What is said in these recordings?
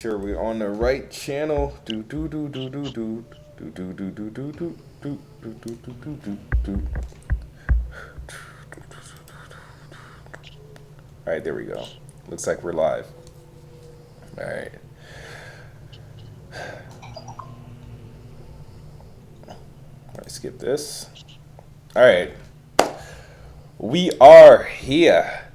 Sure, we're on the right channel. Do do do do do do do do do do do do do do do do do do. All right, there we go. Looks like we're live. All right. All right, skip this. All right. We are here.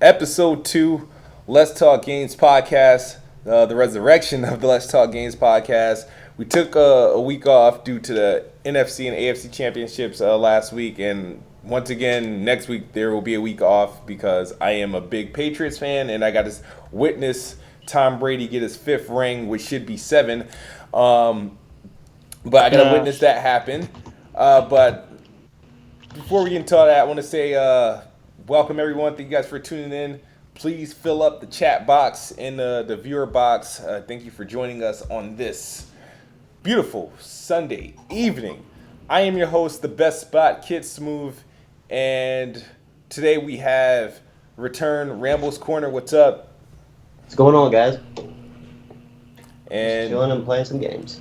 Ep.2, Let's Talk Games podcast. The resurrection of the Let's Talk Games podcast. We took a week off due to the NFC and AFC championships last week, and once again, next week there will be a week off because I am a big Patriots fan, and I got to witness Tom Brady get his fifth ring, which should be 7. But I got to witness that happen. But before we get into all that, I want to say welcome everyone. Thank you guys for tuning in. Please fill up the chat box and the viewer box. Thank you for joining us on this beautiful Sunday evening. I am your host, the best spot, Kid Smooth, and today we have return Ramble's Corner. What's up? What's going on, guys? And just chilling and playing some games.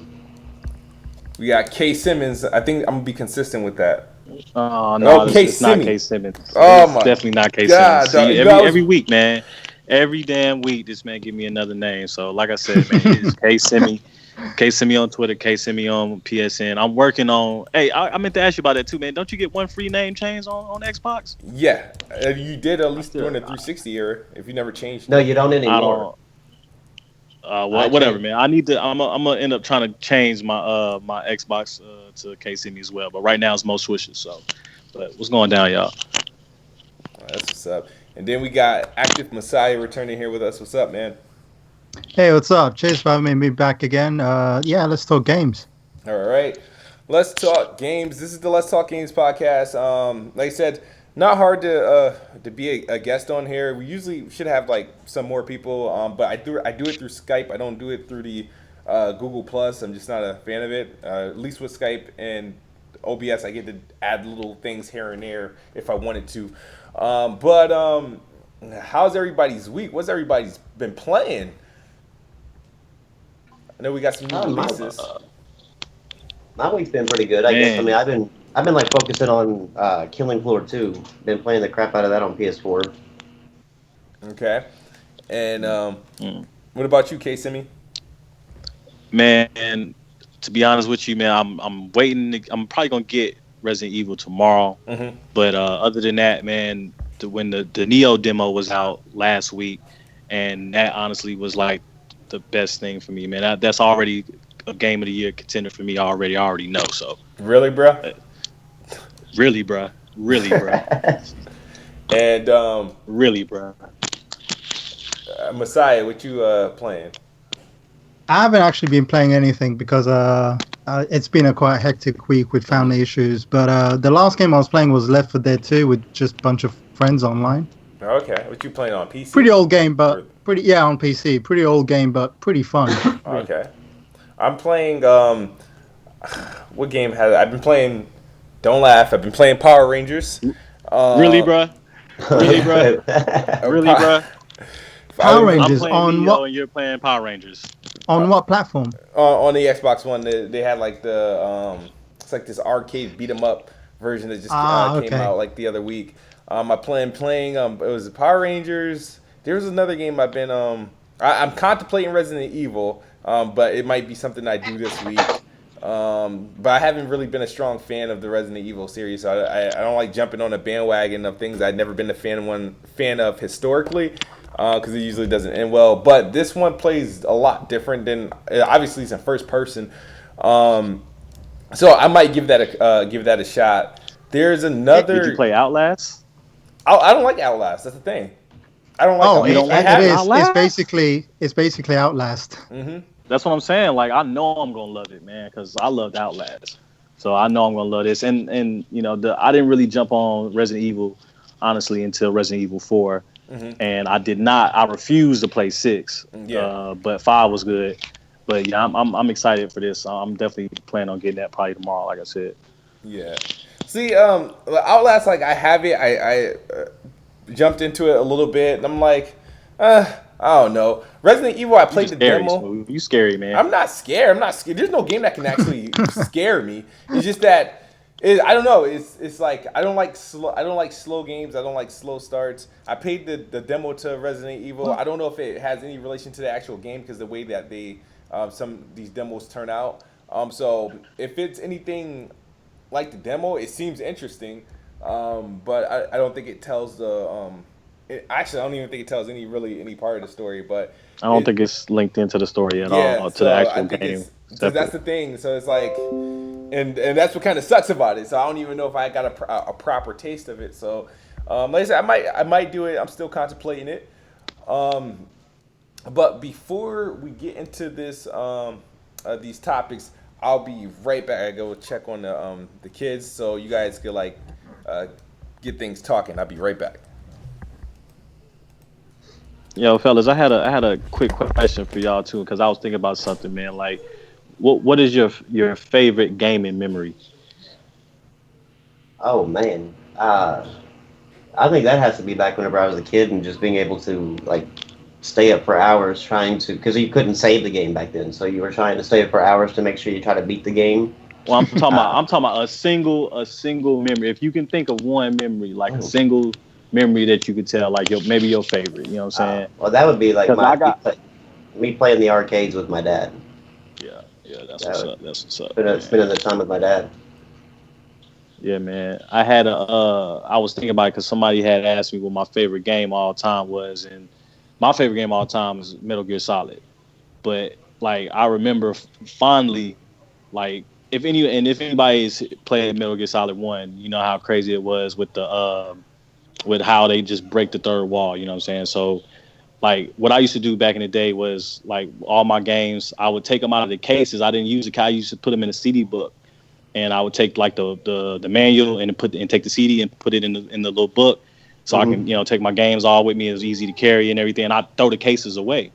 We got K Simmons. I think I'm gonna be consistent with that. Oh no, it's not K Simmons. Oh it's definitely not K Simmons. See, every week, man. Every damn week, this man give me another name. So, like I said, man, it's K Simmy. K Simmy on Twitter, K Simmy on PSN. I'm working on. Hey, I meant to ask you about that too, man. Don't you get one free name change on Xbox? Yeah, you did at least during the 360 era. If you never changed. No, you don't anymore. Whatever, man. I need to. I'm gonna end up trying to change my my Xbox to K Simmy as well. But right now it's most wishes. So, but what's going down, y'all? That's what's up. And then we got Active Messiah returning here with us. What's up, man? Hey, what's up? Cheers for having me back again. Yeah, let's talk games. All right. Let's talk games. This is the Let's Talk Games podcast. Like I said, not hard to be a guest on here. We usually should have like some more people, but I do it through Skype. I don't do it through the Google Plus. I'm just not a fan of it. At least with Skype and OBS, I get to add little things here and there if I wanted to. But how's everybody's week? What's everybody's been playing? I know we got some new releases. My week's been pretty good, I guess. I mean, I've been like focusing on Killing Floor 2. Been playing the crap out of that on PS4. Okay. And what about you, K Simmy? Man, to be honest with you, man, I'm waiting. I'm probably gonna get Resident Evil tomorrow. Mm-hmm. But other than that, man, when the Neo demo was out last week, and that honestly was like the best thing for me, man. That's already a game of the year contender for me already. I already know. So really, bro. Really, bro. Really, bro. And really, bro. Messiah, what you playing? I haven't actually been playing anything because it's been a quite hectic week with family issues. But the last game I was playing was Left 4 Dead 2 with just a bunch of friends online. Okay, what you playing on PC? Pretty old game, but on PC. Pretty old game, but pretty fun. Okay, I'm playing. What game has I've been playing? Don't laugh. I've been playing Power Rangers. Really, bro? Really, bro? Really, bro? Power Rangers on what? And you're playing Power Rangers. On what platform? On the Xbox One, they had like the it's like this arcade beat 'em up version that just came out like the other week. I playing it was Power Rangers. There was another game I've been I'm contemplating Resident Evil, but it might be something I do this week. But I haven't really been a strong fan of the Resident Evil series, so I don't like jumping on a bandwagon of things I've never been a fan of historically, because it usually doesn't end well. But this one plays a lot different than obviously it's in first person, so I might give that a shot. There's another. Did you play Outlast? I don't like Outlast. That's the thing. I don't like. Oh, it is. Outlast? It's basically Outlast. Mm-hmm. That's what I'm saying. Like, I know I'm gonna love it, man, because I loved Outlast. So I know I'm gonna love this. And you know, I didn't really jump on Resident Evil honestly until Resident Evil 4, and I refused to play 6. Yeah. But 5 was good. But yeah, I'm excited for this. I'm definitely planning on getting that probably tomorrow, like I said. Yeah. See, Outlast, like I have it. I jumped into it a little bit, and I'm like, I I don't know. Resident Evil, I played the demo. Smooth. You scary, man. I'm not scared. There's no game that can actually scare me. It's just that I don't know. It's like I don't like slow games. I don't like slow starts. I played the demo to Resident Evil. I don't know if it has any relation to the actual game because the way that they these demos turn out. So if it's anything like the demo, it seems interesting. But I don't think it tells the actually, I don't even think it tells any part of the story. But I don't think it's linked into the story at all to the actual game. So that's the thing. So it's like, and that's what kind of sucks about it. So I don't even know if I got a proper taste of it. So, like I said, I might do it. I'm still contemplating it. But before we get into this these topics, I'll be right back. I go check on the kids, so you guys can like get things talking. I'll be right back. Yo, fellas, I had a quick question for y'all too, because I was thinking about something, man. Like, what is your favorite gaming memory? Oh man, I think that has to be back whenever I was a kid and just being able to like stay up for hours trying to, because you couldn't save the game back then, so you were trying to stay up for hours to make sure you try to beat the game. Well, I'm talking about a single memory. If you can think of one memory, like a single memory that you could tell, like maybe your favorite. You know what I'm saying? Well, that would be like me playing the arcades with my dad. Yeah, that's what's up. That's what's up. Spending the time with my dad. Yeah, man. I was thinking about it because somebody had asked me what my favorite game all time was, and my favorite game all time is Metal Gear Solid. But like, I remember fondly, like, if anybody's played Metal Gear Solid 1, you know how crazy it was with the with how they just break the third wall. You know what I'm saying? So, like, what I used to do back in the day was, like, all my games, I would take them out of the cases. I didn't use I used to put them in a CD book, and I would take like the manual and take the CD and put it in the little book, so I can take my games all with me. It was easy to carry and everything. And I throw the cases away,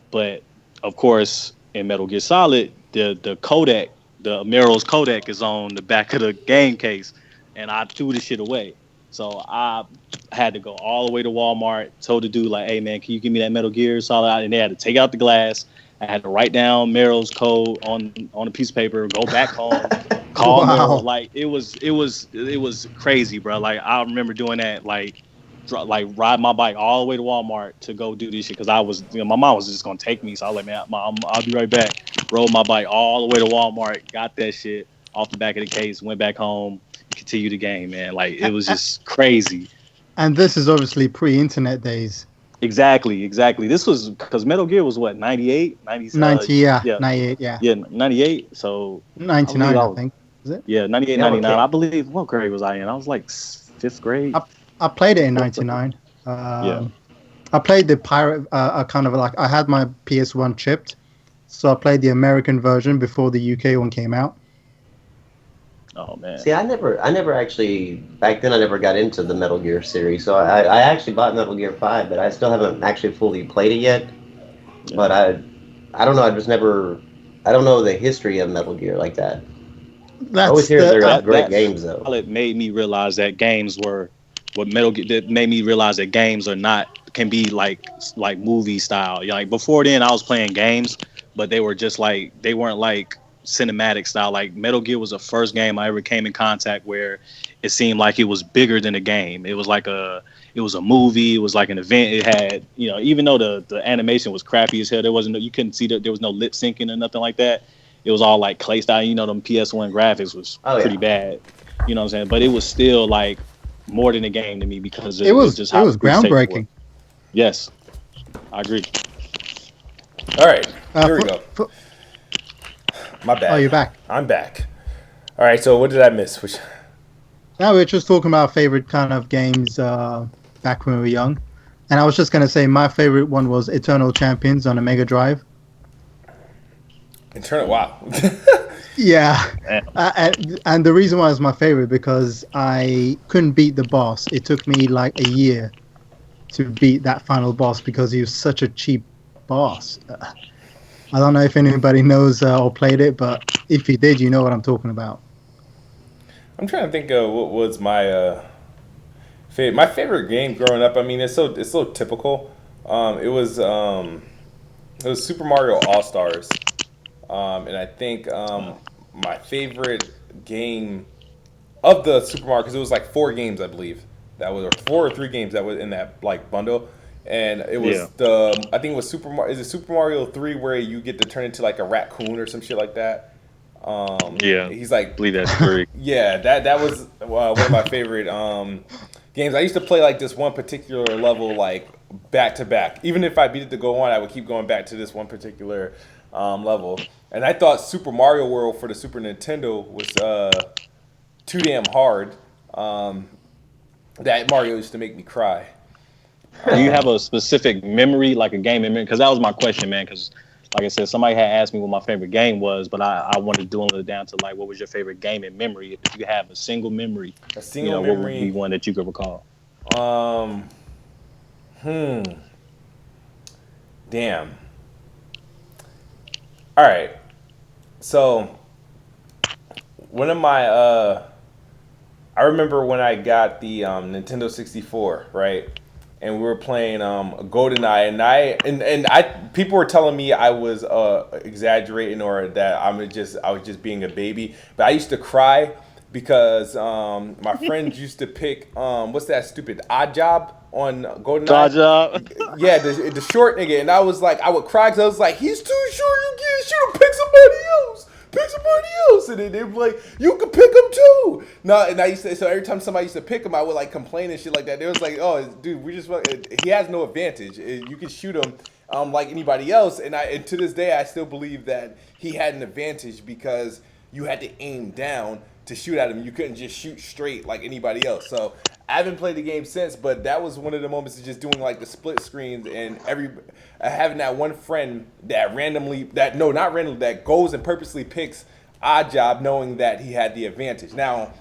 but of course in Metal Gear Solid, the codec, the Meryl's codec is on the back of the game case, and I threw the shit away. So I had to go all the way to Walmart, told the dude, like, hey, man, can you give me that Metal Gear Solid? And they had to take out the glass. I had to write down Meryl's code on a piece of paper, go back home, call Meryl. Like, it was crazy, bro. Like, I remember doing that, like ride my bike all the way to Walmart to go do this shit, because I was, my mom was just going to take me. So I was like, man, I'll be right back. Rode my bike all the way to Walmart, got that shit off the back of the case, went back home, continue the game, man. Like, it was just crazy. And this is obviously pre-internet days. Exactly. This was because Metal Gear was what, 98, 97? 98, yeah. Yeah, 98. So 99, I think. Is it? Yeah, 98, 99. Okay. I believe. What grade was I in? I was like 5th grade. I played it in 99. I played the pirate. Kind of like, I had my PS1 chipped, so I played the American version before the UK one came out. Oh man! See, I never actually, back then I never got into the Metal Gear series. So I actually bought Metal Gear 5, but I still haven't actually fully played it yet. Yeah. But I don't know. I don't know the history of Metal Gear like that. I always hear they're great games though. It made me realize that games were what Metal Gear. That made me realize that games can be like movie style. Like, before then, I was playing games, but they weren't like cinematic style. Like, Metal Gear was the first game I ever came in contact where it seemed like it was bigger than a game. It was like it was a movie. It was like an event. It had, even though the animation was crappy as hell, you couldn't see that there was no lip syncing or nothing like that. It was all like clay style. Them PS1 graphics was pretty bad. You know what I'm saying? But it was still like more than a game to me, because it was just how it was groundbreaking. Yes, I agree. All right, here we go. My bad. Oh, you're back. I'm back. All right, so what did I miss? Now we're just talking about favorite kind of games back when we were young. And I was just going to say my favorite one was Eternal Champions on a Mega Drive. Wow. Yeah. And the reason why it was my favorite, because I couldn't beat the boss. It took me like a year to beat that final boss because he was such a cheap boss. I don't know if anybody knows or played it, but if you did, you know what I'm talking about. I'm trying to think of what was my favorite game growing up. I mean, it's so typical, It was Super Mario All Stars, and I think my favorite game of the Super Mario, because it was like 4 games, I believe, that was, or 4 or 3 games that was in that like bundle, and it Yeah. was I think it was Super Mario. Is it Super Mario 3 where you get to turn into like a raccoon or some shit like that? Yeah. He's I like, believe that's 3. yeah, that was one of my favorite games. I used to play like this one particular level like back to back. Even if I beat it to go on, I would keep going back to this one particular level. And I thought Super Mario World for the Super Nintendo was too damn hard. That Mario used to make me cry. Do you have a specific memory, like a game memory? Because that was my question, man. Because, like I said, somebody had asked me what my favorite game was, but I wanted to dwindle it down to like, what was your favorite game in memory? If you have a single memory, A single what would be memory. one that you could recall? Um, hmm. Damn. All right. So one of my I remember when I got the Nintendo 64, right? And we were playing GoldenEye, and I people were telling me I was exaggerating or that I was just being a baby, but I used to cry because my friends used to pick what's that stupid Odd Job on GoldenEye? Dodge up. Yeah, the short nigga, and I was like, I would cry because I was like, he's too short. You can't shoot him. Pick somebody else. Pick somebody else. And then they were like, you can pick him too. No, and I used to. So every time somebody used to pick him, I would like complain and shit like that. They was like, oh, dude, he has no advantage. You can shoot him like anybody else. And to this day, I still believe that he had an advantage because you had to aim down to shoot at him. You couldn't just shoot straight like anybody else. So I haven't played the game since, but that was one of the moments of just doing like the split screens and having that one friend that that goes and purposely picks Odd Job, knowing that he had the advantage. Now,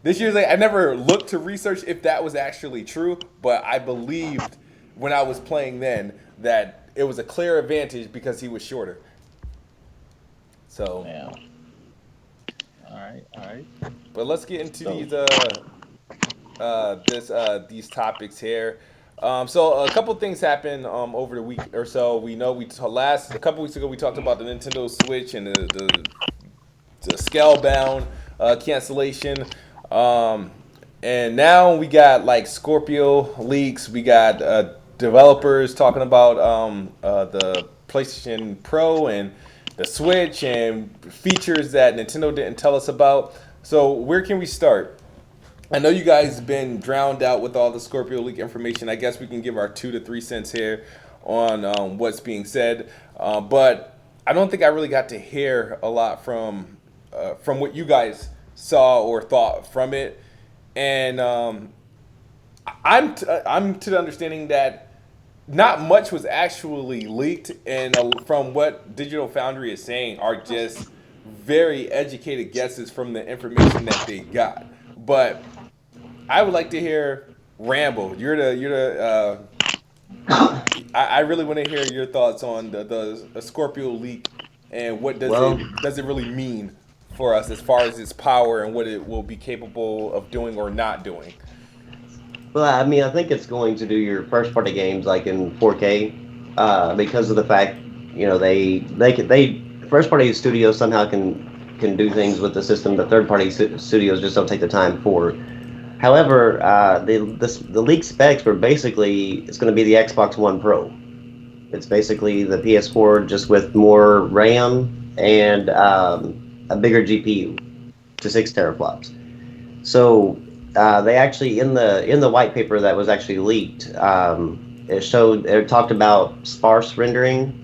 this year's I never looked to research if that was actually true, but I believed when I was playing then that it was a clear advantage because he was shorter. So, Yeah. All right. but let's get into these topics here. So a couple things happened over the week or so. We know a couple weeks ago we talked about the Nintendo Switch and the Scalebound cancellation. And now we got like Scorpio leaks. We got developers talking about the PlayStation Pro and the Switch and features that Nintendo didn't tell us about. So where can we start? I know you guys been drowned out with all the Scorpio leak information. I guess we can give our 2 to 3 cents here on what's being said. But I don't think I really got to hear a lot from what you guys saw or thought from it. And I'm to the understanding that not much was actually leaked, and from what Digital Foundry is saying are just very educated guesses from the information that they got. But I would like to hear Rambo. I really want to hear your thoughts on the Scorpio leak and what Well, does it really mean for us as far as its power and what it will be capable of doing or not doing. well, I mean, I think it's going to do your first party games like in 4K, because of the fact, they first party studios somehow can do things with the system that third party studios just don't take the time for. However, the leaked specs were basically it's going to be the Xbox One Pro. It's basically the PS4 just with more RAM and a bigger GPU to 6 teraflops. So they actually in the white paper that was actually leaked, it talked about sparse rendering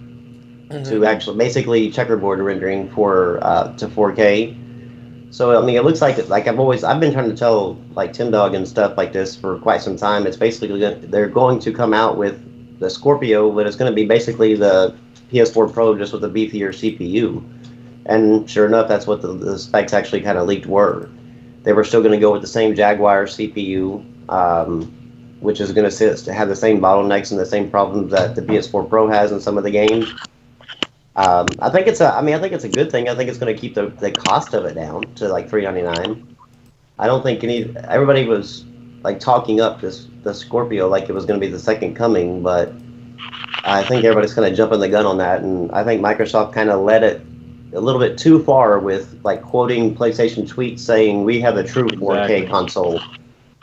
to actually basically checkerboard rendering for to 4K. So I mean, it looks like I've been trying to tell like Tim Dog and stuff like this for quite some time. It's basically they're going to come out with the Scorpio, but it's going to be basically the PS4 Pro just with a beefier CPU. And sure enough, that's what the specs actually kind of leaked were. They were still going to go with the same Jaguar CPU, which is going to have the same bottlenecks and the same problems that the PS4 Pro has in some of the games. I think it's a good thing. I think it's going to keep the cost of it down to like $399. I don't think everybody was like talking up the Scorpio like it was going to be the second coming, but I think everybody's kind of jumping the gun on that, and I think Microsoft kind of led it a little bit too far with like quoting PlayStation tweets saying we have a true 4K console.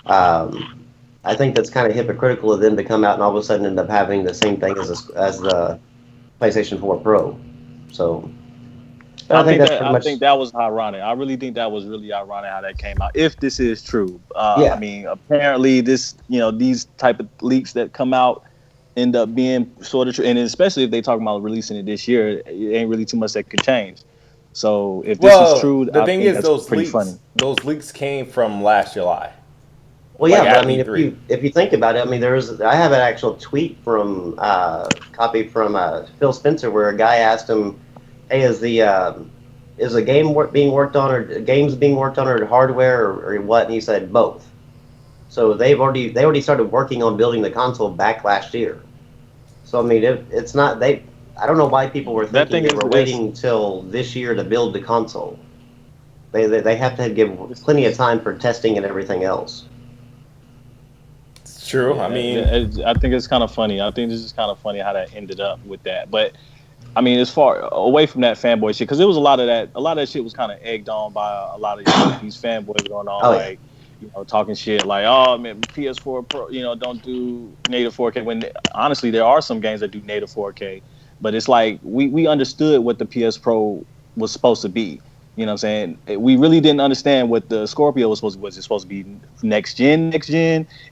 I think that's kind of hypocritical of them to come out and all of a sudden end up having the same thing as the PlayStation 4 Pro. So I think that was ironic. I really think that was really ironic how that came out. If this is true, yeah. I mean, apparently these type of leaks that come out end up being sort of true, and especially if they talk about releasing it this year, it ain't really too much that could change. So if this is true, the thing is, those leaks, those leaks came from last July. Well, yeah, but I mean, if you think about it, I mean, I have an actual tweet from copy from Phil Spencer where a guy asked him, "Hey, is a game being worked on, or games being worked on, or hardware, or what?" And he said both. So they already started working on building the console back last year. So I mean, it's not they. I don't know why people were thinking they were waiting until this year to build the console. They have to give plenty of time for testing and everything else. It's true. Yeah, I mean, I think it's kind of funny. I think this is kind of funny how that ended up with that. But I mean, as far away from that fanboy shit, because there was a lot of that shit was kind of egged on by a lot of these fanboys going on, talking shit like, oh man, PS4 Pro, don't do native 4K. When honestly, there are some games that do native 4K, but it's like we understood what the PS Pro was supposed to be. You know what I'm saying? We really didn't understand what the Scorpio was supposed to be. Was it supposed to be next gen?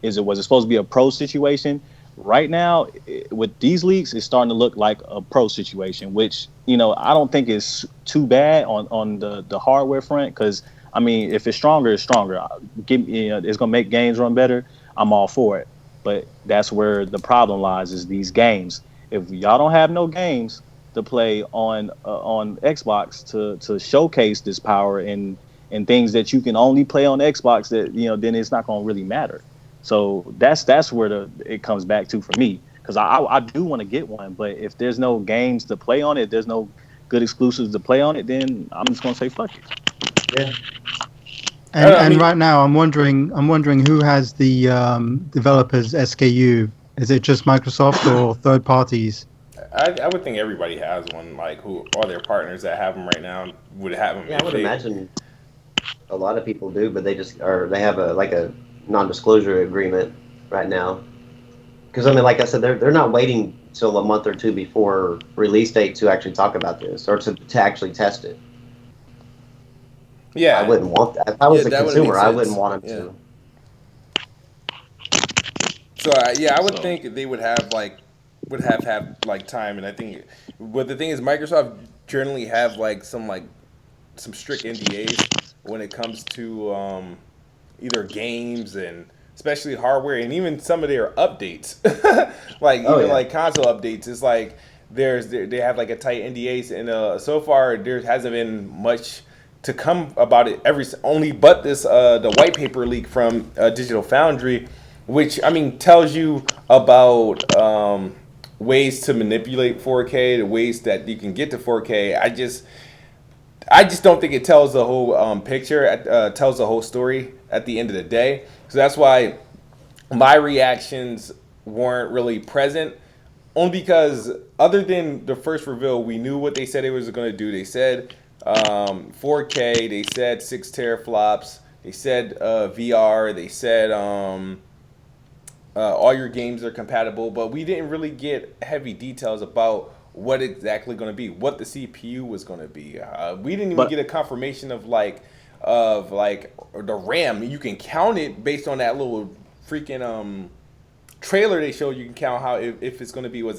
Was it supposed to be a pro situation? Right now, with these leaks, it's starting to look like a pro situation, which, I don't think is too bad on the hardware front. Because, I mean, if it's stronger, it's stronger. It's going to make games run better. I'm all for it. But that's where the problem lies, is these games. If y'all don't have no games to play on Xbox to showcase this power and things that you can only play on Xbox, that then it's not going to really matter. So that's where it comes back to for me, because I do want to get one, but if there's no games to play on it, there's no good exclusives to play on it, then I'm just gonna say fuck it. Yeah. And right now, I'm wondering who has the developers SKU. Is it just Microsoft or third parties? I would think everybody has one. Like, who are their partners that have them right now would have them. Yeah, I would imagine a lot of people do, but they have a non-disclosure agreement right now. Because I mean, like I said, they're not waiting till a month or two before release date to actually talk about this or to actually test it. Yeah, I wouldn't want that. If I was a consumer, I wouldn't want them to. So I would think they would have time, and I think, but the thing is, Microsoft generally have some strict NDAs when it comes to either games and especially hardware, and even some of their updates, like console updates. It's like they have like a tight NDAs, and so far there hasn't been much to come about it. But this the white paper leak from Digital Foundry, which I mean tells you about ways to manipulate 4K, the ways that you can get to 4K. I just don't think it tells the whole picture, tells the whole story at the end of the day. So that's why my reactions weren't really present. Only because other than the first reveal, we knew what they said it was going to do. They said 4K. They said 6 teraflops. They said VR. They said all your games are compatible. But we didn't really get heavy details about what exactly going to be, what the CPU was going to be. We didn't even get a confirmation of the RAM. You can count it based on that little freaking trailer they showed. You can count how if it's going to be, is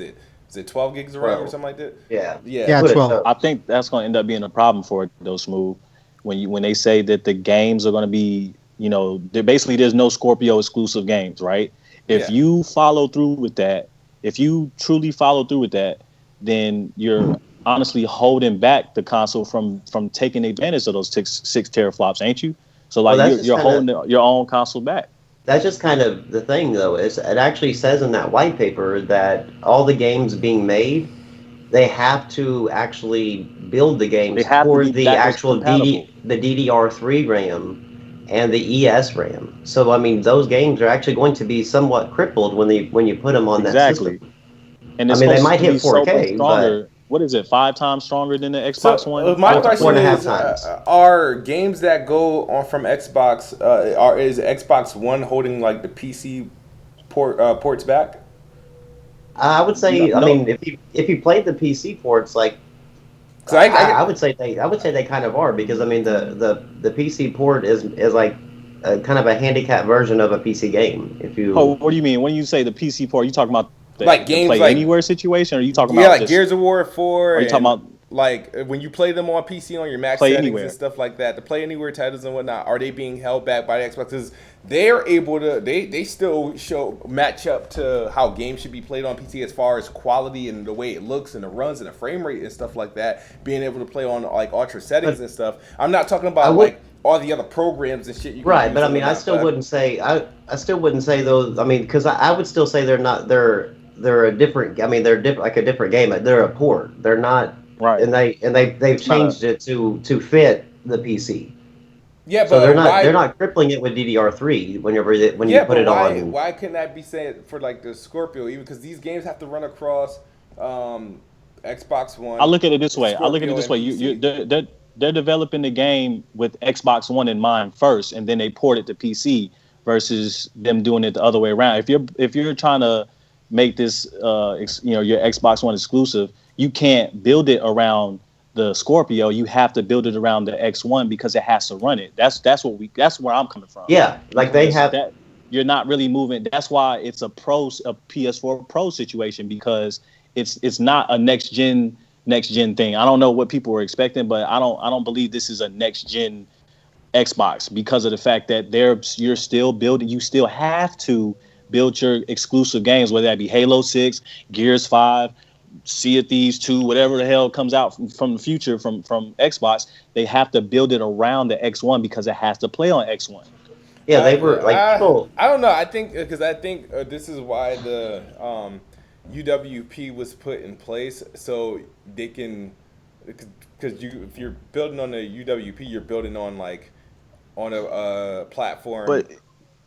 it 12 gigs of RAM or something like that? Yeah, 12. I think that's going to end up being a problem for it, though, Smooth. When they say that the games are going to be, there's no Scorpio exclusive games, right? If you follow through with that, if you truly follow through with that, then you're honestly holding back the console from taking advantage of those 6 teraflops, ain't you? So you're holding your own console back. That's just kind of the thing, though. It actually says in that white paper that all the games being made, they have to actually build the games for the actual the DDR3 RAM and the ES RAM. So I mean, those games are actually going to be somewhat crippled when you put them on that system. And I it's mean, they supposed might to be hit so much 4K, but stronger. What is it? 5 times stronger than the Xbox One? My Four question and a half is: times. are games that go on from Xbox? Is Xbox One holding like the PC ports back? I would No, say, I no. mean, if you played the PC ports, like Because I I would say they kind of are because I mean the PC port is like kind of a handicap version of a PC game. If you Oh, what do you mean? When you say the PC port, you talking about like the games play like anywhere situation, or are you talking yeah, about like just? Gears of War 4 Are you talking and about like when you play them on PC on your max play settings and anywhere? stuff like that, the Play Anywhere titles and whatnot, are they being held back by the Xbox? Because they're able to, they still match up to how games should be played on PC as far as quality and the way it looks and the runs and the frame rate and stuff like that. Being able to play on like ultra settings but and stuff. I'm not talking I about would like all the other programs and shit you can right, use but I and mean I whatnot. still But wouldn't say I still wouldn't say those. I mean because I would still say they're a different. I mean like a different game. They're a port. They're not, Right. and they've It's not a changed it to fit the PC. yeah, So but they're why? not crippling it with DDR3 when you Yeah, put but it on. why couldn't that be said for like the Scorpio? Even because these games have to run across um, Xbox I One, look at it this way. I look at it Scorpio, this and way. PC. They're developing the game with Xbox One in mind first, and then they port it to PC versus them doing it the other way around. If you're trying to make this your Xbox One exclusive, you can't build it around the Scorpio. You have to build it around the X1 because it has to run it. That's where I'm coming from, Yeah, like they because have. that you're not really moving. That's why it's a PS4 Pro situation, because it's not a next gen thing. I don't know what people were expecting, but I don't believe this is a next gen Xbox, because of the fact that you're still building. You still have to build your exclusive games, whether that be Halo 6, Gears 5, Sea of Thieves 2, whatever the hell comes out from the future from Xbox. They have to build it around the X1 because it has to play on X1. Yeah, they were like people. I don't know. I think because I think this is why the UWP was put in place so they can because if you're building on the UWP, you're building on like on a platform. But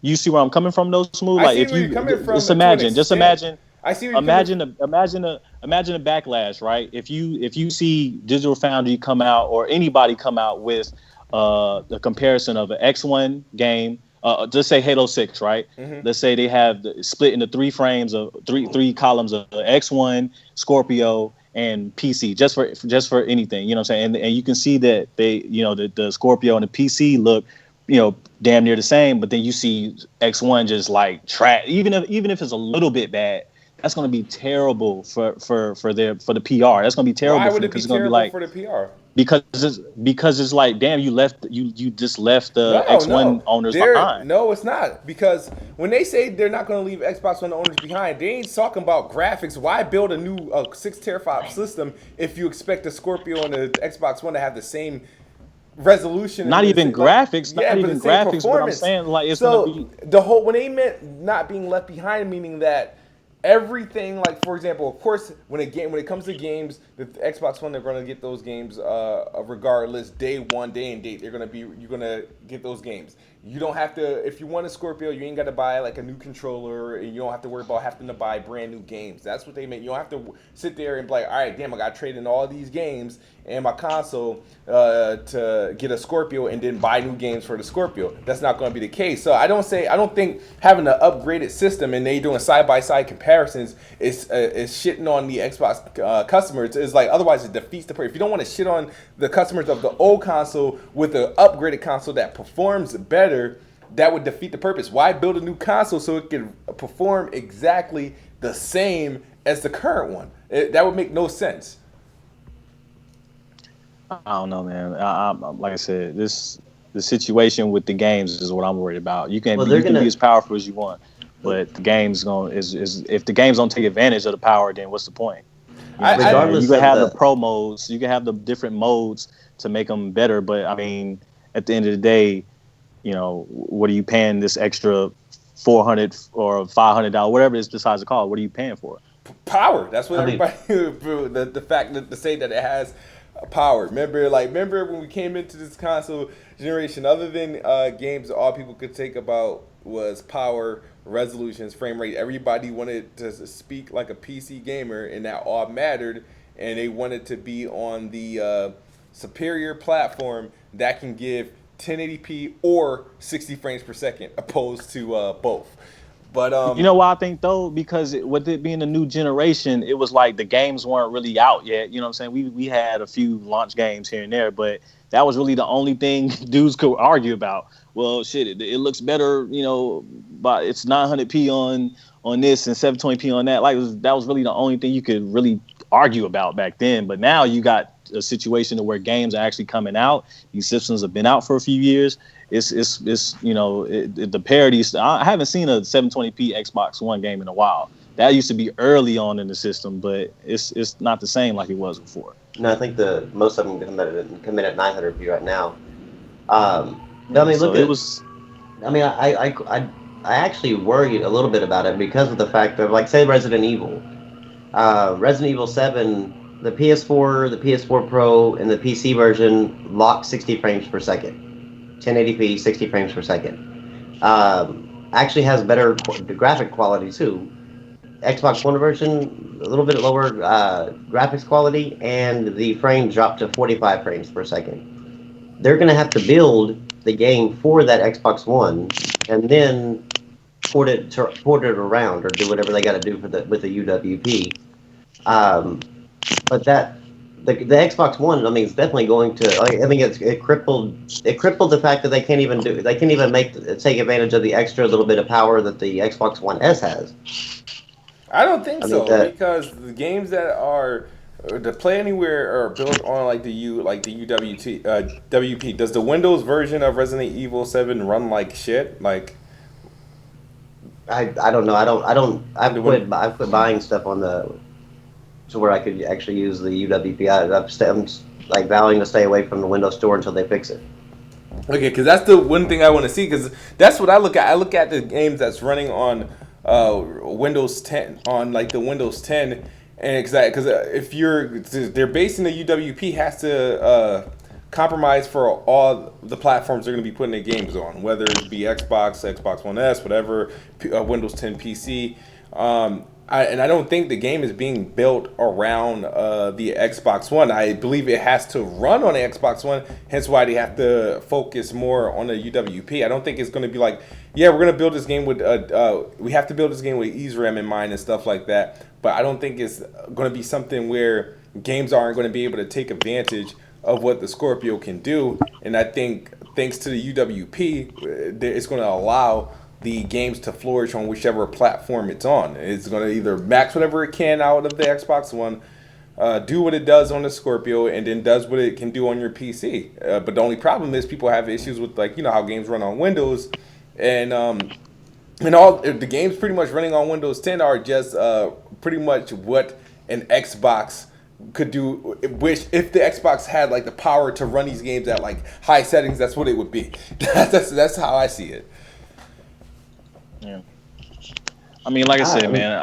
you see where I'm coming from, though, Smooth? I Like, see if where you're you coming from just to an imagine, just extent. imagine I see where you're coming. imagine a backlash, right? If you see Digital Foundry come out, or anybody come out with the comparison of an X1 game, just say Halo 6, right? Mm-hmm. Let's say they have split into three columns of X1, Scorpio, and PC, just for anything, you know what I'm saying? And you can see that the Scorpio and the PC look, damn near the same, but then you see X1 just like trash. Even if it's a little bit bad, that's going to be terrible for the PR. That's going to be Why terrible for would them, it be because it's going to be terrible like, for the PR? because it's like, damn, you just left the No, X1 no. owners behind. No, it's not. Because when they say they're not going to leave Xbox One owners behind, they ain't talking about graphics. Why build a new 6 teraflop system if you expect the Scorpio and the Xbox One to have the same resolution and Not even graphics, yeah, not but the even same graphics, but I'm performance. saying, like, it's gonna So be. the whole when they meant not being left behind, meaning that everything, like for example, of course, when it comes to games, the Xbox One, they're going to get those games regardless, day one, day and date. You're gonna get those games. You don't have to, if you want a Scorpio, you ain't got to buy like a new controller, and you don't have to worry about having to buy brand new games. That's what they meant. You don't have to sit there and be like, all right, damn, I got to trade in all these games and my console to get a Scorpio and then buy new games for the Scorpio. That's not going to be the case. So I don't think having an upgraded system and they doing side by side comparisons is shitting on the Xbox customers. It's like, otherwise it defeats the purpose. If you don't want to shit on the customers of the old console with an upgraded console that performs better, that would defeat the purpose. Why build a new console so it can perform exactly the same as the current one? That would make no sense. I don't know, man. Like I said, the situation with the games is what I'm worried about. You can Well, be they're you can be gonna. as powerful as you want, but the game's going is if the games don't take advantage of the power, then what's the point? You know what I'm saying? You Regardless can of have the the. pro modes, you can have the different modes to make them better, but I mean, at the end of the day, what are you paying this extra $400 or $500, whatever it is besides the cost? What are you paying for? Power. That's what I mean, everybody. The fact that to say that it has power. Remember when we came into this console generation, other than games, all people could think about was power, resolutions, frame rate. Everybody wanted to speak like a PC gamer, and that all mattered. And they wanted to be on the superior platform that can give 1080p or 60 frames per second, opposed to both. But you know why I think though? Because with it being a new generation, it was like the games weren't really out yet. You know what I'm saying? We had a few launch games here and there, but that was really the only thing dudes could argue about. Well, shit, it looks better, but it's 900p on this and 720p on that. That was really the only thing you could really argue about back then. But now you got a situation where games are actually coming out. These systems have been out for a few years. It's the parodies. I haven't seen a 720p Xbox One game in a while. That used to be early on in the system, but it's not the same like it was before. No, I think most of them come in at 900p right now. I mean, look, I actually worried a little bit about it because of the fact of, like, say, Resident Evil. Resident Evil 7, the PS4, the PS4 Pro, and the PC version lock 60 frames per second. 1080p, 60 frames per second. Actually has better graphic quality too. Xbox One version, a little bit lower graphics quality, and the frames drop to 45 frames per second. They're going to have to build the game for that Xbox One, and then port it around, or do whatever they got to do with the UWP. But the Xbox One, I mean, it's definitely going to. I mean, it crippled the fact that they can't even take advantage of the extra little bit of power that the Xbox One S has. I don't think so, because the games that are to play anywhere are built on like the WP. Does the Windows version of Resident Evil 7 run like shit? Like, I don't know. I've quit buying stuff on to where I could actually use the UWP. I'm like vowing to stay away from the Windows Store until they fix it. Okay, because that's the one thing I want to see. Because that's what I look at. I look at the games that's running on Windows 10, on like the Windows 10, and because if they're basing the UWP has to compromise for all the platforms they're going to be putting their games on, whether it be Xbox One S, whatever, Windows 10 PC. I don't think the game is being built around the Xbox One. I believe it has to run on the Xbox One, hence why they have to focus more on the UWP. I don't think it's going to be like, yeah, we're going to build this game with, we have to build this game with eSRAM in mind and stuff like that. But I don't think it's going to be something where games aren't going to be able to take advantage of what the Scorpio can do. And I think thanks to the UWP, it's going to allow the games to flourish on whichever platform it's on. It's going to either max whatever it can out of the Xbox One, do what it does on the Scorpio, and then does what it can do on your PC. But the only problem is people have issues with, like, how games run on Windows, and all the games pretty much running on Windows 10 are just pretty much what an Xbox could do. Which, if the Xbox had like the power to run these games at like high settings, that's what it would be. That's how I see it. Yeah, I mean, like I said, man,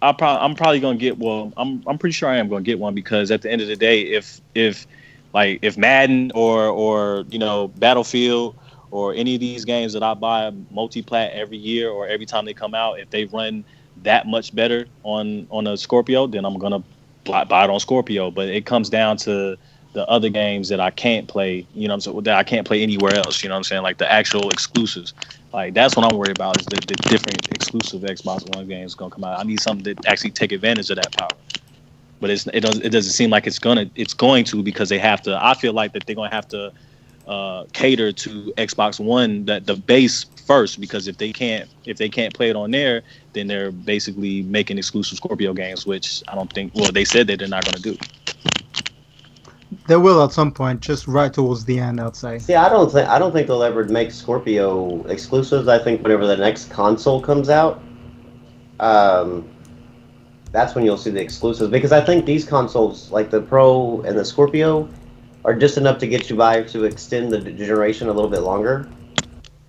I'm probably gonna get. Well, I'm pretty sure I am gonna get one, because at the end of the day, if Madden or Battlefield or any of these games that I buy multi-plat every year or every time they come out, if they run that much better on a Scorpio, then I'm gonna buy it on Scorpio. But it comes down to the other games that I can't play, that I can't play anywhere else, like the actual exclusives. Like, that's what I'm worried about, is the different exclusive Xbox One games going to come out. I need something that actually take advantage of that power. But it doesn't seem like it's going to, because they have to. I feel like that they're going to have to cater to Xbox One, the base first, because if they can't play it on there, then they're basically making exclusive Scorpio games, which I don't think. Well, they said that they're not going to do. They will at some point, just right towards the end, I'd say. Yeah, I don't think they'll ever make Scorpio exclusives. I think whenever the next console comes out, that's when you'll see the exclusives. Because I think these consoles, like the Pro and the Scorpio, are just enough to get you by to extend the generation a little bit longer,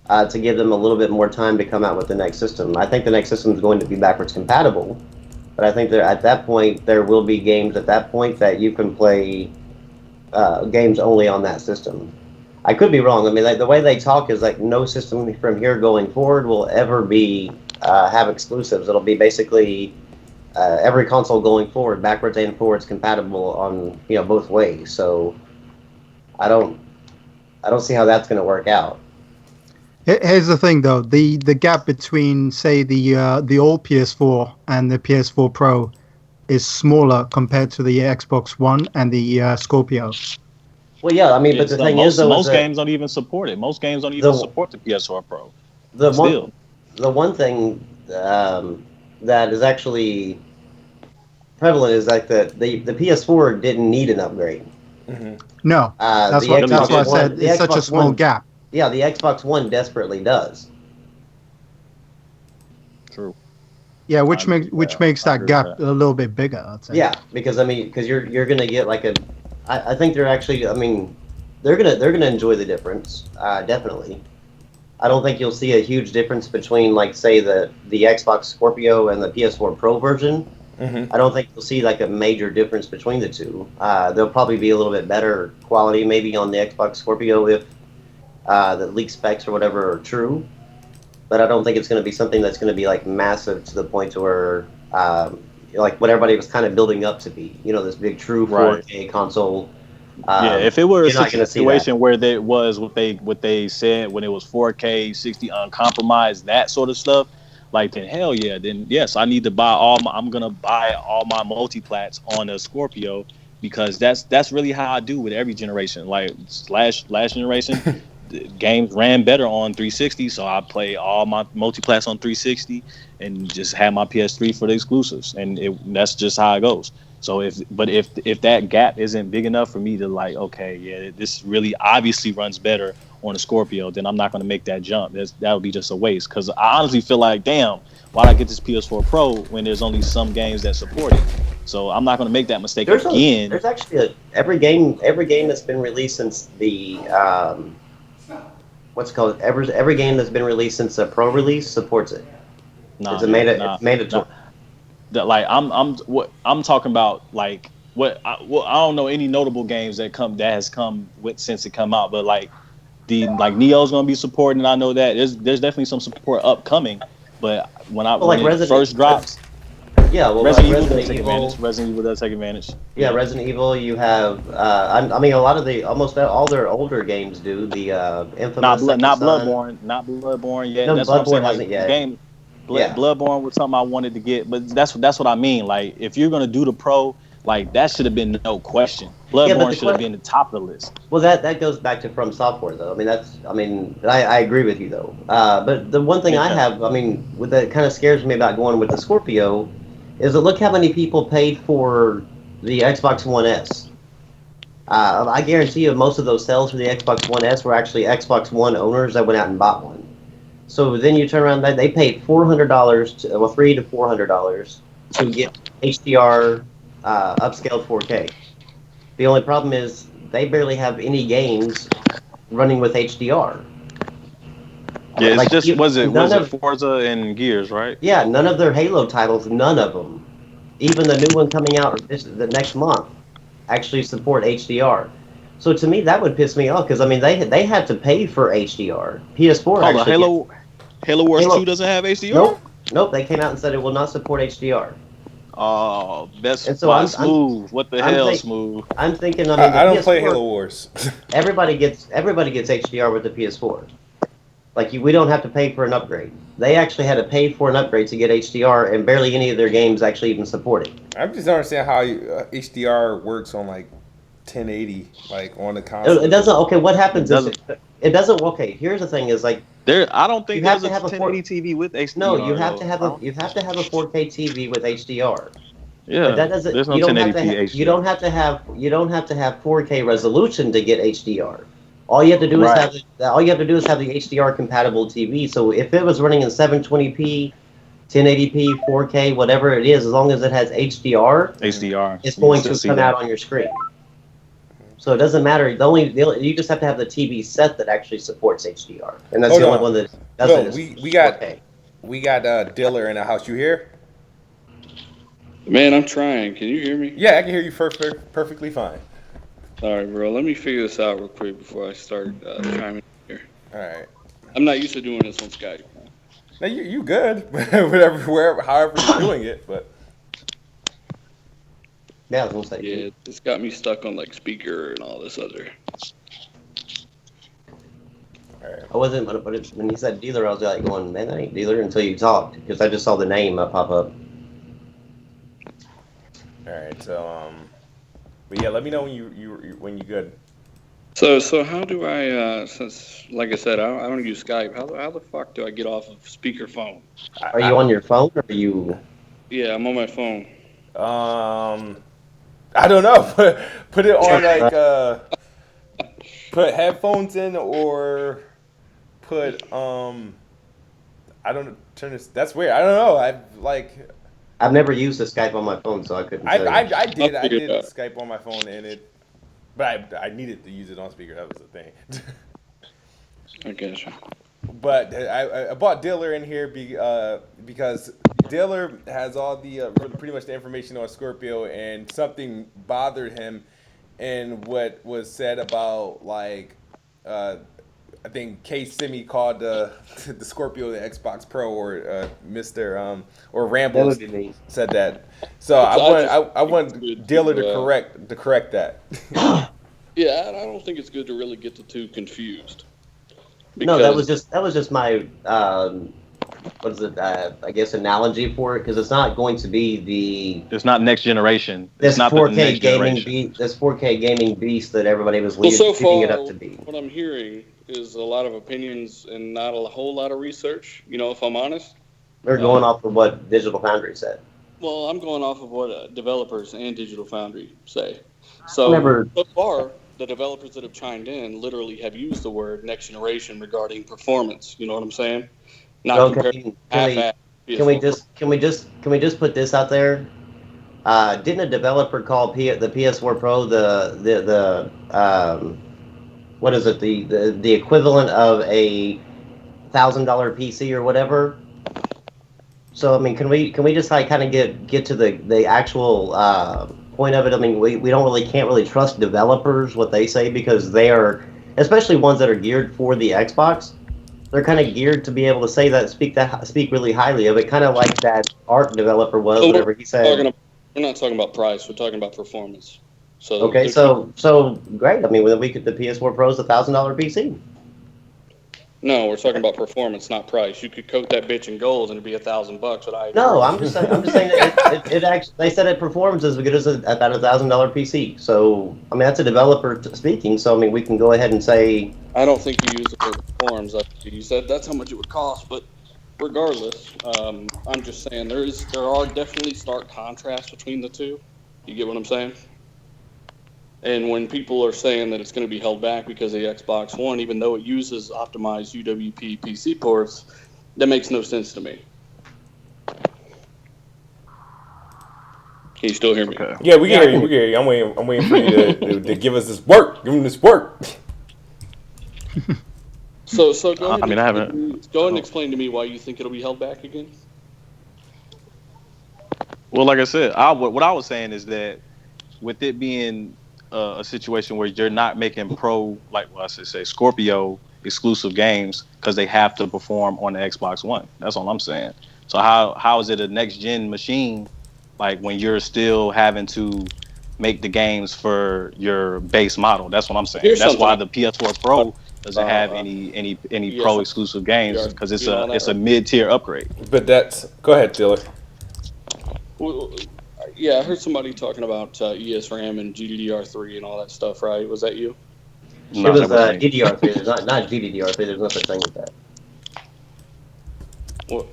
to give them a little bit more time to come out with the next system. I think the next system is going to be backwards compatible, but I think at that point there will be games at that point that you can play games only on that system. I could be wrong. I mean, like, the way they talk is like no system from here going forward will ever be have exclusives. It'll be basically every console going forward, backwards and forwards, compatible on both ways. So I don't see how that's going to work out. Here's the thing, though: the gap between, say, the old PS4 and the PS4 Pro is smaller compared to the Xbox One and the Scorpio. Well, yeah, I mean, but the thing is, though, most games don't even support it. Most games don't even support the PS4 Pro. The one thing that is actually prevalent is like the PS4 didn't need an upgrade. Mm-hmm. No, that's why I said it's such a small gap. Yeah, the Xbox One desperately does. True. Yeah, which makes that gap a little bit bigger, I'd say. Yeah, because you're gonna get like I think they're actually, they're gonna enjoy the difference, definitely. I don't think you'll see a huge difference between, like, say, the Xbox Scorpio and the PS4 Pro version. Mm-hmm. I don't think you'll see like a major difference between the two. There'll probably be a little bit better quality maybe on the Xbox Scorpio if the leak specs or whatever are true. But I don't think it's going to be something that's going to be like massive to the point to where like what everybody was kind of building up to be. This big true 4K console. If it were a situation where there was what they said when it was 4K 60 uncompromised, that sort of stuff, like, then hell yeah, then yes, I need to I'm gonna buy all my multiplats on a Scorpio, because that's really how I do with every generation. Like last generation, games ran better on 360, so I play all my multiplats on 360 and just have my PS3 for the exclusives, and that's just how it goes. So if that gap isn't big enough for me to, like, okay, yeah, this really obviously runs better on a Scorpio, then I'm not going to make that jump. That would be just a waste, because I honestly feel like, damn, why'd I get this PS4 Pro when there's only some games that support it? So I'm not going to make that mistake again. There's actually every game that's been released since the what's it called? Every game that's been released since the Pro release supports it. It's mandatory. Like I'm talking about, like, I don't know any notable games that has come with since it come out, but like Neo's gonna be supporting, and I know that there's definitely some support upcoming. But when it first drops, Resident Evil does take advantage. Yeah, Resident Evil. You have a lot of almost all their older games do. The Infamous. Not Bloodborne yet. No, that's Bloodborne what I'm saying. hasn't yet. Bloodborne was something I wanted to get, but that's what I mean. Like, if you're gonna do the Pro, like, that should have been no question. Bloodborne should have been the top of the list. Well, that goes back to From Software, though. I agree with you, though. But the one thing I have, what that kind of scares me about going with the Scorpio is that look how many people paid for the Xbox One S. I guarantee you most of those sales for the Xbox One S were actually Xbox One owners that went out and bought one. So then you turn around, they paid $400, $300 to $400 to get HDR upscaled 4K. The only problem is they barely have any games running with HDR. Yeah, it's just was it Forza and Gears, right? Yeah, none of their Halo titles, none of them, even the new one coming out the next month, actually support HDR. So to me, that would piss me off, because they had to pay for HDR. PS4 Halo Wars 2 doesn't have HDR? Nope. They came out and said it will not support HDR. Oh, that's Smooth. What the hell, Smooth? I'm thinking. I don't play Halo Wars. everybody gets HDR with the PS4. Like, we don't have to pay for an upgrade. They actually had to pay for an upgrade to get HDR, and barely any of their games actually even support it. I just don't understand how HDR works on, like, 1080, like, on the console. It doesn't. Okay, what happens is it doesn't. Okay, here's the thing: is like I don't think there's a 1080 TV with HDR. No, you have to have a 4K TV with HDR. Yeah, but that doesn't. There's no 1080p HDR. You don't have to have 4K resolution to get HDR. All you have to do is have the HDR compatible TV. So if it was running in 720p, 1080p, 4K, whatever it is, as long as it has HDR, it's going to come out on your screen. So it doesn't matter. You just have to have the TV set that actually supports HDR, and that's the only one that doesn't. We got Diller in the house. You here? Man, I'm trying. Can you hear me? Yeah, I can hear you perfectly fine. All right, bro. Let me figure this out real quick before I start chiming in here. All right. I'm not used to doing this on Skype. Now you good, wherever, however you're doing it, but Yeah, I was gonna say. Yeah, it's got me stuck on like speaker and all this other. all right. I wasn't, when you said dealer, I was like going, man, that ain't dealer until you talked, because I just saw the name pop up. All right, so but yeah, let me know when when you good. So how do I? Since like I said, I don't use Skype. How the fuck do I get off of speakerphone? Are you on your phone, or are you? Yeah, I'm on my phone. I don't know. Put it on like put headphones in or put I don't know, turn this. That's weird. I don't know. I've never used the Skype on my phone, so I couldn't I tell I, you. I I'll did figure it out. Skype on my phone and it, but I needed to use it on speaker. That was the thing. I guess. But I bought Diller in here because Diller has all the pretty much the information on Scorpio, and something bothered him in what was said about I think K Simi called the Scorpio the Xbox Pro, or Mister or That would Rambles be me. said that. So I want Diller to correct that. Yeah, I don't think it's good to really get the two confused. No, Because that was just my what is it? I guess analogy for it, because it's not going to be It's not next generation. It's this not the 4K next gaming generation. this 4K gaming beast that everybody was well, so leading it far, up to be. what I'm hearing is a lot of opinions and not a whole lot of research. If I'm honest. They're going off of what Digital Foundry said. Well, I'm going off of what developers and Digital Foundry say. So Whenever far, the developers that have chimed in literally have used the word next generation regarding performance. You know what I'm saying? Not well, compared to half-ass can we PS4 Pro. just put this out there? Didn't a developer call the PS4 Pro the what is it, the equivalent of a $1,000 PC or whatever? So I mean, can we just like kind of get to the actual point of it? I mean, we don't really can't really trust developers what they say, because they are, especially ones that are geared for the Xbox. They're kind of geared to be able to say that, speak really highly of it, kind of like that art developer was Well, whenever he talking said, about, we're not talking about price. We're talking about performance. So okay, so great. I mean, the PS4 Pro is $1,000 PC. no, we're talking about performance, not price. You could coat that bitch in gold and it'd be $1,000 without even No, worrying. I'm just saying that it actually, they said it performs as good as about $1,000 PC. So I mean, that's a developer speaking. So I mean, we can go ahead and say, I don't think you used the word performs. You said that's how much it would cost, but regardless, I'm just saying there are definitely stark contrasts between the two. You get what I'm saying? And when people are saying that it's going to be held back because of the Xbox One, even though it uses optimized UWP PC ports, that makes no sense to me. Can you still hear me? Okay. Yeah, we can hear you. We can hear you. I'm waiting for you to give us this work. Give them this work. So go ahead. I mean, I haven't. Go ahead and explain to me why you think it'll be held back again. Well, like I said, what I was saying is that with it being a situation where you're not making I should say Scorpio exclusive games because they have to perform on the Xbox One. That's all I'm saying. So how is it a next gen machine, like when you're still having to make the games for your base model? That's what I'm saying. Here's That's why something. the PS4 Pro doesn't have any Yeah, pro exclusive games, GDDR because it's and all a that, right? mid tier upgrade. But go ahead, Diller. Well, yeah, I heard somebody talking about ESRAM and GDDR3 and all that stuff. Right? Was that you? it No, was that wasn't me. DDR3. There's not GDDR3. There's no such thing as that. What?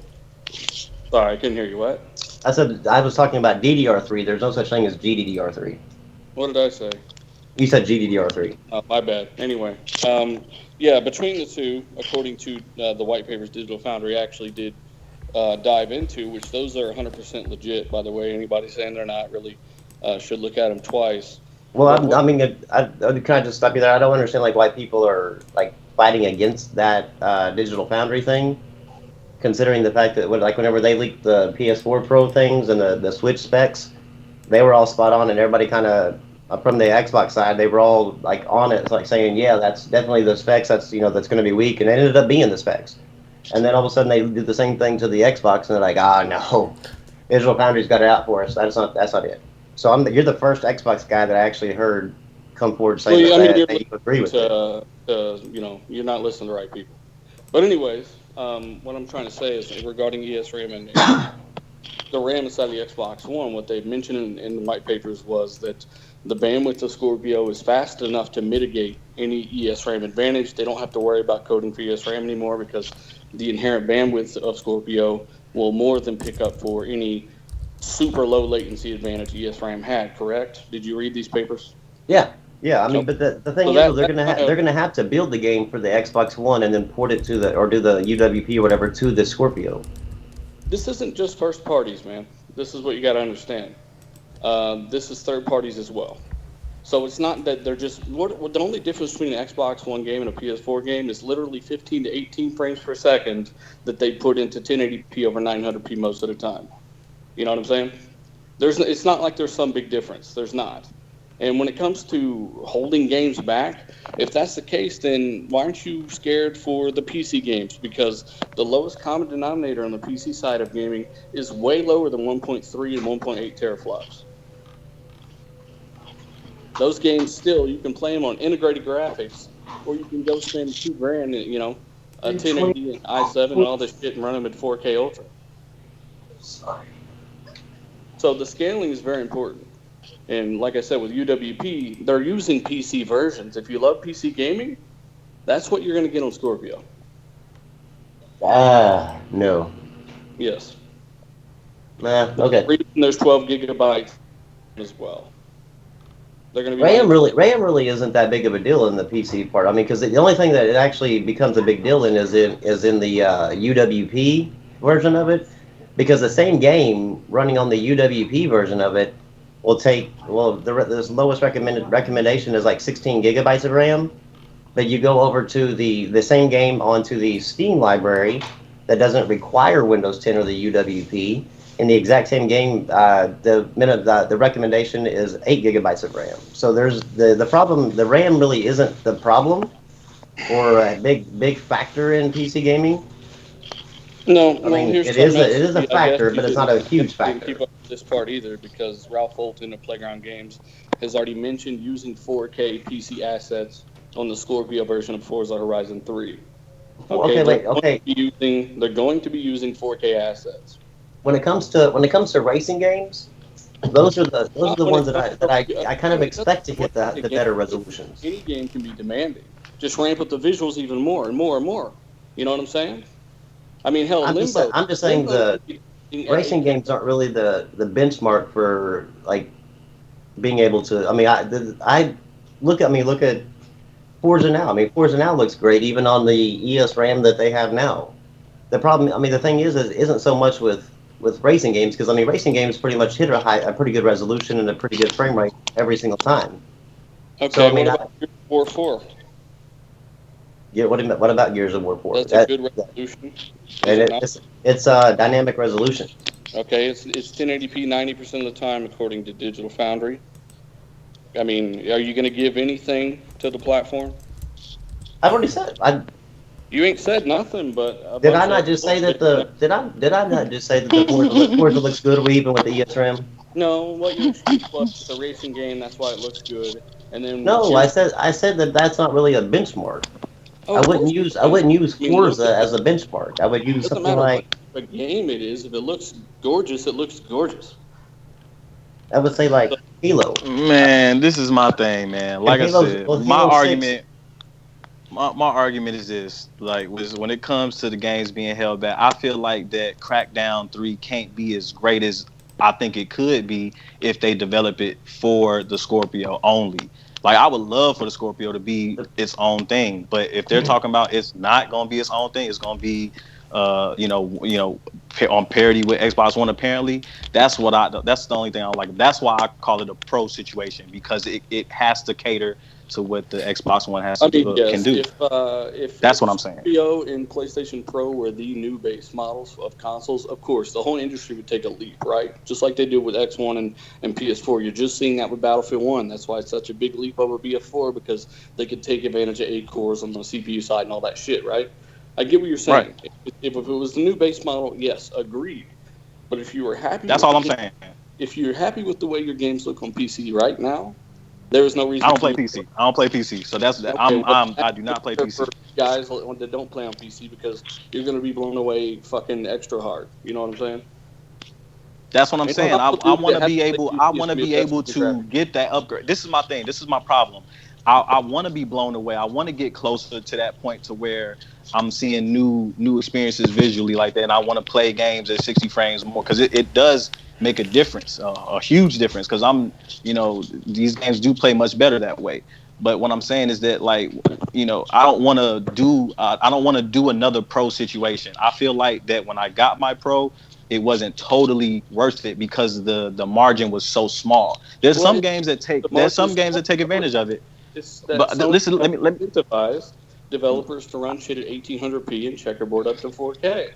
Sorry, I couldn't hear you. What? I said I was talking about DDR3. There's no such thing as GDDR3. What did I say? You said GDDR3. Oh, my bad. Anyway, yeah, between the two, according to the white papers, Digital Foundry actually did dive into, which those are 100% legit, by the way. Anybody saying they're not really should look at them twice. Well, But I mean, can I just stop you there? I don't understand like why people are like fighting against that Digital Foundry thing, considering the fact that whenever they leaked the PS4 Pro things and the Switch specs, they were all spot on, and everybody kind of from the Xbox side, they were all like on it, like saying, yeah, that's definitely the specs. That's that's going to be weak, and it ended up being the specs. And then all of a sudden they do the same thing to the Xbox, and they're like, no, Digital Foundry's got it out for us. That's not it. So you're the first Xbox guy that I actually heard come forward saying that you agree with it. You're not listening to the right people. But anyways, what I'm trying to say is regarding ESRAM and the RAM inside the Xbox One, what they mentioned in the white papers was that the bandwidth of Scorpio is fast enough to mitigate any ESRAM advantage. They don't have to worry about coding for ESRAM anymore because the inherent bandwidth of Scorpio will more than pick up for any super low latency advantage ESRAM had, correct? Did you read these papers? Yeah. I mean, but the thing is, they're gonna have to build the game for the Xbox One and then port it to do the UWP or whatever to the Scorpio. This isn't just first parties, man. This is what you got to understand. This is third parties as well. So it's not that they're just the only difference between an Xbox One game and a PS4 game is literally 15 to 18 frames per second that they put into 1080p over 900p most of the time. You know what I'm saying? It's not like there's some big difference. There's not. And when it comes to holding games back, if that's the case, then why aren't you scared for the PC games? Because the lowest common denominator on the PC side of gaming is way lower than 1.3 and 1.8 teraflops. Those games still, you can play them on integrated graphics, or you can go spend $2,000 and, a 1080 and i7 and all this shit and run them at 4K Ultra. So the scaling is very important. And like I said, with UWP, they're using PC versions. If you love PC gaming, that's what you're going to get on Scorpio. No. Yes. Okay. There's 12 gigabytes as well. They're going to be RAM really isn't that big of a deal in the PC part. I mean, because the only thing that it actually becomes a big deal in is in the UWP version of it, because the same game running on the UWP version of it will take the lowest recommendation is like 16 gigabytes of RAM, but you go over to the same game onto the Steam library that doesn't require Windows 10 or the UWP. In the exact same game, the recommendation is 8 gigabytes of RAM. So there's the problem. The RAM really isn't the problem or a big factor in PC gaming. No, I mean, it is a factor, but it's not a huge factor. Keep up with this part either, because Ralph Fulton of Playground Games has already mentioned using 4K PC assets on the Scorpio version of Forza Horizon 3. Okay. They're going to be using 4K assets. When it comes to racing games, those are the ones that I kind of expect to hit the better resolutions. Any game can be demanding. Just ramp up the visuals even more and more and more. You know what I'm saying? I mean, hell, Limbo. I'm just saying the racing games aren't really the benchmark for like being able to. I mean, look at Forza now. I mean, Forza now looks great even on the ESRAM that they have now. The problem, I mean, the thing is isn't so much with racing games, because I mean, racing games pretty much hit a pretty good resolution and a pretty good frame rate every single time. Okay, so, I mean, what about Gears of War 4? Yeah, what about Gears of War 4? That's a good resolution. And it's dynamic resolution. Okay, it's 1080p 90% of the time according to Digital Foundry. I mean, are you going to give anything to the platform? I've already said You ain't said nothing, but did I not just say that the Forza looks good even with the ESRAM? No, what you plus the racing game, that's why it looks good. And then no, I said that's not really a benchmark. I wouldn't use Forza as a benchmark. I would use something like what game it is. If it looks gorgeous, it looks gorgeous. I would say like Halo. Man, this is my thing, man. Like I said, my argument is this: like, when it comes to the games being held back, I feel like that Crackdown 3 can't be as great as I think it could be if they develop it for the Scorpio only. Like, I would love for the Scorpio to be its own thing, but if they're talking about it's not going to be its own thing, it's going to be, on parity with Xbox One. Apparently, that's the only thing I like. That's why I call it a pro situation, because it has to cater to what the Xbox One can do. If that's what I'm saying. Scorpio and PlayStation Pro were the new base models of consoles, of course, the whole industry would take a leap, right? Just like they do with X1 and PS4. You're just seeing that with Battlefield 1. That's why it's such a big leap over BF4, because they could take advantage of 8 cores on the CPU side and all that shit, right? I get what you're saying. Right. If it was the new base model, yes, agreed. But if you were happy, That's all I'm saying. If you're happy with the way your games look on PC right now, there is no reason. I don't play PC. I don't play PC. So that's Okay, I do not play PC. For guys that don't play on PC, because you're going to be blown away fucking extra hard. You know what I'm saying? That's what I'm saying. I want to be able. I want to be able to graphic. get that upgrade. This is my thing. This is my problem. I want to be blown away. I want to get closer to that point to where I'm seeing new experiences visually like that, and I want to play games at 60 frames more because it does make a difference, a huge difference. Because these games do play much better that way. But what I'm saying is that, like, I don't want to do another pro situation. I feel like that when I got my pro, it wasn't totally worth it because the margin was so small. There's some games that take advantage of it. But listen, let me incentivize developers to run shit at 1800p and checkerboard up to 4K.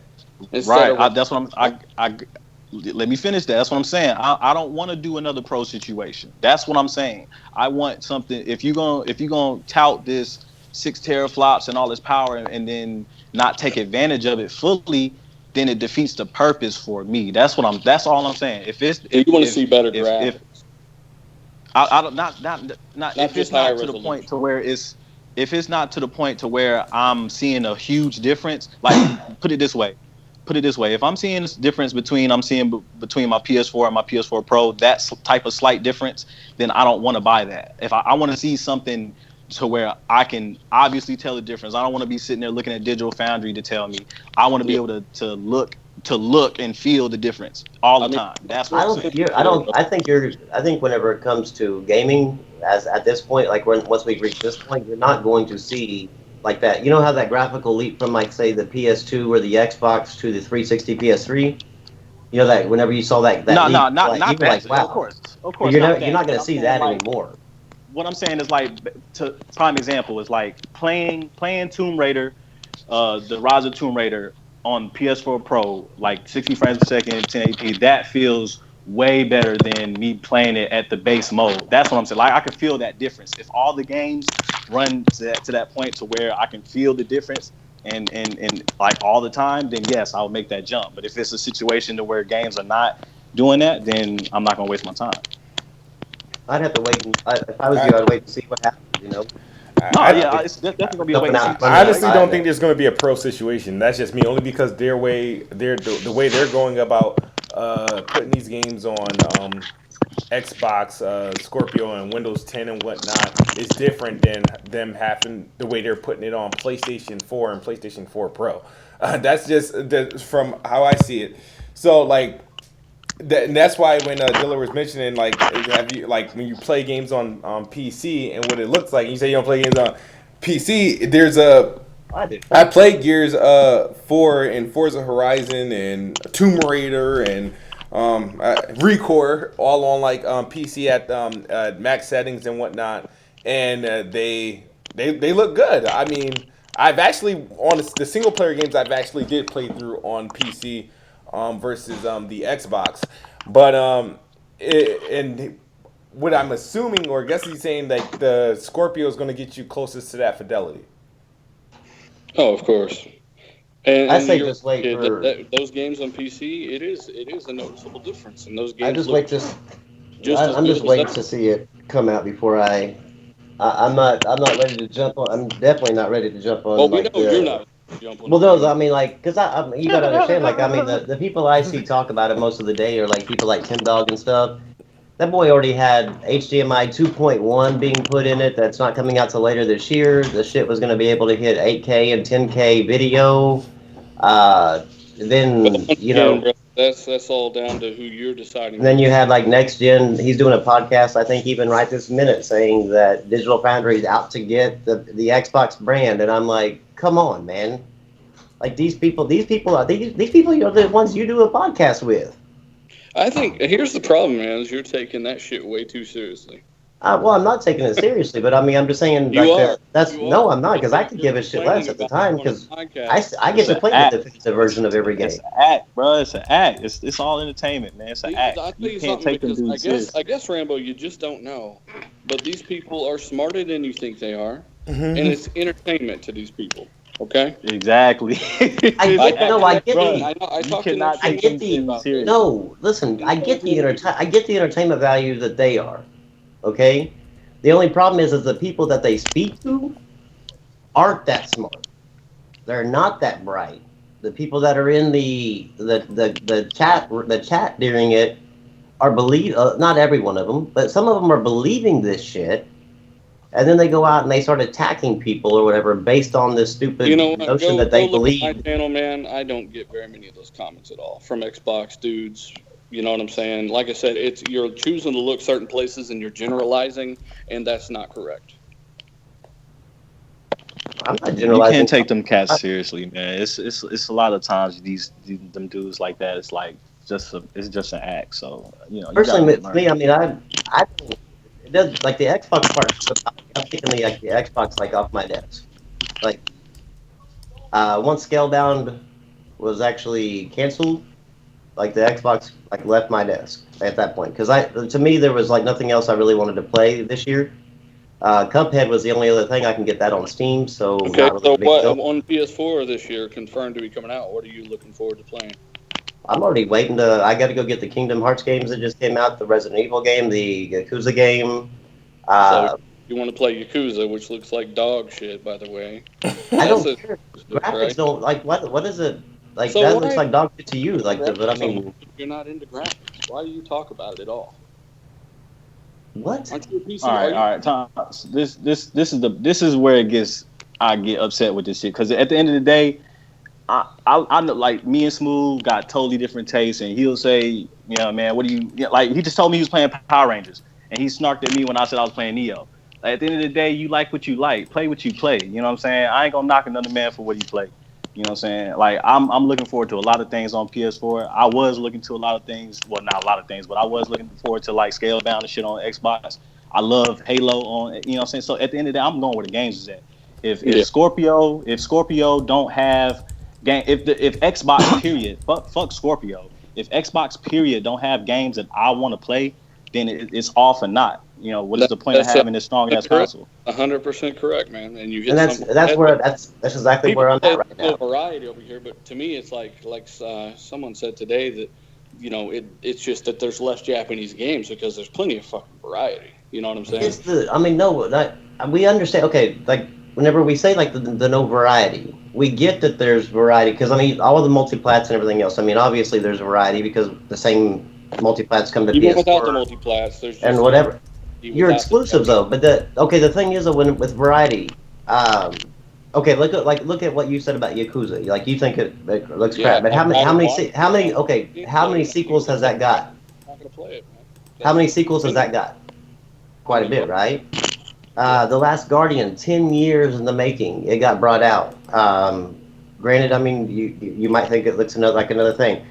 Right. That's what I'm. Let me finish that. That's what I'm saying. I don't want to do another pro situation. That's what I'm saying. I want something. If you're gonna tout this 6 teraflops and all this power and then not take advantage of it fully, then it defeats the purpose for me. That's all I'm saying. If you want to see better graphics. I don't not if it's not to the point to where if it's not to the point to where I'm seeing a huge difference. Like put it this way. If I'm seeing this difference between my PS4 and my PS4 Pro, that type of slight difference, then I don't want to buy that. If I want to see something to where I can obviously tell the difference. I don't want to be sitting there looking at Digital Foundry to tell me. I want to be able to look and feel the difference all the time. That's what I think whenever it comes to gaming, as at this point, like once we reach this point, you're not going to see like that. You know how that graphical leap from, like, say, the PS2 or the Xbox to the 360 PS3. You know that whenever you saw that leap, not that. Like, wow. Of course. You're not going to see that anymore. What I'm saying is, like, prime example is like playing Tomb Raider, the Rise of Tomb Raider on PS4 Pro, like 60 frames per second, 1080p. That feels way better than me playing it at the base mode. That's what I'm saying. Like, I can feel that difference. If all the games run to that point to where I can feel the difference and like all the time, then yes, I'll make that jump. But if it's a situation to where games are not doing that, then I'm not gonna waste my time. I'd have to wait. If I was you, I'd wait to see what happens. It's definitely gonna be a wait. I honestly don't think there's going to be a pro situation. That's just me, only because the way they're going about putting these games on Xbox, Scorpio, and Windows 10 and whatnot is different than them having the way they're putting it on PlayStation 4 and PlayStation 4 Pro. That's just from how I see it. So, like, and that's why when Dilla was mentioning, like, when you play games on PC and what it looks like, and you say you don't play games on PC, I played Gears 4 and Forza Horizon and Tomb Raider and Recore all on, like, PC at max settings and whatnot, and they look good. I mean, I've actually, on the single player games, I've actually did play through on PC versus the Xbox, but and what I'm assuming, or I guess he's saying, that the Scorpio is going to get you closest to that fidelity. Oh, of course. And I say just wait for those games on PC. It is a noticeable difference, and those games. I'm just waiting to see it come out before I'm not ready to jump on. I'm definitely not ready to jump on. Well, we know you're not. Well, those, I mean, like, because you gotta understand, like, I mean, the people I see talk about it most of the day are like people like Tim Dog and stuff. That boy already had HDMI 2.1 being put in it. That's not coming out till later this year. The shit was going to be able to hit 8K and 10K video. Then that's all down to who you're deciding. Then you had, like, Next Gen. He's doing a podcast, I think, even right this minute, saying that Digital Foundry is out to get the Xbox brand, and I'm like, come on, man. Like, these people are the ones you do a podcast with. I think here's the problem, man, is you're taking that shit way too seriously. Well, I'm not taking it seriously, but I mean, I'm just saying, like, no, I'm not, because I could give a shit less at the time, because I get to play the definitive version of every game. It's an act, bro. It's an act. It's all entertainment, man. It's an act. You can't take them dudes serious. I guess, Rambo, you just don't know. But these people are smarter than you think they are, and it's entertainment to these people. Okay. Exactly. I get no, I get bro, the. I you talked to cannot I take get them the. serious. No, listen. I get the entertainment value that they are. Okay. The only problem is the people that they speak to aren't that smart. They're not that bright. The people that are in the chat during it are not every one of them, but some of them are believing this shit, and then they go out and they start attacking people or whatever based on this You stupid know what? notion that Go they look at my believe. channel, man. I don't get very many of those comments at all from Xbox dudes. You know what I'm saying? Like I said, it's you're choosing to look certain places and you're generalizing, and that's not correct. I'm not Yeah, you generalizing. can't take them cats seriously, man. It's a lot of times them dudes like that. It's like it's just an act. So you gotta Personally, to learn. me, I mean, I don't. It does like the Xbox part. I'm taking the Xbox like off my desk. Like once Scalebound was actually canceled, like the Xbox like left my desk at that point because to me there was like nothing else I really wanted to play this year. Cuphead was the only other thing I can get that on Steam, so Okay, not really so a big what deal. on PS4 this year confirmed to be coming out? What are you looking forward to playing? I'm already waiting to. I got to go get the Kingdom Hearts games that just came out, the Resident Evil game, the Yakuza game. So Uh, you want to play Yakuza, which looks like dog shit, by the way. I That's don't a care. right. Graphics don't like what? What is it? Like So that looks why like dog shit to you. about Like but I graphics so much mean, if you're not into graphics? Why do you talk about it at all? what? Aren't you a PC? All Are right, you? all right, Tom. This is where I get upset with this shit because at the end of the day, I know like me and Smooth got totally different tastes, and he'll say, man, what do like? He just told me he was playing Power Rangers, and he snarked at me when I said I was playing Neo. Like, at the end of the day, you like what you like, play what you play. You know what I'm saying? I ain't gonna knock another man for what he play. You know what I'm saying? Like I'm looking forward to a lot of things on PS4. I was looking to a lot of things, well, not a lot of things, but I was looking forward to like Scalebound and shit on Xbox. I love Halo on, you know what I'm saying? So at the end of the day, I'm going where the games is at. Yeah. If Scorpio don't have game, if Xbox period, fuck Scorpio. If Xbox period don't have games that I want to play, then it's off or not. What is the point of That's having this strong ass correct. console? 100% correct, man. And you And hit something on the that's head. where that's exactly People where I'm say at right there's now. no variety over here, but to me, it's like someone said today that it's just that there's less Japanese games because there's plenty of fucking variety. You know what I'm saying? It's the. I mean, no, not, we understand. Okay, like whenever we say like the no variety, we get that there's variety because I mean all of the multiplats and everything else. I mean, obviously there's variety because the same multiplats come to Even without the PS4 multiplats, there's and just as whatever. You're without the exclusive though, but the thing is that when with variety, okay, look at what you said about Yakuza. Like you think it looks yeah. crap, but how many okay how many sequels has that got? I'm not gonna play it, man. How many sequels has that got? Quite a bit, right? The Last Guardian, 10 years in the making. It got brought out. Granted, I mean, you might think it looks like another thing.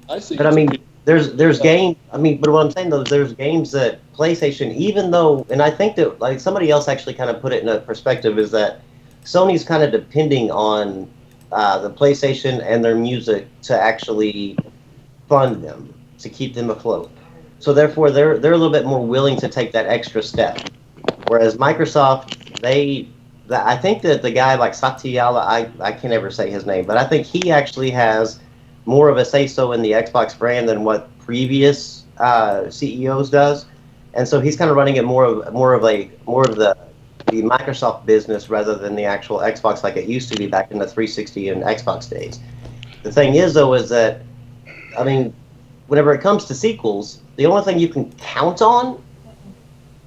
I see. But I mean, there's games. I mean, but what I'm saying though, there's games that PlayStation, even though, and I think that like somebody else actually kind of put it in a perspective, is that Sony's kind of depending on the PlayStation and their music to actually fund them to keep them afloat. So therefore, they're a little bit more willing to take that extra step. Whereas Microsoft, I think that the guy like Satya, I can never say his name, but I think he actually has more of a say so in the Xbox brand than what previous CEOs does, and so he's kind of running it more of the Microsoft business rather than the actual Xbox like it used to be back in the 360 and Xbox days. The thing is though is that I mean, whenever it comes to sequels, the only thing you can count on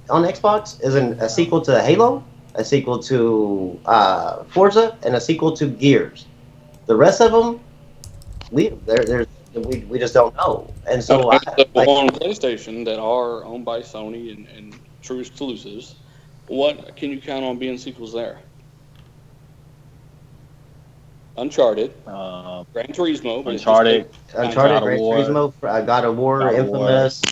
Xbox is a sequel to Halo, a sequel to Forza, and a sequel to Gears. The rest of them, we just don't know. And so Okay, so like on PlayStation that are owned by Sony and true exclusives, what can you count on being sequels there? Uncharted, Gran Turismo, but it just takes Uncharted, time Uncharted, God to. of Gran War, Turismo, God of War, God of War. Infamous,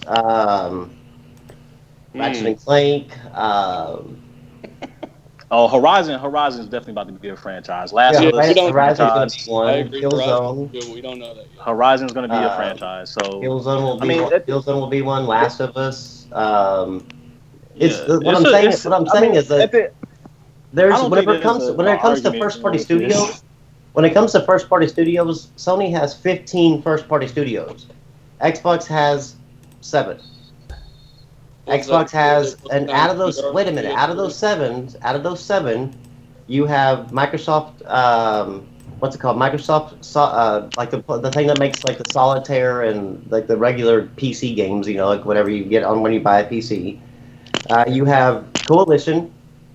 Ratchet Hmm. and Clank. Oh, Horizon is definitely about to be a franchise. Last Yeah, Yeah, of Us we is a don't know Horizon's that gonna yet. be franchise. I one. agree. Horizon, Killzone. but we don't know that yet. Horizon's going to be a Uh, franchise. So, Killzone will I be mean, one. Killzone will be one. Last of Us. yeah, What I'm saying. What I'm I saying mean, is that there's whenever it comes to first party studios. When it comes to first party studios, Sony has 15 first party studios. Xbox has 7. Xbox has, and out of those, wait a minute, out of those seven, you have Microsoft. What's it called? Microsoft, like the thing that makes like the solitaire and like the regular PC games. You know, like whatever you get on when you buy a PC. You have Coalition.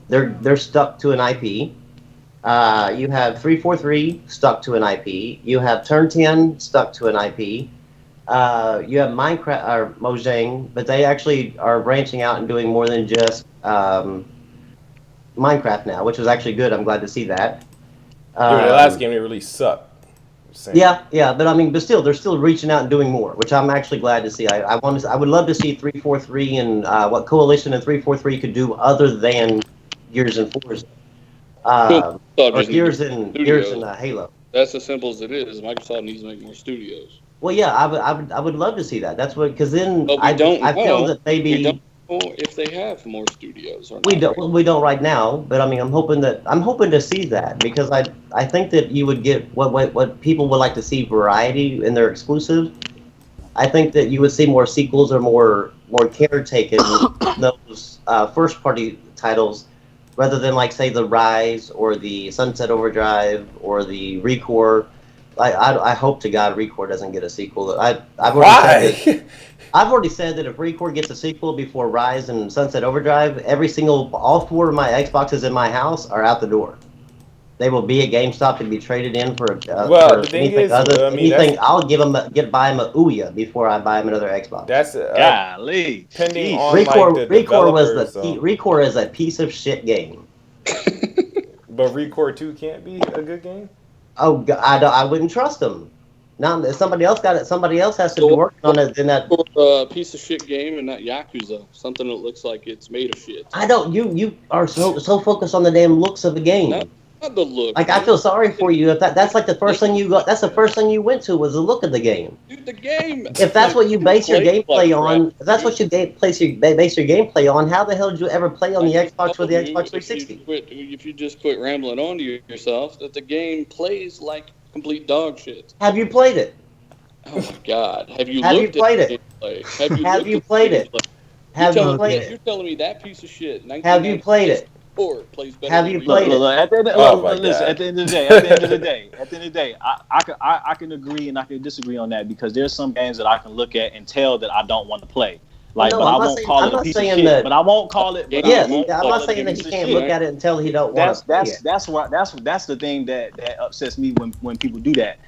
They're stuck to an IP. You have 343 stuck to an IP. You have Turn 10 stuck to an IP. You have Minecraft or Mojang, but they actually are branching out and doing more than just Minecraft now, which is actually good. I'm glad to see that. The last game they released sucked. Yeah, but I mean, but still, they're still reaching out and doing more, which I'm actually glad to see. I would love to see 343 and what Coalition and 343 could do other than Gears and Forza, or Gears and Halo. That's as simple as it is. Microsoft needs to make more studios. Well, yeah, I would love to see that. That's what, because then I feel that maybe we don't know if they have more studios or not. We don't right now, but I mean, I'm hoping to see that, because I think that you would get what people would like to see, variety in their exclusives. I think that you would see more sequels or more care taken in those first party titles, rather than like say the Rise or the Sunset Overdrive or the Recore. I hope to God Recore doesn't get a sequel. I've already said that if Recore gets a sequel before Rise and Sunset Overdrive, all 4 of my Xboxes in my house are out the door. They will be at GameStop to be traded in for anything other. I'll buy them a Ouya before I buy them another Xbox. That's golly. Depending on Recore is a piece of shit game. But Recore 2 can't be a good game. Oh, I wouldn't trust them. Now, if somebody else got it, somebody else has to be working on it. Then that piece of shit game and that Yakuza, something that looks like it's made of shit. I don't. You are so focused on the damn looks of the game. Not the look. Like, I feel sorry for you if that's like the first thing you got. That's the first thing you went to was the look of the game. Dude, the game. If that's what you base your gameplay on, if that's what you base your gameplay on, how the hell did you ever play on the Xbox with the Xbox 360? If you just quit rambling on to yourself, that the game plays like complete dog shit. Have you played it? Oh my God! Have you played it? Have you played it? You're telling me that piece of shit. Have you played it? Plays better. Have you played it? At the end of the day, I can agree and I can disagree on that, because there's some games that I can look at and tell that I don't want to play. Like, but I won't call it a piece of shit. But I won't call it. Yes, I'm not saying that he can't look at it until he don't want to. That's the thing that upsets me when people do that.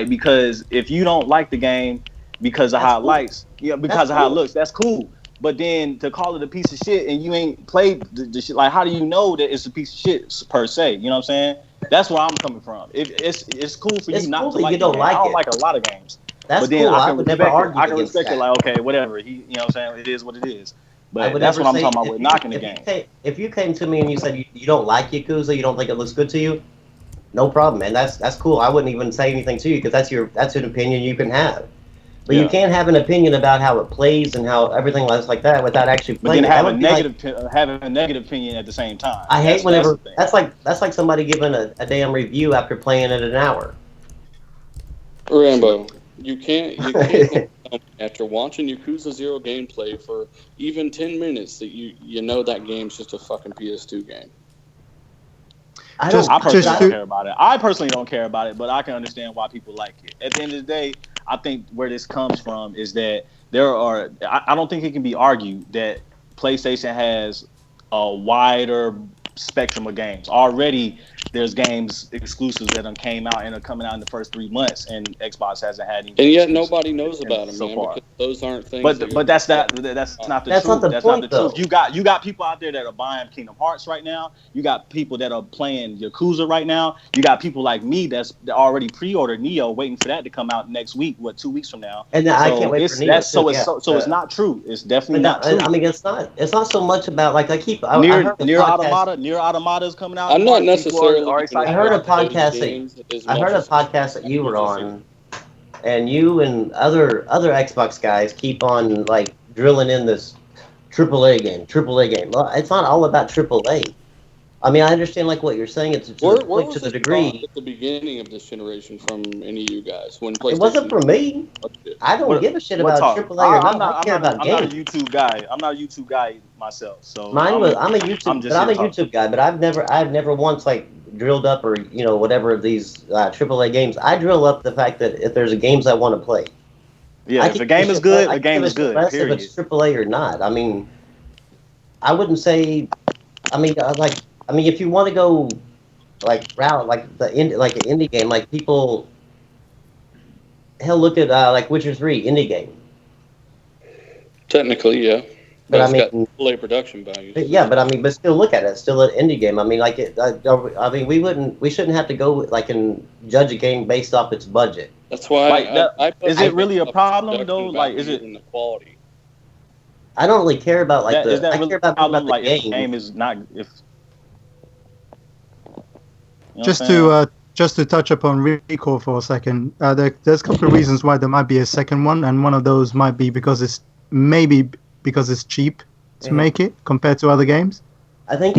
Because if you don't like the game because of how it likes, because of how it looks, that's cool. But then to call it a piece of shit and you ain't played the shit, like, how do you know that it's a piece of shit per se? You know what I'm saying? That's where I'm coming from. It's cool for you not to like it. I don't like a lot of games. That's but then cool. I can respect it. Like, okay, whatever. You know what I'm saying? It is what it is. But that's what I'm talking about with knocking the game. If you came to me and you said you don't like Yakuza, you don't think it looks good to you, no problem, man. That's cool. I wouldn't even say anything to you, because that's an opinion you can have. But you can't have an opinion about how it plays and how everything looks like that without actually playing. But then having a negative opinion at the same time. I hate whenever that's like somebody giving a damn review after playing it an hour. Rambo, you can't after watching Yakuza 0 gameplay for even 10 minutes that you know that game's just a fucking PS2 game. I personally don't care about it. I personally don't care about it, but I can understand why people like it. At the end of the day, I think where this comes from is that I don't think it can be argued that PlayStation has a wider spectrum of games. Already, there's games exclusives that came out and are coming out in the first 3 months, and Xbox hasn't had any. And yet nobody knows about them so far. Those aren't things. But that's not the truth. That's not the truth. You got people out there that are buying Kingdom Hearts right now. You got people that are playing Yakuza right now. You got people like me that already pre-ordered Neo, waiting for that to come out next week. 2 weeks from now? And I can't wait for Neo. So it's not true. It's definitely not true. I mean, it's not so much about like Nier Automata is coming out. I'm not necessarily. I heard a podcast that you were on, and you and other Xbox guys keep on like drilling in this AAA game. Well, it's not all about AAA. I mean, I understand like what you're saying. It's to Where the point, was to the this talk degree. at the beginning of this generation from any of you guys when It wasn't PlayStation? for me. I don't give a shit What about talk? AAA or not. I I'm care not. about I'm not a games. YouTube guy. I'm not a YouTube guy myself. So Mine was I'm a I'm YouTube, but just I'm here a talking. YouTube guy. But I've never once like drilled up or whatever these AAA games. I drill up the fact that if there's a games I want to play, Yeah, I if can a give a game is shit. Less, good, I a can game give a is shit good. less if it's Period. AAA or not. I mean, I wouldn't say. I mean, if you want to go like route like an indie game, like people, hell, look at like Witcher 3 indie game. Technically, yeah, But but I it's got mean, play production values. yeah, but I mean, but still look at it. It's still an indie game. I mean, like I mean, we shouldn't have to go like and judge a game based off its budget. That's why Like that. I put Is it it I really a based off the problem though? production Like, is value it and the quality. I don't really care about like that is that I really care a about more problem? about the Like, if the game. game is not, if you know what I'm Just saying? to touch upon Recall for a second, there's a couple of reasons why there might be a second one, and one of those might be because it's cheap to make it compared to other games. I think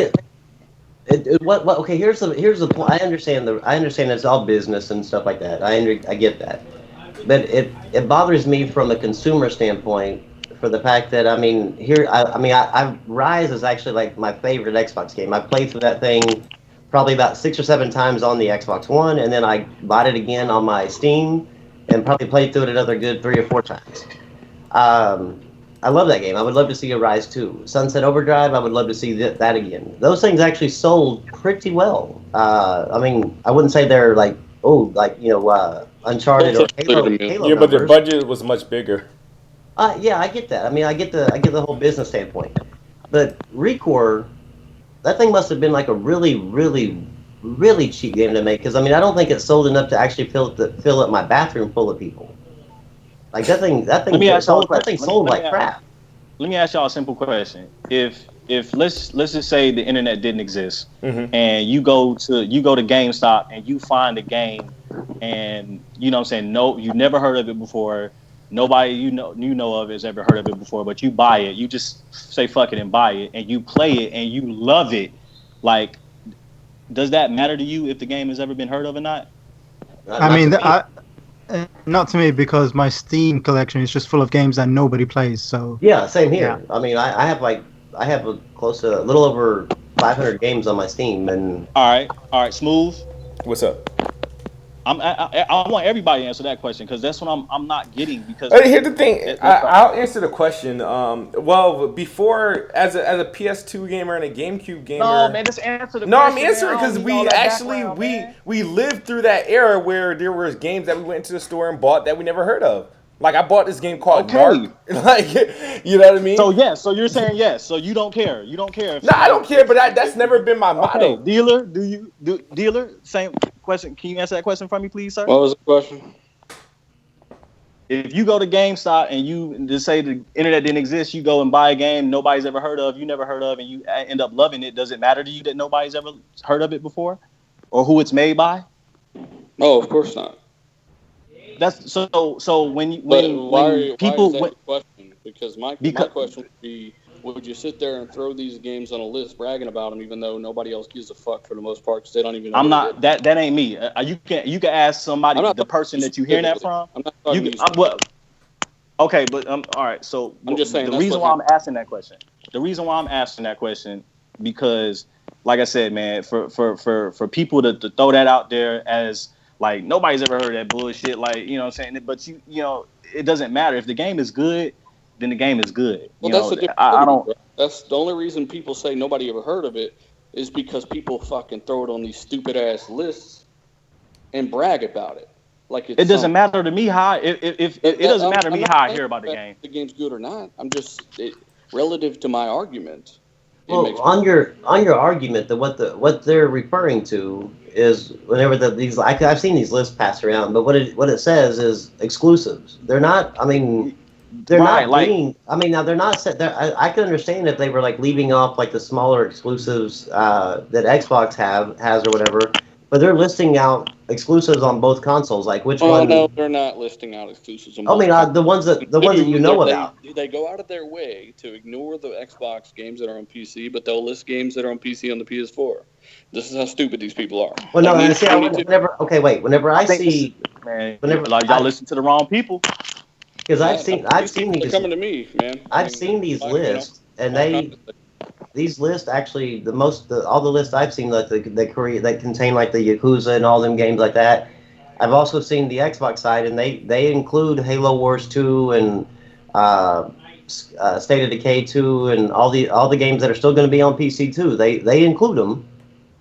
what okay. Here's the point. I understand it's all business and stuff like that. I get that, but it bothers me from a consumer standpoint for the fact that I mean Rise is actually like my favorite Xbox game. I played through that thing probably about 6 or 7 times on the Xbox One, and then I bought it again on my Steam, and probably played through it another good 3 or 4 times. Um, I love that game. I would love to see a Rise 2. Sunset Overdrive, I would love to see that again. Those things actually sold pretty well. I mean, I wouldn't say they're like, Uncharted or Both are clear to me. Halo Yeah, but their numbers. budget was much bigger. Yeah, I get that. I mean, I get the whole business standpoint. But Recore, that thing must have been like a really, really, really cheap game to make. Because I mean, I don't think it sold enough to actually fill up my bathroom full of people. Like that thing, that Let thing me ask y'all a sold, that question. thing sold like crap. Let me ask y'all a simple question. If let's just say the internet didn't exist, and you go to GameStop and you find a game, and you know what I'm saying, no, you never heard of it before, nobody you know of has ever heard of it before, but you buy it, you just say fuck it and buy it, and you play it and you love it. Like, does that matter to you if the game has ever been heard of or not? Not, I not mean, to me. not to me, because my Steam collection is just full of games that nobody plays. So Yeah, same here. yeah. I mean, I have close to a little over 500 games on my Steam, and All right, Smooth. What's up? I want everybody to answer that question, because that's what I'm not getting, because Here's the thing. what's up? I'll answer the question. Well, before as a PS2 gamer and a GameCube gamer. No, man, just answer the No, question. I'm answering because because we actually we lived through that era where there was games that we went into the store and bought that we never heard of. Like I bought this game called Narc. Like, you know what I mean? So yes, so you're saying yes. So you don't care. You don't care if No, I don't care, but that's never been my Okay, motto. dealer, dealer? Same question. Can you answer that question for me, please, sir? What was the question? If you go to GameStop and you just say the internet didn't exist, you go and buy a game nobody's ever heard of, you never heard of, and you end up loving it, does it matter to you that nobody's ever heard of it before, or who it's made by? No, of course not. That's so when Why people is that your question? Because my question would be, would you sit there and throw these games on a list bragging about them, even though nobody else gives a fuck for the most part, because they don't even know? I'm not that ain't me. You can ask somebody, the person that you hearing that from. I'm not talking to you. Okay, but all right. So I'm just saying the reason why I'm asking that question. Because, like I said, man, for people to throw that out there as like nobody's ever heard that bullshit, like, you know what I'm saying. But you know, it doesn't matter if the game is good, then the game is good. Well, You that's know, the difference. I don't. That's the only reason people say nobody ever heard of it is because people fucking throw it on these stupid ass lists and brag about it. Like It doesn't matter to me how it doesn't matter to me how I hear about the game. The game's good or not. I'm just relative to my argument. well, on your argument, that what they're referring to is whenever I've seen these lists passed around, but what it says is exclusives. They're not. I mean, they're Right, not being. I mean, now they're not set. I can understand if they were like leaving off like the smaller exclusives that Xbox has or whatever. But they're listing out exclusives on both consoles. Like which one? No, they're not listing out exclusives. On I mean, the ones that you know about. They go out of their way to ignore the Xbox games that are on PC, but they'll list games that are on PC on the PS4. This is how stupid these people are. Well, no, like, see, whenever I see, man, whenever like y'all listen to the wrong people. Because I've seen they're these coming to me, man. I've seen these lists, and these lists actually all the lists I've seen that they create that contain like the Yakuza and all them games like that. I've also seen the Xbox side, and they include Halo Wars 2 and State of Decay 2 and all the games that are still going to be on PC too. They include them.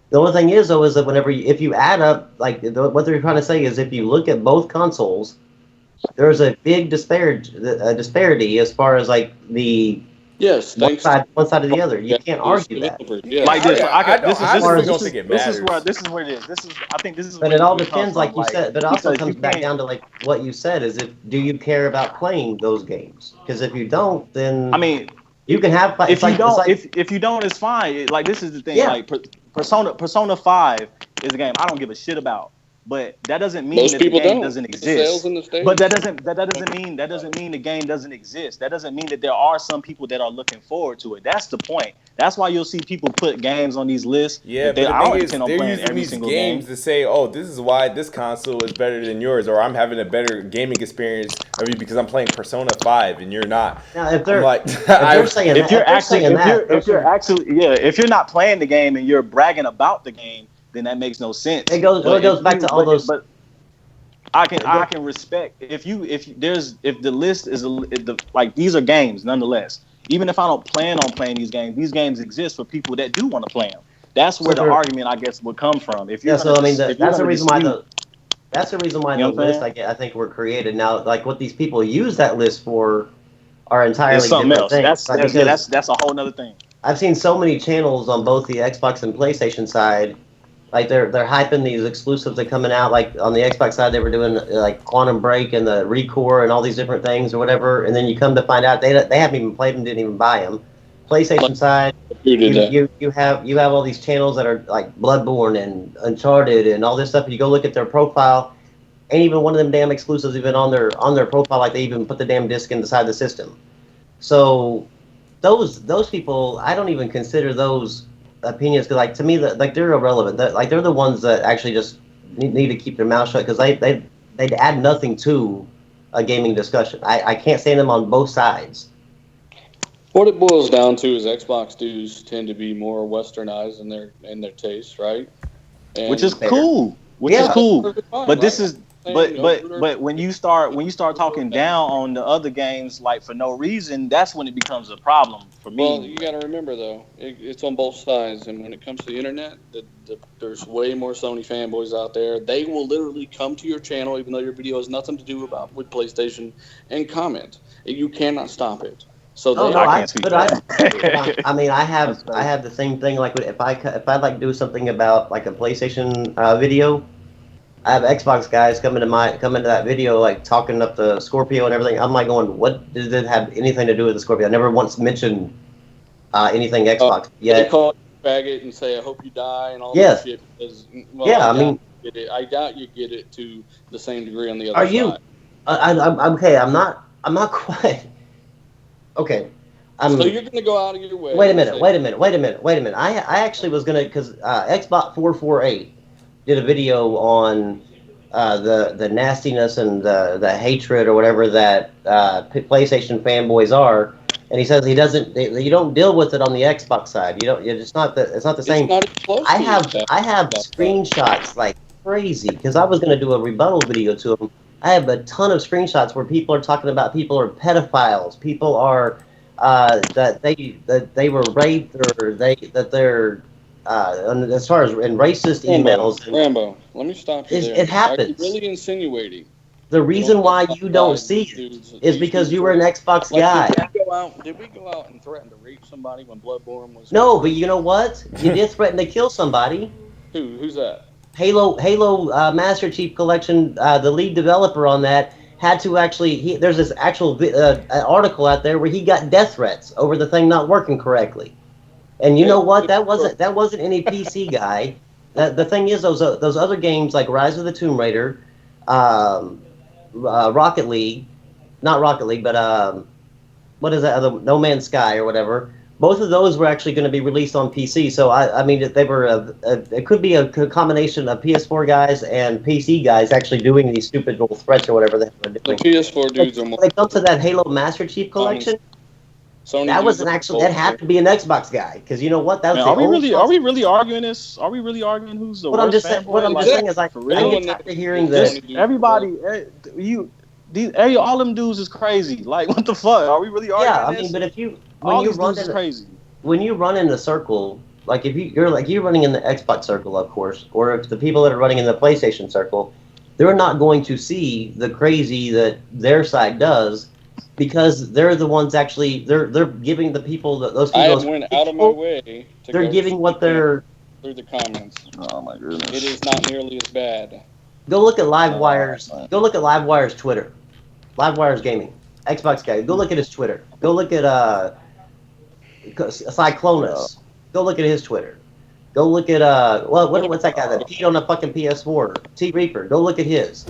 The only thing is though is that if you add up like what they're trying to say is if you look at both consoles, there's a big disparity as far as like the one side or the other. You can't argue that. Yeah. Like this, I don't think it matters. This is where it is. I think this is. But it all depends, like you said. But it also comes back down to like what you said: is do you care about playing those games? Because if you don't, then I mean, you can have. If you don't, it's fine. Like this is the thing. Yeah. Like Persona 5 is a game I don't give a shit about. But that doesn't mean that the game doesn't exist. But that doesn't mean the game doesn't exist. That doesn't mean that there are some people that are looking forward to it. That's the point. That's why you'll see people put games on these lists. Yeah, but I don't intend on playing every single game to say, "Oh, this is why this console is better than yours," or "I'm having a better gaming experience of you because I'm playing Persona 5 and you're not." Now, if they're if you're not playing the game and you're bragging about the game, then that makes no sense. It goes back to all those. But I can respect if the list is like these are games nonetheless. Even if I don't plan on playing these games exist for people that do want to play them. That's where the argument I guess would come from. If you're that's the reason why the lists I think were created. Now, like what these people use that list for are entirely something different else. things. That's a whole nother thing. I've seen so many channels on both the Xbox and PlayStation side. Like they're hyping these exclusives that are coming out. Like on the Xbox side, they were doing like Quantum Break and the Recore and all these different things or whatever. And then you come to find out they haven't even played them, didn't even buy them. PlayStation side, you have all these channels that are like Bloodborne and Uncharted and all this stuff. And you go look at their profile, ain't even one of them damn exclusives even on their profile. Like they even put the damn disc inside the system. So those people, I don't even consider those opinions because like to me they're irrelevant. They're the ones that actually just need to keep their mouth shut because they'd add nothing to a gaming discussion. I can't stand them on both sides. What it boils down to is Xbox dudes tend to be more westernized in their taste, right? And which is cool. But this is but when you start talking down on the other games like for no reason, that's when it becomes a problem for me. Well, you got to remember though, it's on both sides, and when it comes to the internet, there's way more Sony fanboys out there. They will literally come to your channel, even though your video has nothing to do with PlayStation, and comment. You cannot stop it. So I have the same thing. Like if I like do something about like a PlayStation video. I have Xbox guys come into that video like talking up the Scorpio and everything. I'm like going, what does it have anything to do with the Scorpio? I never once mentioned anything Xbox yet. They call you faggot and say, I hope you die and all that shit. Because, I doubt you get it to the same degree on the other side. Are you? I'm okay. I'm not quite. Okay. So you're going to go out of your way. Wait a minute. I actually was going to, because Xbox 448 did a video on the nastiness and the hatred or whatever that PlayStation fanboys are, and he says you don't deal with it on the Xbox side. You don't. It's not the same. I have screenshots like crazy because I was going to do a rebuttal video to him. I have a ton of screenshots where people are talking about people are pedophiles. People are that they were raped or they're. As far as in racist emails, Rambo, let me stop you there. It happens. Are you really insinuating? The reason why you don't see it is because you were an Xbox guy. Did we go out and threaten to rape somebody when Bloodborne was? No, but you know what? You did threaten to kill somebody. Who's that? Halo Master Chief Collection. The lead developer on that had to actually. There's this actual article out there where he got death threats over the thing not working correctly. And you know what? That wasn't any PC guy. The thing is, those other games like Rise of the Tomb Raider, Rocket League, not Rocket League, but what is that other No Man's Sky or whatever? both of those were actually going to be released on PC. So I mean, they were it could be a combination of PS4 guys and PC guys actually doing these stupid little threats or whatever they were doing. The PS4 dudes are more. When it comes to that Halo Master Chief Collection, Sony that was an actual. That had to be an Xbox guy because you know what? That was. Man, are we really arguing this? Are we really arguing who's the worst fanboy? What I'm just saying is like, I get tired of hearing this. Everybody, all them dudes is crazy. Like, what the fuck? Are we really arguing? Yeah, I this? mean, but if you crazy. When you run in the circle, like if you're running in the Xbox circle, of course, or if the people that are running in the PlayStation circle, they're not going to see the crazy that their side does. Because they're the ones actually they're giving the people those people. I went out of my way. They're giving what they're through the comments. Oh my goodness! It is not nearly as bad. Go look at Livewire's. Go look at Livewire's Twitter. Livewire's gaming. Xbox guy. Go look at his Twitter. Go look at Cyclonus. Go look at his Twitter. Go look at what's that guy that peed on a fucking PS4? T Reaper. Go look at his.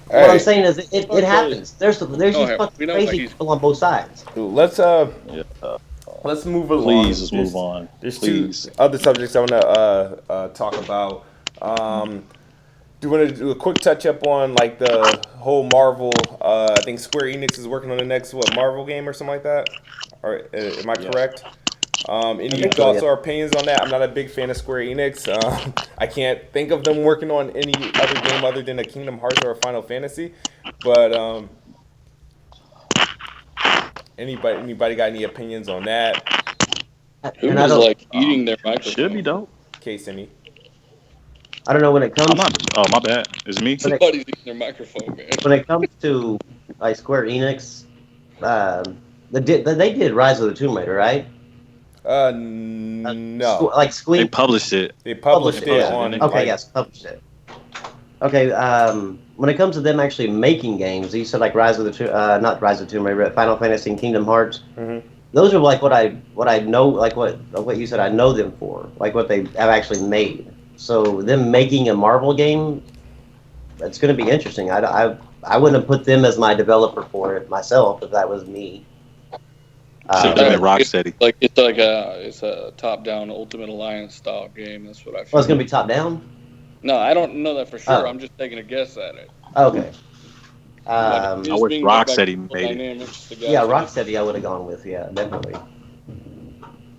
What I'm saying is, it happens. There's these fucking crazy people on both sides. Let's move along. Please, let's move on. There's two other subjects I want to talk about. Do you want to do a quick touch up on like the whole Marvel? I think Square Enix is working on the next Marvel game or something like that. Or am I correct? Any thoughts or opinions on that? I'm not a big fan of Square Enix. I can't think of them working on any other game other than a Kingdom Hearts or a Final Fantasy. But anybody got any opinions on that? Who was like eating their microphone? Should be dope. Okay, Simi. I don't know when it comes. Oh, my bad. It's me. Somebody's eating their microphone, man. When it comes to like Square Enix, they did Rise of the Tomb Raider, right? No. Like Squeak. They published it. They published it on. Okay, yes, published it. Okay, when it comes to them actually making games, you said like not Rise of the Tomb Raider, but Final Fantasy and Kingdom Hearts. Mm-hmm. Those are like what I know, like what you said I know them for, like what they have actually made. So them making a Marvel game, it's going to be interesting. I wouldn't have put them as my developer for it myself if that was me. Should have been Rocksteady. It's a top-down Ultimate Alliance style game. That's what I feel. Well, it's going to be top-down? No, I don't know that for sure. I'm just taking a guess at it. Okay. I wish Rocksteady made it. Yeah, Rocksteady I would have gone with, yeah, definitely.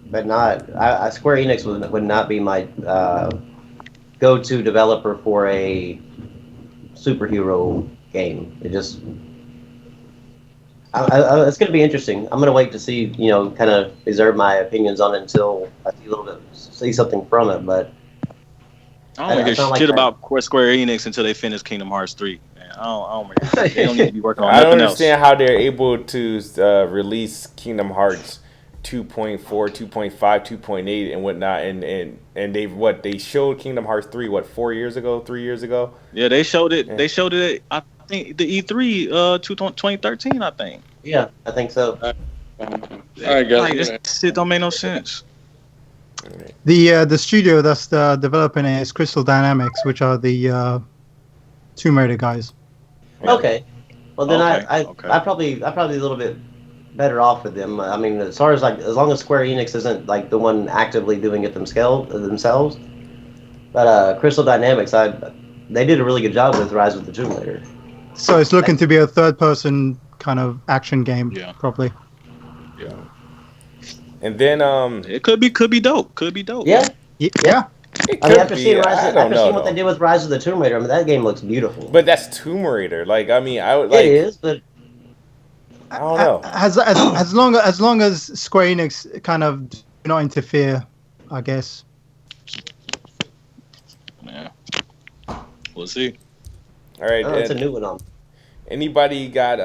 But not, Square Enix would not be my go-to developer for a superhero game. It just... it's going to be interesting. I'm going to wait to see, kind of reserve my opinions on it until I see something from it. But I don't give shit about Square Enix until they finish Kingdom Hearts 3. Man, they don't need to be working on nothing else. I don't understand how they're able to release Kingdom Hearts 2.4, 2.5, 2.8, and whatnot, and they showed Kingdom Hearts 3 3 years ago? Yeah, they showed it. Yeah. They showed it. I think the E3 2013. I think. Yeah, I think so. All right, guys. Like, this shit don't make no sense. The studio that's developing it is Crystal Dynamics, which are the Tomb Raider guys. Okay. Well, then okay. I probably a little bit better off with them. I mean, as long as Square Enix isn't like the one actively doing it themselves. But Crystal Dynamics, they did a really good job with Rise of the Tomb Raider. So it's looking to be a third-person kind of action game, probably. Yeah. And then it could be dope. Yeah. Yeah. I mean, after seeing what they did with Rise of the Tomb Raider, I mean, that game looks beautiful. But that's Tomb Raider. Like, I mean, I would like. It is, but I don't know. As long as Square Enix kind of do not interfere, I guess. Yeah. We'll see. All right. It's a new one on. Anybody got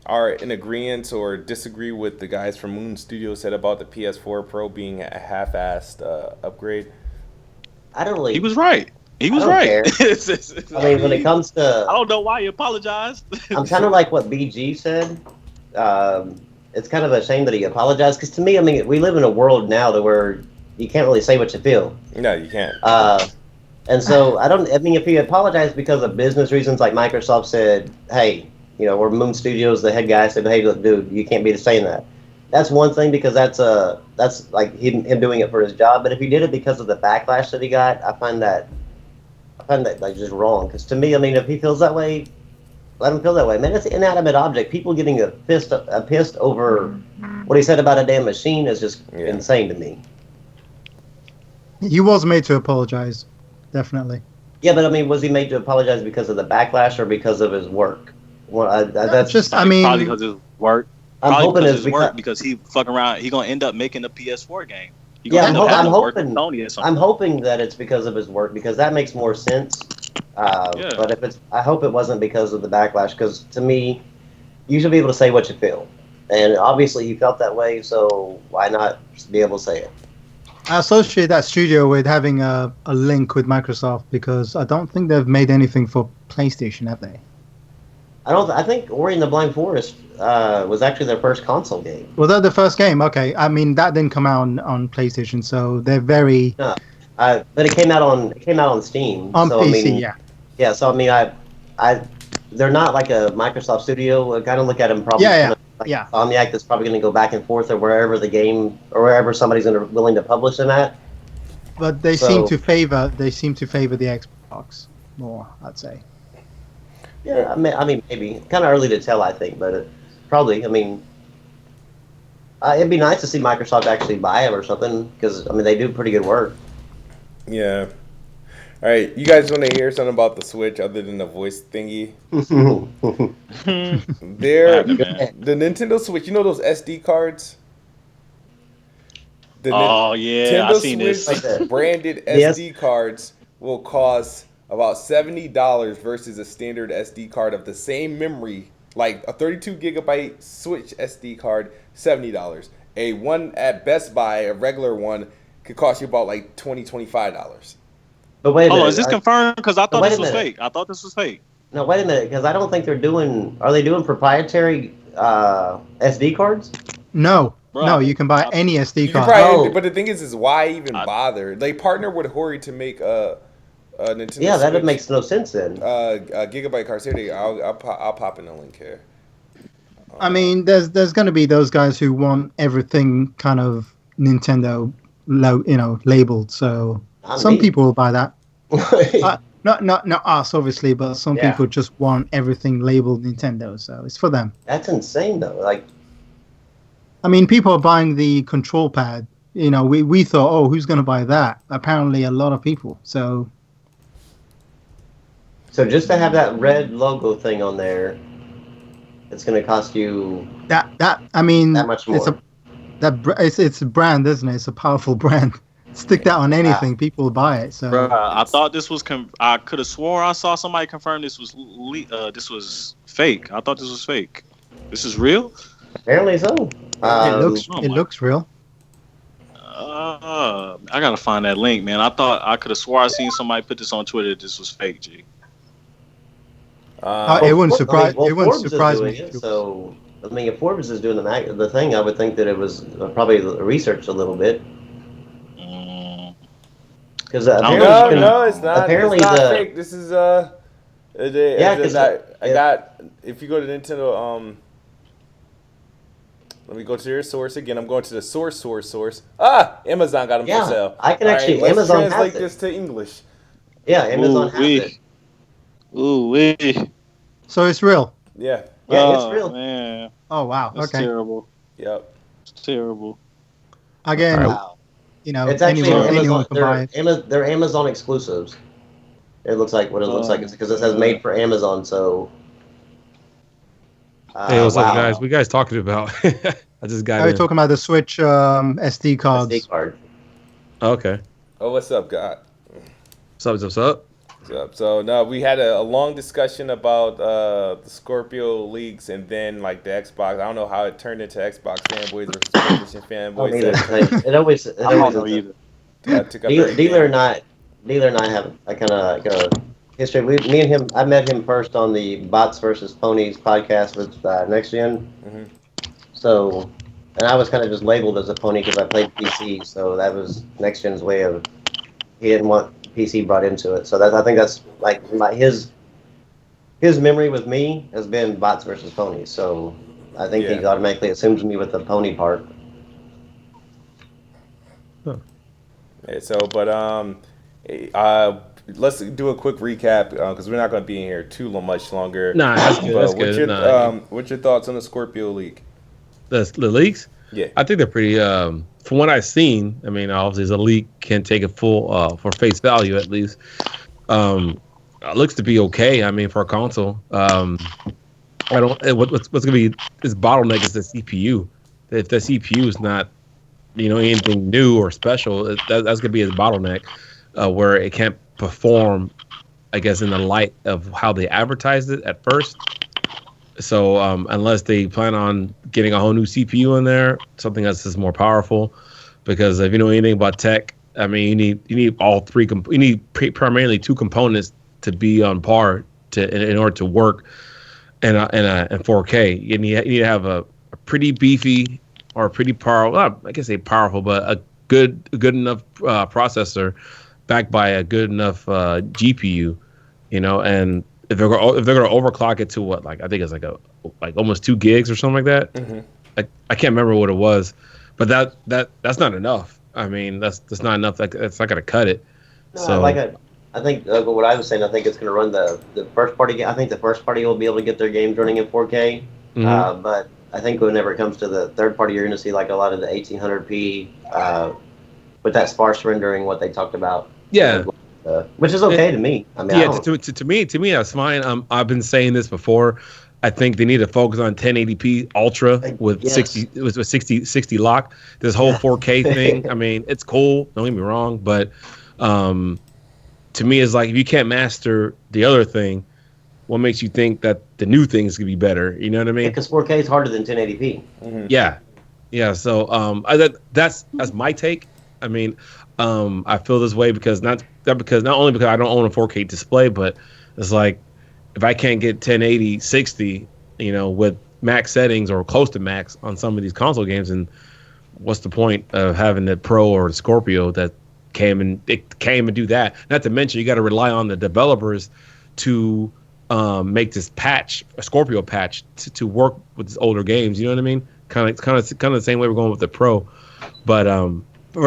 are in agreement or disagree with the guys from Moon Studios said about the PS4 Pro being a half-assed upgrade? I don't really. He was right. He was right. I mean, when it comes to, I don't know why you apologized. I'm kind of like what BG said. It's kind of a shame that he apologized because to me, I mean, we live in a world now to where you can't really say what you feel. No, you can't. And so I mean, if he apologized because of business reasons, like Microsoft said, hey, or Moon Studios, the head guy said, hey, look, dude, you can't be saying that. that's one thing because that's like him doing it for his job. But if he did it because of the backlash that he got, I find that like just wrong. Because to me, I mean, if he feels that way, let him feel that way. Man, it's an inanimate object. People getting pissed over what he said about a damn machine is just insane to me. He was made to apologize, definitely. Yeah, but I mean, was he made to apologize because of the backlash or because of his work? Well, that's just, probably I mean, because of his work. I'm Probably hoping because it's of his work because he fucking around. He gonna end up making a PS4 game. Yeah, I'm hoping. I'm hoping that it's because of his work because that makes more sense. But if I hope it wasn't because of the backlash because to me, you should be able to say what you feel, and obviously he felt that way. So why not just be able to say it? I associate that studio with having a link with Microsoft because I don't think they've made anything for PlayStation, have they? I think Ori and the Blind Forest was actually their first console game. Was that the first game? Okay, I mean that didn't come out on PlayStation, so they're very. No, but it came out on Steam. On so, PC, I mean, yeah. So I mean, they're not like a Microsoft studio. I kind of look at them probably. Yeah. Insomniac that's probably going to go back and forth or wherever the game or wherever somebody's willing to publish them at. But they seem to favor the Xbox more, I'd say. Yeah, I mean maybe kind of early to tell, I think, but probably. I mean, it'd be nice to see Microsoft actually buy them or something because I mean they do pretty good work. Yeah. All right, you guys want to hear something about the Switch other than the voice thingy? The Nintendo Switch, you know those SD cards? Nintendo I seen Switch this. branded SD cards will cost about $70 versus a standard SD card of the same memory, like a 32 gigabyte Switch SD card, $70. A one at Best Buy, a regular one, could cost you about like $25. But wait a minute. Is this confirmed? Because I thought this was fake. I thought this was fake. No, wait a minute, because I don't think they're doing. Are they doing proprietary SD cards? No, you can buy any SD card. Probably, but the thing is why even bother? They partner with Hori to make a Nintendo. Yeah, that makes no sense then. Gigabyte cards. Here, I'll pop in the link here. I mean, there's going to be those guys who want everything kind of Nintendo, labeled. So some people will buy that. Not us, obviously, but some people just want everything labeled Nintendo. So it's for them. That's insane, though. Like, I mean, people are buying the control pad. We thought, who's going to buy that? Apparently, a lot of people. So just to have that red logo thing on there, it's going to cost you that much more. It's a brand, isn't it? It's a powerful brand. Stick that on anything, people will buy it. So I thought this was. I could have swore I saw somebody confirm this was fake. I thought this was fake. This is real. Apparently so. It looks real. I gotta find that link, man. I could have swore I seen somebody put this on Twitter that this was fake, G. It wouldn't surprise. It wouldn't surprise me. So I mean, if Forbes is doing the thing, I would think that it was probably researched a little bit. Because no, it's not. Apparently, it's not fake. This is because I got. If you go to Nintendo, let me go to your source again. I'm going to the source. Amazon got them for sale. I can actually. Let's Amazon translate has this to English. Yeah, Amazon has it. Ooh wee. So it's real. Yeah. Yeah, it's real. Man. Oh wow. That's okay. terrible. Yep. It's terrible. Again. Wow. It's actually anyone can buy it. They're Amazon exclusives. It looks like what it looks like. It's because it says made for Amazon. So. Hey, what's up, guys? What you guys talking about? I just got. We're talking about the Switch SD cards. SD card. Okay. Oh, what's up, God? What's up? So no, we had a long discussion about the Scorpio leaks and then like the Xbox. I don't know how it turned into Xbox fanboys versus PlayStation fanboys. It always. I don't know either. Dealer and I have a kind of like a history. Me and him. I met him first on the Bots versus Ponies podcast with Next Gen. Mm-hmm. So, and I was kind of just labeled as a pony because I played PC. So that was Next Gen's way of. He didn't want PC brought into it, so I think that's like his memory with me has been Bots versus Ponies. So I think he automatically assumes me with the pony part. Yeah, so, but let's do a quick recap because we're not going to be in here too much longer. Nah, that's good. But That's good. What's your thoughts on the Scorpio leak? The leaks? Yeah, I think they're pretty. From what I've seen, I mean, obviously, the leak can take it full for face value at least. It looks to be okay. I mean, for a console, I don't. What's going to be this bottleneck is the CPU. If the CPU is not, anything new or special, that's going to be his bottleneck, where it can't perform, I guess, in the light of how they advertised it at first. So unless they plan on getting a whole new CPU in there, something that's just more powerful, because if you know anything about tech, I mean, you need all three. You need primarily two components to be on par in order to work in 4K. You need to have a pretty beefy or a pretty powerful. Well, I guess say powerful, but a good enough processor backed by a good enough GPU, and if they're gonna overclock it to what, like, I think it's like almost 2 gigs or something like that. Mm-hmm. I can't remember what it was, but that's not enough. I mean, that's not enough. That's not gonna cut it. No, So I think what I was saying. I think it's going to run the first party. I think the first party will be able to get their games running in 4K. But I think whenever it comes to the third party, you're going to see like a lot of the 1800p with that sparse rendering, what they talked about. Yeah. Which is okay to me. I mean, yeah, to me, that's fine. I've been saying this before. I think they need to focus on 1080p ultra with 60 lock. This whole 4K thing. I mean, it's cool. Don't get me wrong, but to me, it's like if you can't master the other thing, what makes you think that the new thing is gonna be better? You know what I mean? Because 4K is harder than 1080p. Mm-hmm. Yeah. So that's my take. I mean, I feel this way because not only because I don't own a 4K display, but it's like if I can't get 1080 60, with max settings or close to max on some of these console games, and what's the point of having the Pro or the Scorpio that came and do that? Not to mention you got to rely on the developers to make this patch, a Scorpio patch, to work with these older games. You know what I mean? Kind of the same way we're going with the Pro, but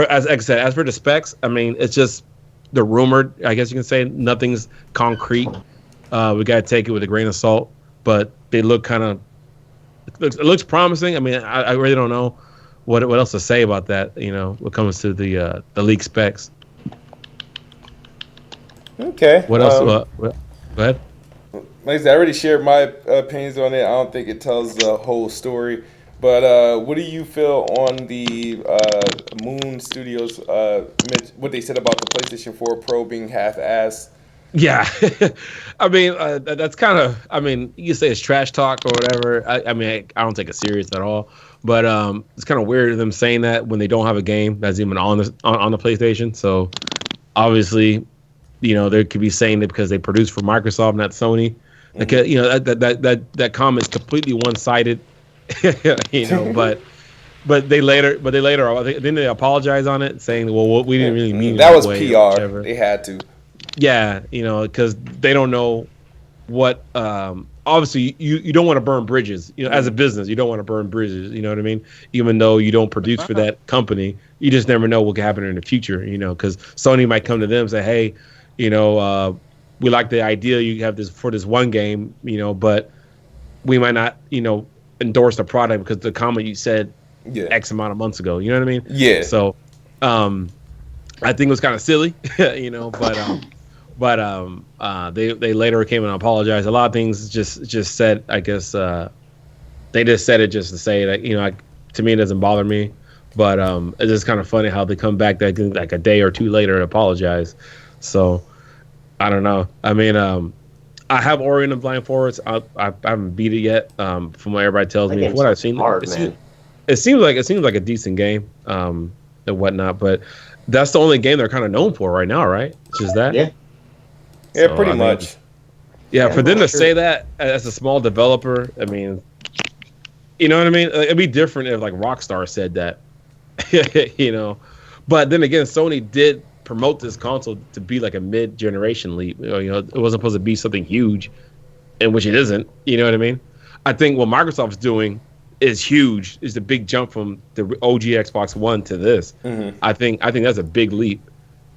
as I said, as for the specs, I mean, it's just the rumored. I guess you can say nothing's concrete. We got to take it with a grain of salt, but they look kind of. It looks promising. I mean, I really don't know what else to say about that. When it comes to the leak specs. Okay. What else? Go ahead. Like I said, I already shared my opinions on it. I don't think it tells the whole story. But what do you feel on the Moon Studios, what they said about the PlayStation 4 Pro being half-assed? Yeah. I mean, that's kind of, I mean, you can say it's trash talk or whatever. I mean, I don't take it serious at all. But it's kind of weird them saying that when they don't have a game that's even on the PlayStation. So obviously, they could be saying it because they produce for Microsoft, not Sony. Like, that comment's completely one-sided. But they later then they apologize on it, saying, well, we didn't really mean that was PR. They had to. Yeah, because they don't know what. Obviously, you don't want to burn bridges. As a business, you don't want to burn bridges. You know what I mean? Even though you don't produce for that company, you just never know what could happen in the future. Because Sony might come to them and say, hey, we like the idea you have this for this one game, but we might not, endorse the product because the comment you said X amount of months ago. You know what I mean? Yeah. So, I think it was kind of silly, but they later came and apologized. A lot of things just said, I guess, they just said it just to say that, to me, it doesn't bother me, but it's just kind of funny how they come back like a day or two later and apologize. So I don't know. I mean, I have Ori and the Blind Forest. I haven't beat it yet. From what everybody tells me, from what I've seen, it seems like a decent game, and whatnot. But that's the only game they're kind of known for right now, right? It's just that. Yeah. Yeah, so, pretty much. For them to say that as a small developer, I mean, you know what I mean? It'd be different if like Rockstar said that, But then again, Sony did promote this console to be like a mid-generation leap. It wasn't supposed to be something huge, and which it isn't. You know what I mean? I think what Microsoft's doing is huge. Is the big jump from the OG Xbox One to this. I think that's a big leap,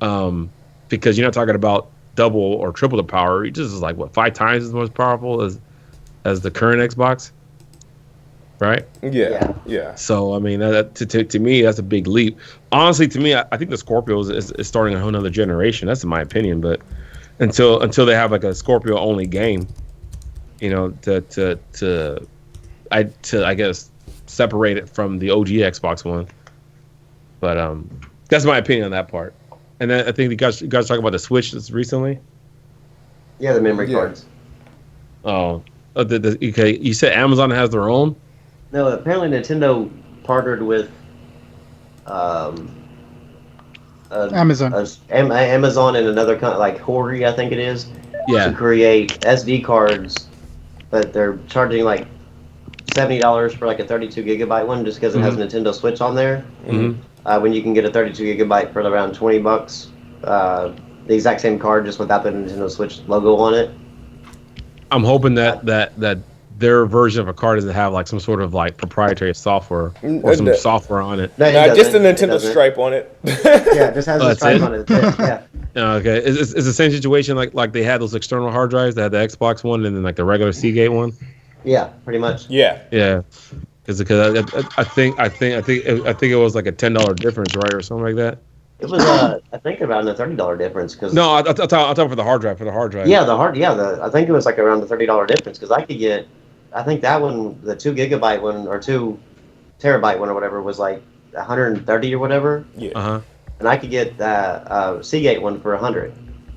because you're not talking about double or triple the power. It just is like 5 times as much powerful as the current Xbox, right? Yeah. So I mean, to me, that's a big leap. Honestly, to me, I think the Scorpio is starting a whole nother generation. That's in my opinion. But until they have like a Scorpio only game, to I guess separate it from the OG Xbox One. But that's my opinion on that part. And then I think you guys talking about the Switch recently. Yeah, the memory cards. Oh, okay. You said Amazon has their own. No, apparently Nintendo partnered with Amazon. Amazon and another like Hori, I think it is. Yeah. To create SD cards, but they're charging like $70 for like a 32 gigabyte one just because it has Nintendo Switch on there. When you can get a 32 gigabyte for around $20, the exact same card just without the Nintendo Switch logo on it. I'm hoping that their version of a card doesn't have like some sort of like proprietary software or some software on it. No, just the Nintendo stripe on it. Yeah, it just has the stripe on it. Yeah. Okay, it's the same situation like they had those external hard drives. They had the Xbox one and then like the regular Seagate one. Yeah, pretty much. Yeah. Because I think it was like a $10 difference, right, or something like that. It was I think around the $30 difference. Cause no, I'll talk for the hard drive. Yeah, I think it was like around the $30 difference because I could get, I think that one, the 2 gigabyte one or 2 terabyte one or whatever was like 130 or whatever. Yeah. And I could get the Seagate one for 100.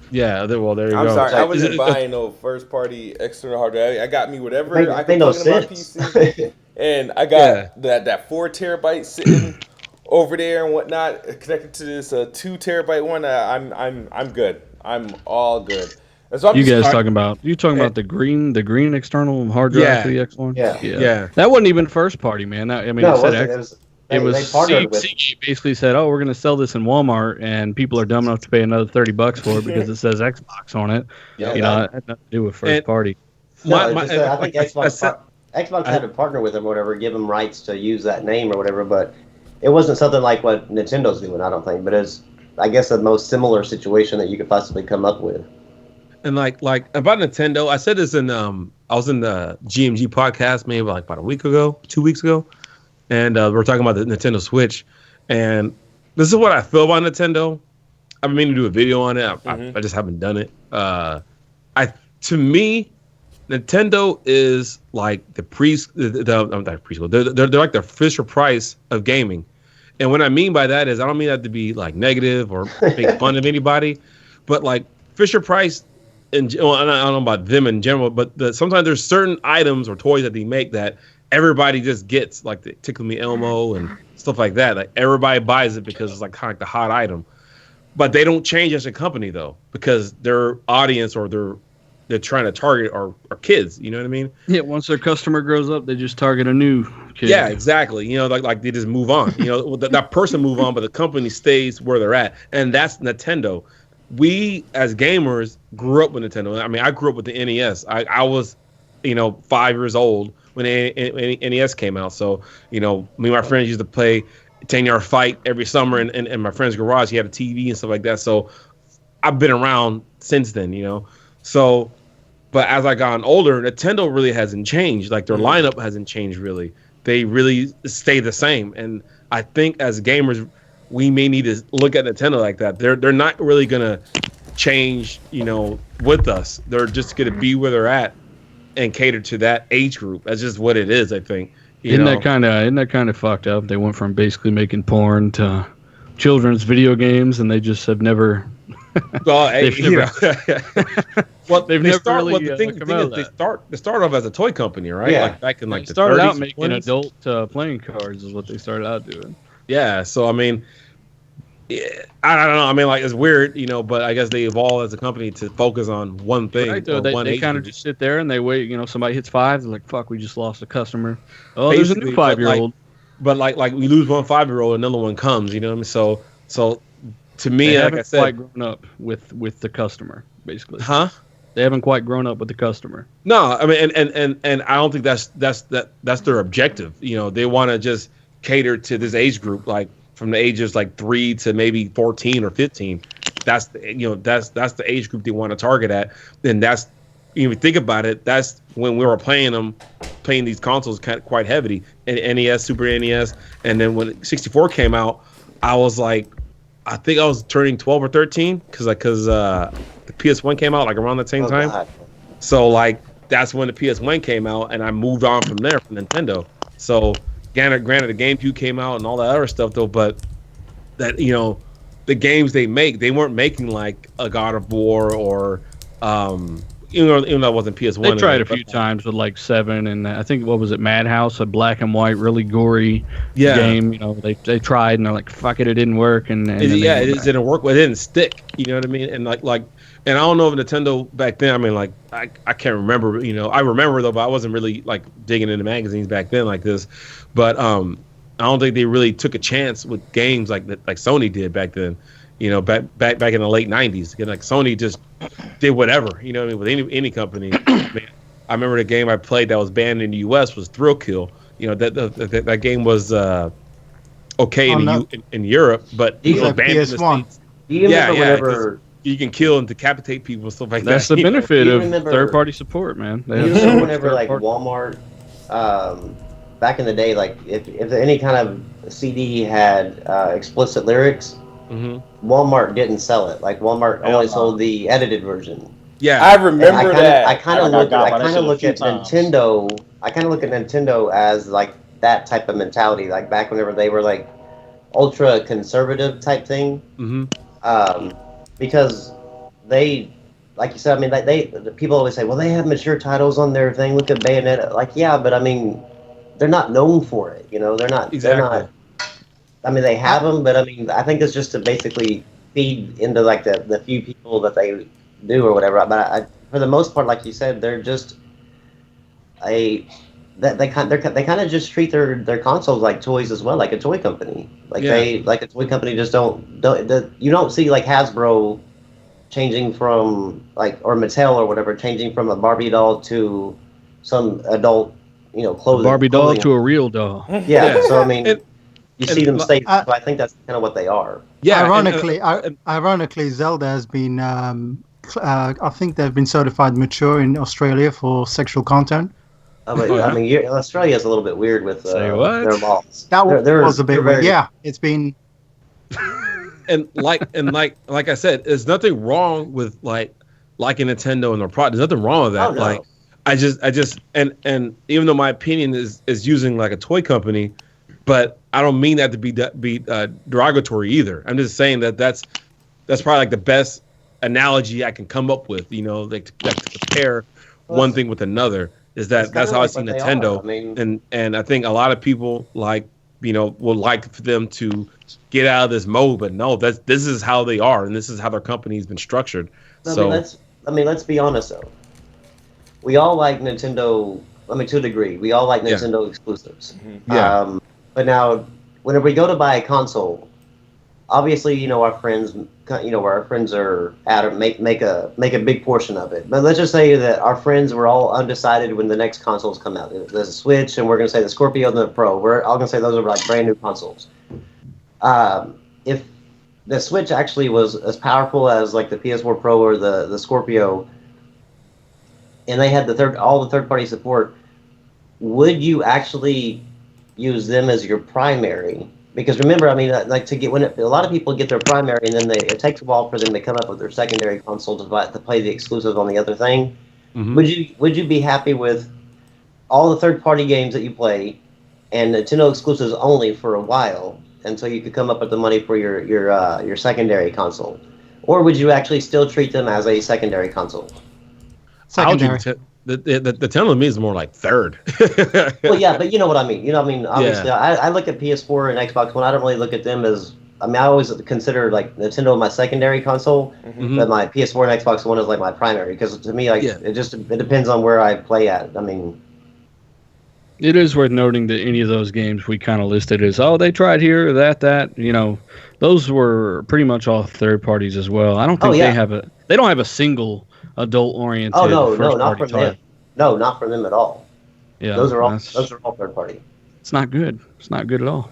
Yeah, well, there you go. I'm sorry, I wasn't buying no first party external hard drive. I got me whatever I could no plug into my PC, and I got that 4 terabyte sitting over there and whatnot connected to this 2 terabyte one. I'm good. I'm all good. So you guys talking about the green external hard drive for the X1? Yeah. That wasn't even first party, man. It was Seagate basically said, "Oh, we're going to sell this in Walmart, and people are dumb enough to pay another $30 for it because it says Xbox on it." It had nothing to do with first party. I think Xbox had to partner with them or whatever, give them rights to use that name or whatever, but it wasn't something like what Nintendo's doing, I don't think. But it's, I guess, the most similar situation that you could possibly come up with. And like about Nintendo, I said this in I was in the GMG podcast maybe like about 2 weeks ago. And we're talking about the Nintendo Switch, and this is what I feel about Nintendo. I've been meaning to do a video on it. I just haven't done it. To me, Nintendo is like the preschool. They're like the Fisher Price of gaming, and what I mean by that is I don't mean that to be like negative or make fun of anybody, but like Fisher Price. I don't know about them in general, but sometimes there's certain items or toys that they make that everybody just gets, like the Tickle Me Elmo and stuff like that. Like everybody buys it because it's like kind of like the hot item, but they don't change as a company though because their audience or they're trying to target are kids. You know what I mean? Yeah. Once their customer grows up, they just target a new kid. Yeah, exactly. Like they just move on. That person move on, but the company stays where they're at, and that's Nintendo. We as gamers grew up with Nintendo. I mean, I grew up with the NES. I was, 5 years old when NES came out. So, me and my friends used to play 10-yard fight every summer in my friend's garage. He had a TV and stuff like that. So I've been around since then, So, but as I gotten older, Nintendo really hasn't changed. Like their lineup hasn't changed really. They really stay the same. And I think as gamers, we may need to look at Nintendo like that. They're not really gonna change, with us. They're just gonna be where they're at and cater to that age group. That's just what it is, I think. Isn't that kind of fucked up? They went from basically making porn to children's video games, and they just have never. Well, they've never really they start off as a toy company, right? Yeah. Like back in like they started 30s, out making 20s. adult playing cards is what they started out doing. Yeah, so I mean, I don't know. I mean, like it's weird, but I guess they evolve as a company to focus on one thing. Right, they kind of just sit there and they wait. Somebody hits 5, they're like, "Fuck, we just lost a customer." Oh, there's a new 5-year-old. But like we lose one 5-year-old, another one comes. You know what I mean? So to me, they like I said, quite grown up with the customer, basically. Huh? They haven't quite grown up with the customer. No, I mean, and I don't think that's their objective. They want to just cater to this age group, like from the ages like 3 to maybe 14 or 15. That's the age group they want to target at. And that's, if you think about it, that's when we were playing these consoles quite heavy, NES, Super NES, and then when 64 came out, I was like, I think I was turning 12 or 13 because the PS1 came out like around the same time. God. So like that's when the PS1 came out, and I moved on from there from Nintendo. So granted the GameCube came out and all that other stuff though, but that the games they weren't making like a God of War or even though it wasn't PS1. They tried a few times with like 7 and I think what was it, Madhouse, a black and white, really gory game. They tried and they're like, fuck it, it didn't work. And it didn't work. But it didn't stick. You know what I mean? And like, and I don't know if Nintendo back then. I mean, like I can't remember. I remember though, but I wasn't really like digging into magazines back then like this. But I don't think they really took a chance with games like Sony did back then. Back in the late 90s. Like Sony just did whatever, with any company. I remember the game I played that was banned in the US was Thrill Kill. That game was okay in Europe, but it was banned in the States. Do you remember whenever you can kill and decapitate people and stuff like that? That's the benefit of third-party support, man. You remember whenever like Walmart, back in the day, like if any kind of CD had explicit lyrics, Walmart didn't sell it. Like Walmart only sold the edited version. Yeah, I remember that. I kind of look at Nintendo. I kind of look at Nintendo as like that type of mentality. Like back whenever they were like ultra conservative type thing. Because they, like you said, I mean, the people always say, well, they have mature titles on their thing. Look at Bayonetta. Like, yeah, but I mean, they're not known for it. They're not. Exactly. They're not. I mean, they have them, but I mean, I think it's just to basically feed into like the few people that they do or whatever. But for the most part, like you said, they're just they kind of just treat their consoles like toys as well, like a toy company. Like a toy company just don't you don't see like Hasbro changing from like, or Mattel or whatever, changing from a Barbie doll to some adult clothing. Barbie doll to a real doll. Yeah. So I mean. You see them stay, so I think that's kind of what they are. Yeah. Ironically, Zelda has been, I think they've been certified mature in Australia for sexual content. I mean, Australia is a little bit weird with their laws. That was a bit weird. Yeah, it's been. and like I said, there's nothing wrong with like a Nintendo and their product. There's nothing wrong with that. Oh, no. Like, I just and even though my opinion is using like a toy company. But I don't mean that to be derogatory either. I'm just saying that's probably like the best analogy I can come up with. Like to compare one thing with another. Is that's how I see Nintendo. And I think a lot of people would like for them to get out of this mode. But no, this is how they are, and this is how their company's been structured. Let's be honest though. We all like Nintendo. To a degree, we all like Nintendo exclusives. Mm-hmm. Yeah. But now, whenever we go to buy a console, obviously, our friends, where our friends are at, or make a big portion of it. But let's just say that our friends were all undecided when the next consoles come out. There's a Switch, and we're going to say the Scorpio and the Pro. We're all going to say those are like brand new consoles. If the Switch actually was as powerful as like the PS4 Pro or the Scorpio, and they had all the third-party support, would you actually use them as your primary? Because remember, I mean, like a lot of people get their primary, and then it takes a while for them to come up with their secondary console to play the exclusive on the other thing. Mm-hmm. Would you be happy with all the third-party games that you play and Nintendo exclusives only for a while until you could come up with the money for your secondary console, or would you actually still treat them as a secondary console? Secondary. The tone of me is more like third. Well, yeah, but you know what I mean. Obviously, I look at PS4 and Xbox One. I don't really look at them as. I mean, I always consider like Nintendo my secondary console, but my PS4 and Xbox One is like my primary, because to me, like it depends on where I play at. I mean, it is worth noting that any of those games we kind of listed as they tried here, that those were pretty much all third parties as well. I don't think they don't have a single adult-oriented. Oh no, not from them. No, not from them at all. Yeah, those are all third party. It's not good. It's not good at all.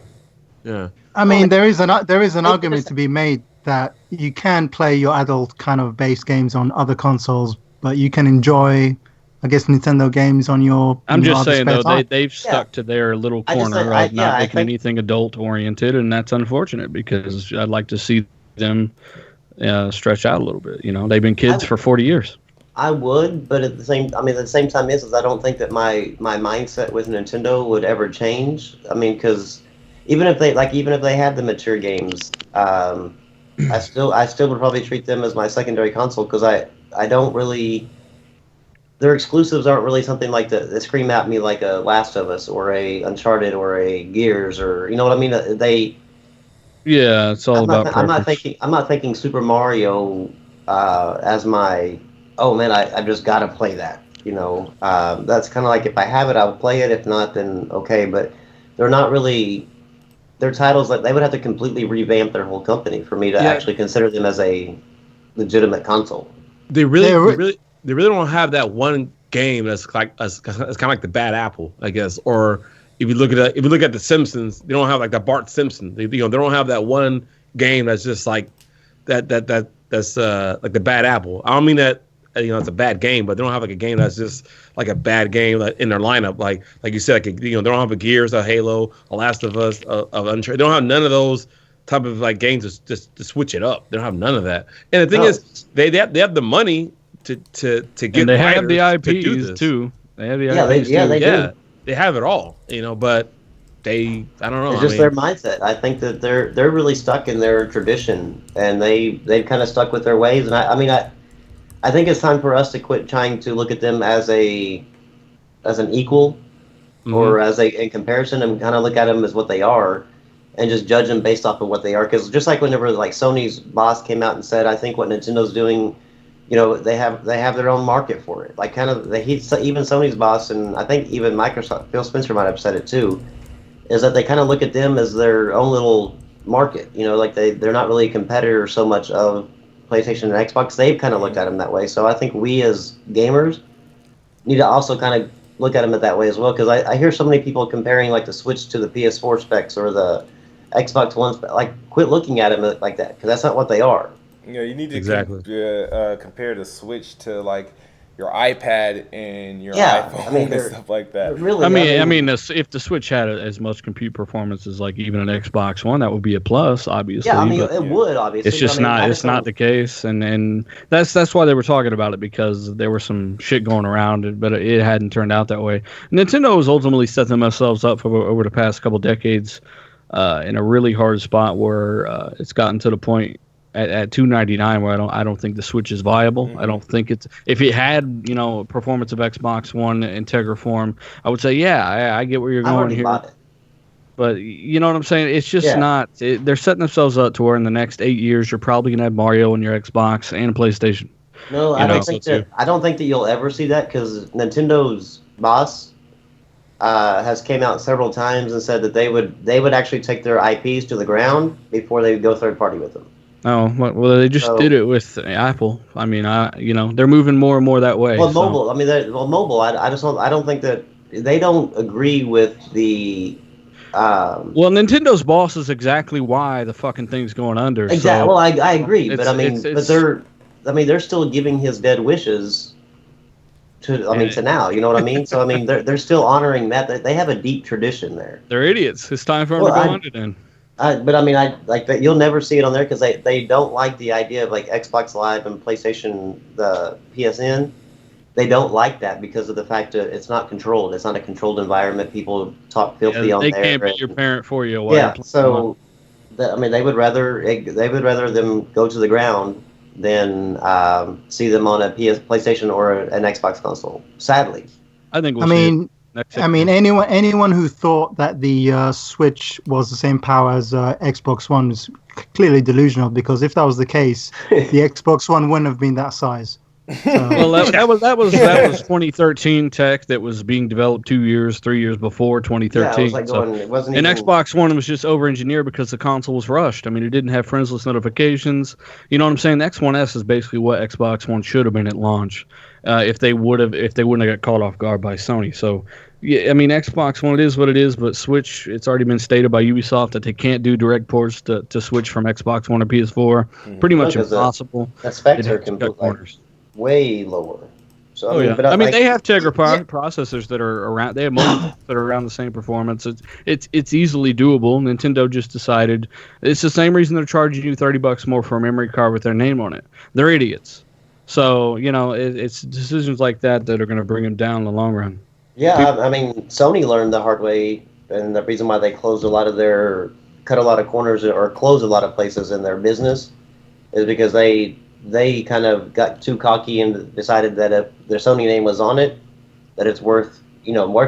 Yeah. I mean, there is an argument to be made that you can play your adult kind of base games on other consoles, but you can enjoy, I guess, Nintendo games on your. I'm just saying though, they've stuck to their little corner of not making anything adult oriented, and that's unfortunate because I'd like to see them stretch out a little bit. You know, they've been kids for 40 years. I would, but at the same time is I don't think that my mindset with Nintendo would ever change. I mean, because even if they had the mature games, I still would probably treat them as my secondary console because I don't really. Their exclusives aren't really something like that scream at me like a Last of Us or a Uncharted or a Gears or you know what I mean. Yeah, it's all about. I'm not thinking Super Mario as my. Oh man, I just gotta play that. You know, that's kind of like if I have it, I'll play it. If not, then okay. But they're not really. They're titles that they would have to completely revamp their whole company for me to actually consider them as a legitimate console. They really don't have that one game that's kind of like the bad apple, I guess. Or if you look at the Simpsons, they don't have like the Bart Simpson. They don't have that one game that's just like that's like the bad apple. I don't mean that. It's a bad game, but they don't have like a game that's just like a bad game in their lineup. Like you said, they don't have a Gears, a Halo, a Last of Us, of Uncharted. They don't have none of those type of like games to switch it up. They don't have none of that. And the thing is, they have the money to get. And they have the IPs too. They have the IPs too. They do. They have it all. But I don't know. It's just their mindset. I think that they're really stuck in their tradition, and they've kind of stuck with their ways. And I think it's time for us to quit trying to look at them as an equal or in comparison, and kind of look at them as what they are, and just judge them based off of what they are. Because just like whenever like Sony's boss came out and said, I think what Nintendo's doing, they have their own market for it. Like kind of even Sony's boss, and I think even Microsoft, Phil Spencer might have said it too, is that they kind of look at them as their own little market. Like they're not really a competitor so much of PlayStation and Xbox. They've kind of looked at them that way. So I think we as gamers need to also kind of look at them that way as well. Because I hear so many people comparing like the Switch to the PS4 specs or the Xbox One specs. Like, quit looking at them like that because that's not what they are. You need to compare the Switch to like your iPad and your iPhone and stuff like that. Really, if the Switch had as much compute performance as like even an Xbox One, that would be a plus, obviously. Yeah, it would obviously. It's just not. It's not the case, and that's why they were talking about it because there was some shit going around, but it hadn't turned out that way. Nintendo has ultimately set themselves up for over the past couple decades in a really hard spot where it's gotten to the point. At $299, where I don't think the Switch is viable. I don't think if it had performance of Xbox One in Tegra form, I would say I get where you're going here. But you know what I'm saying? It's just not. They're setting themselves up to where in the next 8 years you're probably gonna have Mario on your Xbox and a PlayStation. No, I don't think that you'll ever see that because Nintendo's boss has came out several times and said that they would actually take their IPs to the ground before they would go third party with them. Oh, well, they just did it with Apple. I mean, they're moving more and more that way. Well, mobile. Mobile. I don't think that they don't agree with the. Well, Nintendo's boss is exactly why the fucking thing's going under. Exactly. So well, I agree, but they're still giving his dead wishes. To now, you know what I mean? So they're still honoring that. They have a deep tradition there. They're idiots. It's time for them to go under then. But I like that. You'll never see it on there because they don't like the idea of like Xbox Live and PlayStation, the PSN. They don't like that because of the fact that it's not controlled. It's not a controlled environment. People talk filthy on there. They can't be your parent for you. So they would rather them go to the ground than see them on a PlayStation or an Xbox console. Sadly, I think. Anyone who thought that the Switch was the same power as Xbox One is clearly delusional because if that was the case, the Xbox One wouldn't have been that size. Well, that was 2013 tech that was being developed 3 years before 2013. Yeah, it was like going, it wasn't and even... Xbox One was just over-engineered because the console was rushed. I mean, it didn't have friendless notifications. You know what I'm saying? The X1S is basically what Xbox One should have been at launch, if they wouldn't have got caught off guard by Sony. So, yeah, I mean, Xbox One, it is what it is, but Switch, it's already been stated by Ubisoft that they can't do direct ports to switch from Xbox One to PS4. Pretty much impossible. That specs are way lower. So, they have Tegra processors that are around. They have modems that are around the same performance. It's easily doable. Nintendo just decided it's the same reason they're charging you $30 more for a memory card with their name on it. They're idiots. So it's decisions like that are going to bring them down in the long run. Yeah, I mean, Sony learned the hard way, and the reason why they cut a lot of corners or closed a lot of places in their business is because they kind of got too cocky and decided that if their Sony name was on it, that it's worth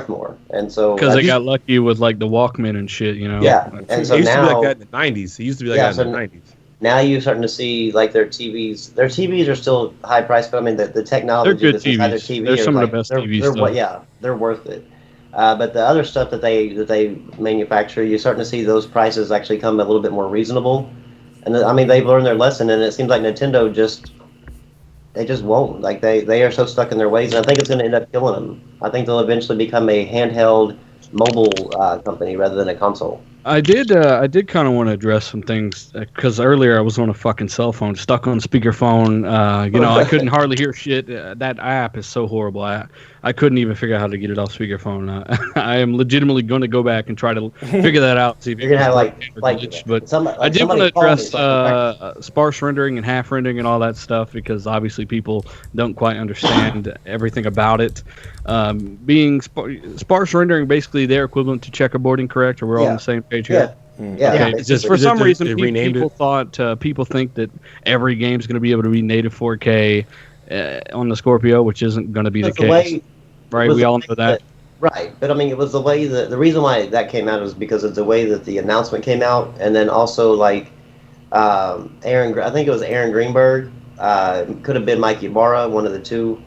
more. And so because they got lucky with like the Walkman and shit, Yeah, and so it used now to be like that in the 90s. It used to be like that in the 90s. Now you're starting to see like their TVs. Their TVs are still high priced, but I mean the technology they're good that's inside their TVs. TV They're some of the best TVs. They're worth it. But the other stuff that they manufacture, you're starting to see those prices actually come a little bit more reasonable. And I mean, they've learned their lesson, and it seems like Nintendo just won't. Like they are so stuck in their ways, and I think it's going to end up killing them. I think they'll eventually become a handheld mobile company rather than a console. I did kind of want to address some things because earlier I was on a fucking cell phone, stuck on speakerphone. I couldn't hardly hear shit. That app is so horrible. I couldn't even figure out how to get it off speakerphone. I am legitimately going to go back and try to figure that out. See if you're gonna have I did want to address sparse rendering and half rendering and all that stuff because obviously people don't quite understand everything about it. Being sparse rendering, basically they're equivalent to checkerboarding, correct? Or we're all on the same page here? Yeah. Okay. Just for some reason, people think that every game's going to be able to be native 4K on the Scorpio, which isn't going to be the case. Right? We all know that. Right, but I mean, it was the way that the reason why that came out was because of the way that the announcement came out, and then also like I think it was Aaron Greenberg, could have been Mike Ibarra, one of the two.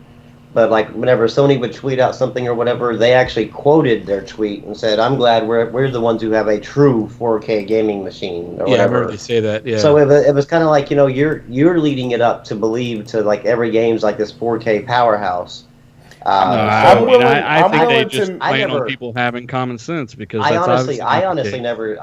But like whenever Sony would tweet out something or whatever, they actually quoted their tweet and said, "I'm glad we're the ones who have a true 4K gaming machine." Or whatever. I remember they say that. Yeah. So it was kind of like you're leading it up to believe to like every game's like this 4K powerhouse. I think they just plan on people having common sense because I honestly never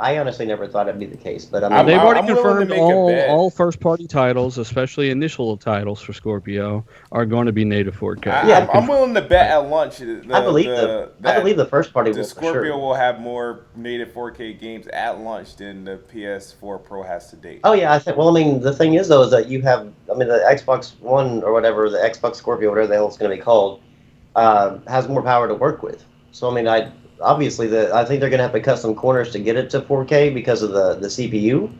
thought it'd be the case. But I mean, they've already confirmed all first-party titles, especially initial titles for Scorpio, are going to be native 4K. I'm willing to bet at launch. I believe the first party will. The Scorpio will have more native 4K games at launch than the PS4 Pro has to date. Oh yeah, I mean, the thing is though is that you have, the Xbox One or whatever, the Xbox Scorpio, whatever the hell it's going to be called. Has more power to work with. So I mean, I think they're going to have to cut some corners to get it to 4K because of the CPU.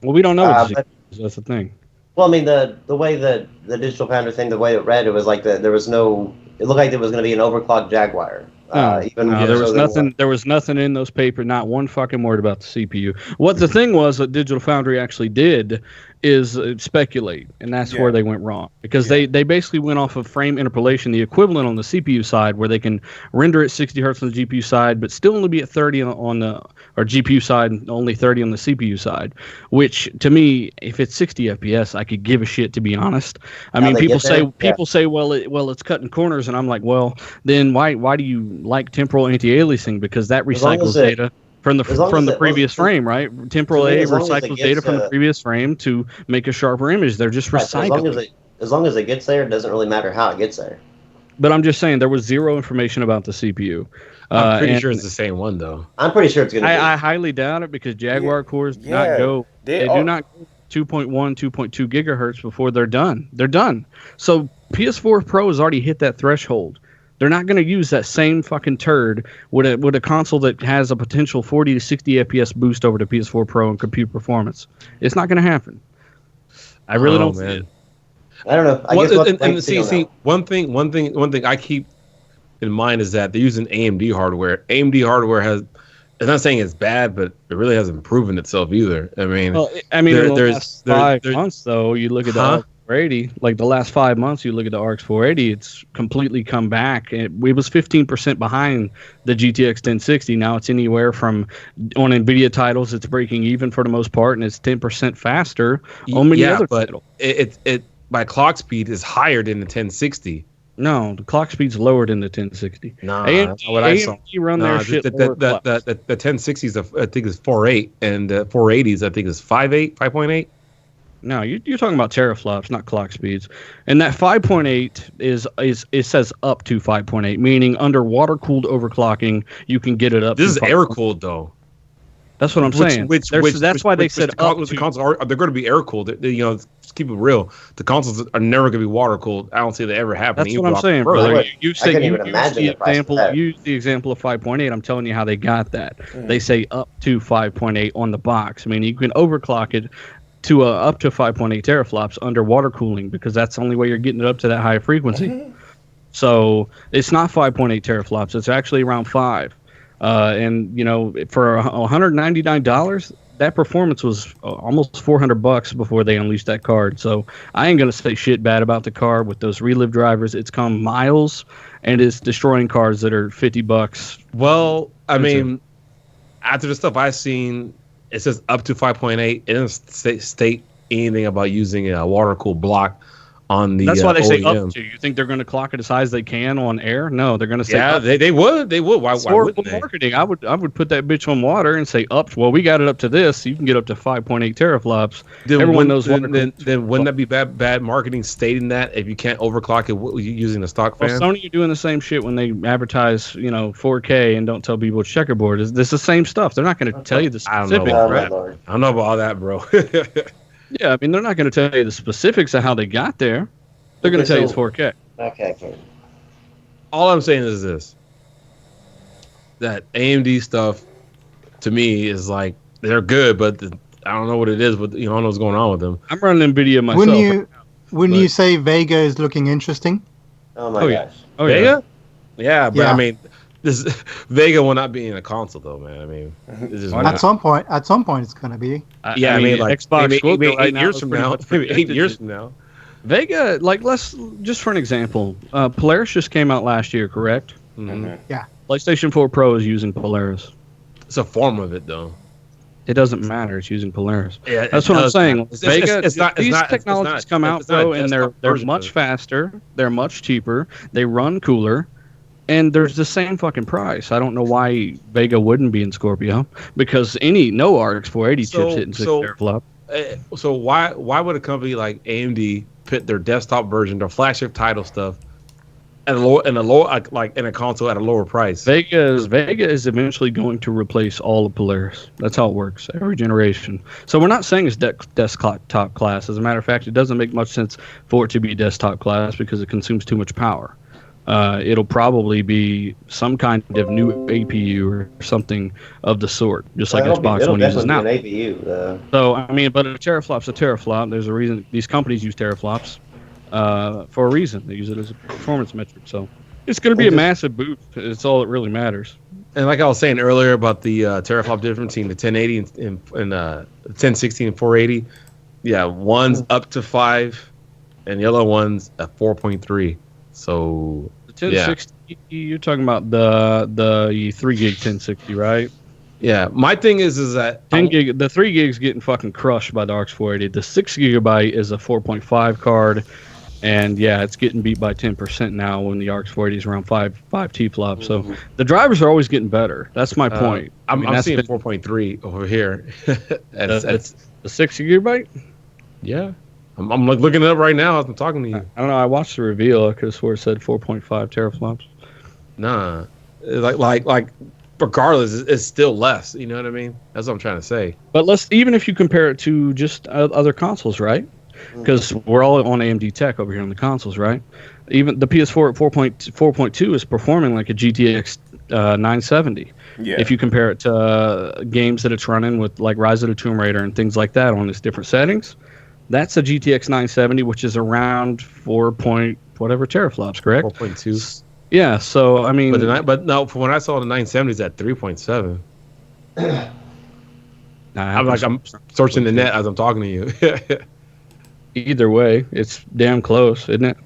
Well, we don't know what the CPU is. That's the thing. Well, I mean, the way that the Digital Pounder thing, the way it read, it was like it looked like there was going to be an overclocked Jaguar. There was nothing in those papers, not one fucking word about the CPU. What the thing was that Digital Foundry actually did is speculate, and that's where they went wrong because they basically went off of frame interpolation, the equivalent on the CPU side, where they can render at 60 hertz on the GPU side, but still only be at 30 on the GPU side, and only 30 on the CPU side. Which to me, if it's 60 FPS, I could give a shit, to be honest. I mean, people say, well, it's cutting corners, and I'm like, well, then why do you like temporal anti-aliasing? Because that recycles data from the previous frame, right? Temporal A recycles data from the previous frame to make a sharper image. They're just recycling. As long as it gets there, it doesn't really matter how it gets there. But I'm just saying there was zero information about the CPU. I'm pretty sure it's the same one, though. I'm pretty sure it's going to be. I highly doubt it because Jaguar cores do not go. They do not go 2.1, 2.2 gigahertz before they're done. They're done. So PS4 Pro has already hit that threshold. They're not going to use that same fucking turd with a console that has a potential 40 to 60 FPS boost over the PS4 Pro in compute performance. It's not going to happen. I really don't see it. I don't know. One thing I keep in mind is that they're using AMD hardware. AMD hardware has. I'm not saying it's bad, but it really hasn't proven itself either. I mean, in the last 5 months, though, you look at 480, like the last 5 months, you look at the RX 480, it's completely come back. It was 15% behind the GTX 1060. Now it's anywhere from, on NVIDIA titles, it's breaking even for the most part, and it's 10% faster on many other titles. It by clock speed is higher than the 1060. No, the clock speed's lower than the 1060. No, that's not what I saw. Run their shit the 1060s, I think, is 4.8, and the 480s, I think, is 5.8. No, you're talking about teraflops, not clock speeds. And that 5.8 is it says up to 5.8, meaning under water-cooled overclocking, you can get it up. This is air-cooled, though. That's what I'm saying. That's why they said the consoles they're going to be air-cooled. Just keep it real. The consoles are never going to be water-cooled. I don't see that ever happening. That's what I'm saying, brother. You use the example of 5.8. I'm telling you how they got that. They say up to 5.8 on the box. I mean, you can overclock it to up to 5.8 teraflops under water cooling, because that's the only way you're getting it up to that high frequency. So it's not 5.8 teraflops. It's actually around 5. And for $199, that performance was almost $400 before they unleashed that card. So I ain't gonna say shit bad about the card. With those relive drivers, it's come miles, and it's destroying cards that are $50. Well, I mean, after the stuff I've seen, it says up to 5.8. It doesn't state anything about using a water-cooled block on the That's why they say OEM. up to. You think they're going to clock it as high as they can on air? No, they're going to say up. They would. Why wouldn't they? Marketing. I would put that bitch on water and say up. Well, we got it up to this. You can get up to 5.8 teraflops. Everyone knows. Then wouldn't that be bad marketing stating that if you can't overclock it using the stock fan? Well, Sony are doing the same shit when they advertise 4K and don't tell people it's checkerboard. It's the same stuff. They're not going to tell you the specifics. I don't know about all that, bro. Yeah, I mean, they're not going to tell you the specifics of how they got there. They're going to tell you it's 4K. Okay. All I'm saying is this: that AMD stuff, to me, is like, they're good, but I don't know what it is. But I don't know what's going on with them. I'm running NVIDIA myself. Wouldn't you say Vega is looking interesting? Oh my gosh. Oh, Vega? Yeah, but I mean, this Vega will not be in a console, though, man. I mean, at some point, it's going to be. Like Xbox maybe 8 years from now. Maybe 8 years from now. Vega, let's just for an example, Polaris just came out last year, correct? Mm-hmm. Yeah. PlayStation 4 Pro is using Polaris. It's a form of it, though. It doesn't matter. It's using Polaris. Yeah, that's what I'm saying. Vega, these technologies come out, though, and they're much faster. They're much cheaper. They run cooler. And there's the same fucking price. I don't know why Vega wouldn't be in Scorpio, because no RX 480 chips hitting 6 teraflop. So why would a company like AMD put their desktop version, their flagship title stuff, in a console at a lower price? Vega is eventually going to replace all of Polaris. That's how it works every generation. So we're not saying it's desktop class. As a matter of fact, it doesn't make much sense for it to be desktop class because it consumes too much power. It'll probably be some kind of new APU or something of the sort, just like Xbox One uses now. An APU, So, I mean, but a teraflop's a teraflop. There's a reason these companies use teraflops for a reason. They use it as a performance metric. So it's going to be a massive boost. It's all that really matters. And like I was saying earlier about the teraflop difference between the 1080 and 1060 and 480, yeah, one's up to 5, and the other one's at 4.3. So the 1060, you're talking about the 3 gig 1060, right? Yeah. My thing is that 10 gig, the 3 gig's getting fucking crushed by the RX 480. The 6 gigabyte is a 4.5 card, and yeah, it's getting beat by 10% now when the RX 480 is around 5 T flop. So the drivers are always getting better. That's my point. I'm seeing 4.3 over here. That's the 6 gigabyte. Yeah. I'm looking it up right now as I'm talking to you. I don't know. I watched the reveal. I could have swore it said 4.5 teraflops. Nah, like regardless, it's still less. You know what I mean? That's what I'm trying to say. But even if you compare it to just other consoles, right? Because we're all on AMD tech over here on the consoles, right? Even the PS4 at 4.2 is performing like a GTX 970. Yeah. If you compare it to games that it's running with like Rise of the Tomb Raider and things like that on its different settings. That's a GTX 970, which is around 4 point whatever teraflops, correct? 4.2. Yeah, so I mean, but no, from when I saw the 970s at 3.7. I'm searching the net as I'm talking to you. Either way, it's damn close, isn't it?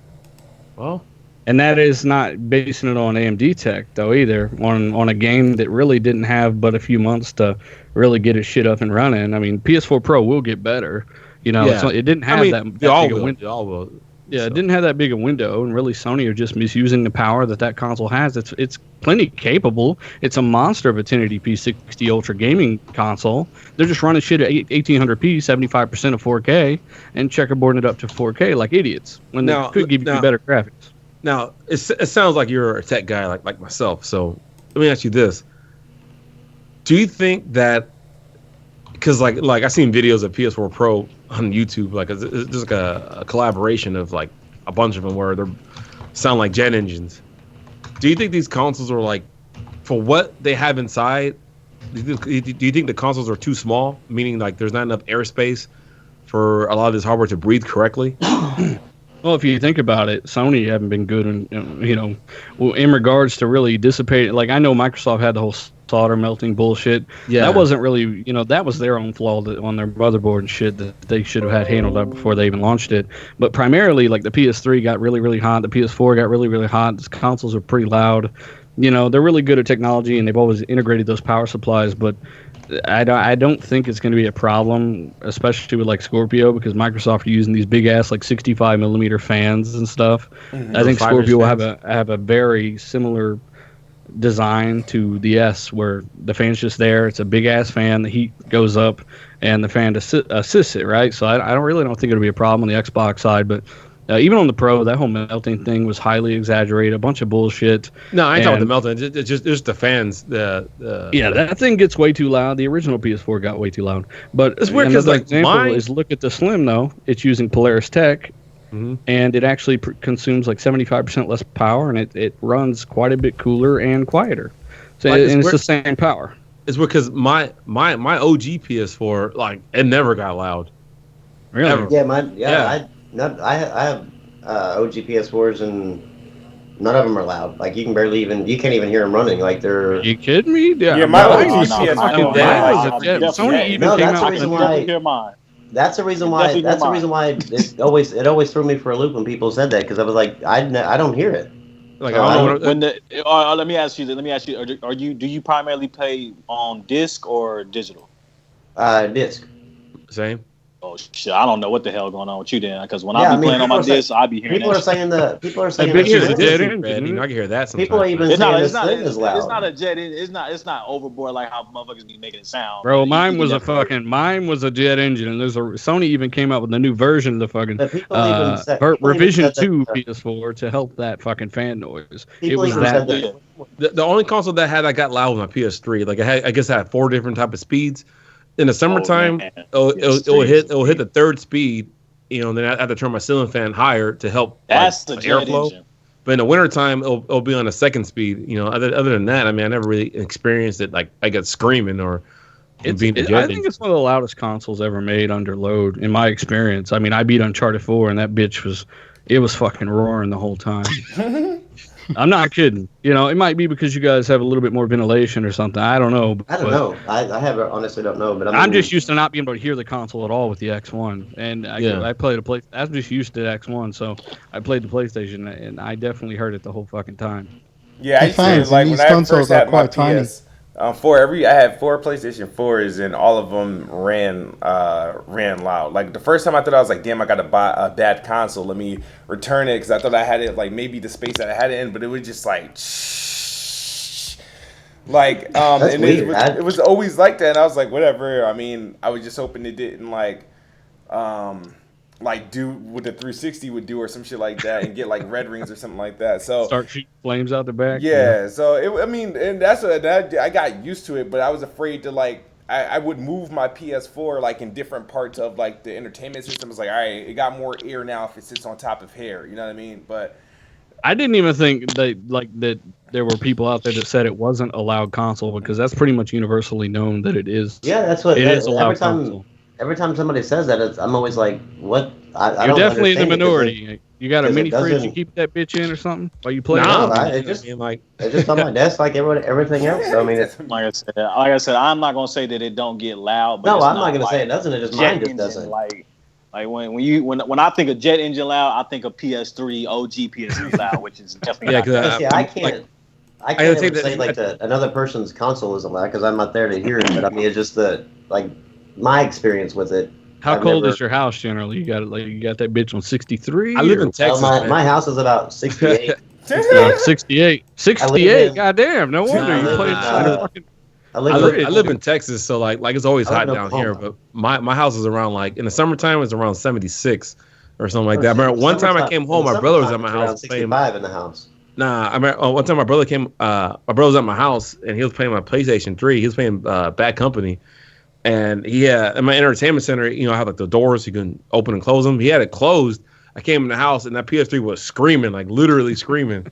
Well, and that is not basing it on AMD tech though either. On a game that really didn't have but a few months to really get its shit up and running. I mean, PS4 Pro will get better. You know, it didn't have that big a window. They all will. Yeah, it didn't have that big a window, and really Sony are just misusing the power that console has. It's plenty capable. It's a monster of a 1080p 60 Ultra gaming console. They're just running shit at 1800p, 75% of 4K, and checkerboarding it up to 4K like idiots when they could give you better graphics. Now, it sounds like you're a tech guy like myself, so let me ask you this. Do you think that, because like I've seen videos of PS4 Pro on YouTube, like there's like a collaboration of like a bunch of them where they sound like jet engines. Do you think these consoles are like, for what they have inside, do you think the consoles are too small, meaning like there's not enough airspace for a lot of this hardware to breathe correctly? Well, if you think about it, Sony haven't been good in regards to really dissipating. Like, I know Microsoft had the whole solder melting bullshit. Yeah. That wasn't really, that was their own flaw on their motherboard and shit that they should have had handled up before they even launched it. But primarily, like, the PS3 got really, really hot. The PS4 got really, really hot. The consoles are pretty loud. They're really good at technology, and they've always integrated those power supplies, but I don't think it's going to be a problem, especially with like Scorpio, because Microsoft are using these big ass like 65 millimeter fans and stuff. Mm-hmm. I think Scorpio will have a very similar design to the S, where the fan's just there. It's a big ass fan. The heat goes up, and the fan assists it, right? So I don't think it'll be a problem on the Xbox side, but. Even on the Pro, that whole melting thing was highly exaggerated, a bunch of bullshit. No, I ain't talking about the melting. It's just the fans. That thing gets way too loud. The original PS4 got way too loud. But it's weird because like example is look at the Slim though. It's using Polaris Tech, and it actually consumes like 75% less power, and it runs quite a bit cooler and quieter. So it's the same power. It's because my OG PS4, like, it never got loud. Really? Ever. Yeah, I have OG PS4s, and none of them are loud. Like, you can't even hear them running. Like, they're. Are you kidding me? Yeah, my OG PS4. Sony even came out with That's the reason why it always threw me for a loop when people said that, because I was like, I don't hear it. Like, let me ask you. Do you primarily play on disc or digital? Disc. Same. Oh shit! I don't know what the hell going on with you then, because when I be playing on my disc, I be hearing. People are saying I can hear that sometimes. People are even saying this thing is loud. It's not a jet. It's not overboard like how motherfuckers be making it sound. Bro, mine was a jet engine, and Sony even came out with a new version of the fucking revision 2 PS4 to help that fucking fan noise. It was that. The only console that got loud was my PS3. Like, I guess I had 4 different type of speeds. In the summertime, it'll hit the third speed, and then I have to turn my ceiling fan higher to help the airflow. Engine. But in the wintertime, it'll be on the second speed. Other than that, I mean, I never really experienced it like I got screaming or being ejected. I think it's one of the loudest consoles ever made under load, in my experience. I mean, I beat Uncharted 4, and that bitch was fucking roaring the whole time. I'm not kidding. It might be because you guys have a little bit more ventilation or something. I don't know. I don't know. I honestly don't know. But I'm just used to not being able to hear the console at all with the X1, and I played a play. I'm just used to the X1, so I played the PlayStation, and I definitely heard it the whole fucking time. Yeah, I used to, like, when I first had my PS4, I had 4 PlayStation 4s, and all of them ran loud. Like, the first time I thought, I was like, damn, I got to buy a bad console. Let me return it, because I thought I had it, like, maybe the space that I had it in, but it was just like, shh. Like, and it was always like that, and I was like, whatever. I mean, I was just hoping it didn't, like do what the 360 would do or some shit like that, and get like red rings or something like that. So start shooting flames out the back. Yeah. So and I got used to it, but I was afraid to, like, I would move my PS4 like in different parts of like the entertainment system. It's like, all right, it got more air now if it sits on top of hair. You know what I mean? But I didn't even think that there were people out there that said it wasn't a loud console, because that's pretty much universally known that it is. Yeah, that's what it is a loud console. Every time somebody says that, I'm always like, what? You're definitely in the minority. You got a mini fridge, you keep that bitch in or something while you play? No, it's just on my desk like everything else. So, I mean, it's like I said, I'm not gonna say that it don't get loud. But no, I'm not gonna say it doesn't. It just mine just doesn't. Like, Like when I think of jet engine loud, I think of PS3 OG PS3 loud, which is definitely I can't ever say like another person's console isn't loud because I'm not there to hear it. But I mean, it's just my experience with it. How cold is your house generally? You got that bitch on 63? I live in Texas. My house is about 68. 68. Goddamn! No wonder you play fucking. I live in Texas, so like it's always hot down here. But my house is around like in the summertime it's around 76 or something like that. I remember one time I came home, my brother was at my house playing. 65 in the house. Nah, I remember one time my brother was at my house and he was playing my PlayStation 3. He was playing Bad Company, and he had in my entertainment center. You know, I have like the doors you can open and close them. He had it closed. I came in the house and that PS3 was screaming, like literally screaming.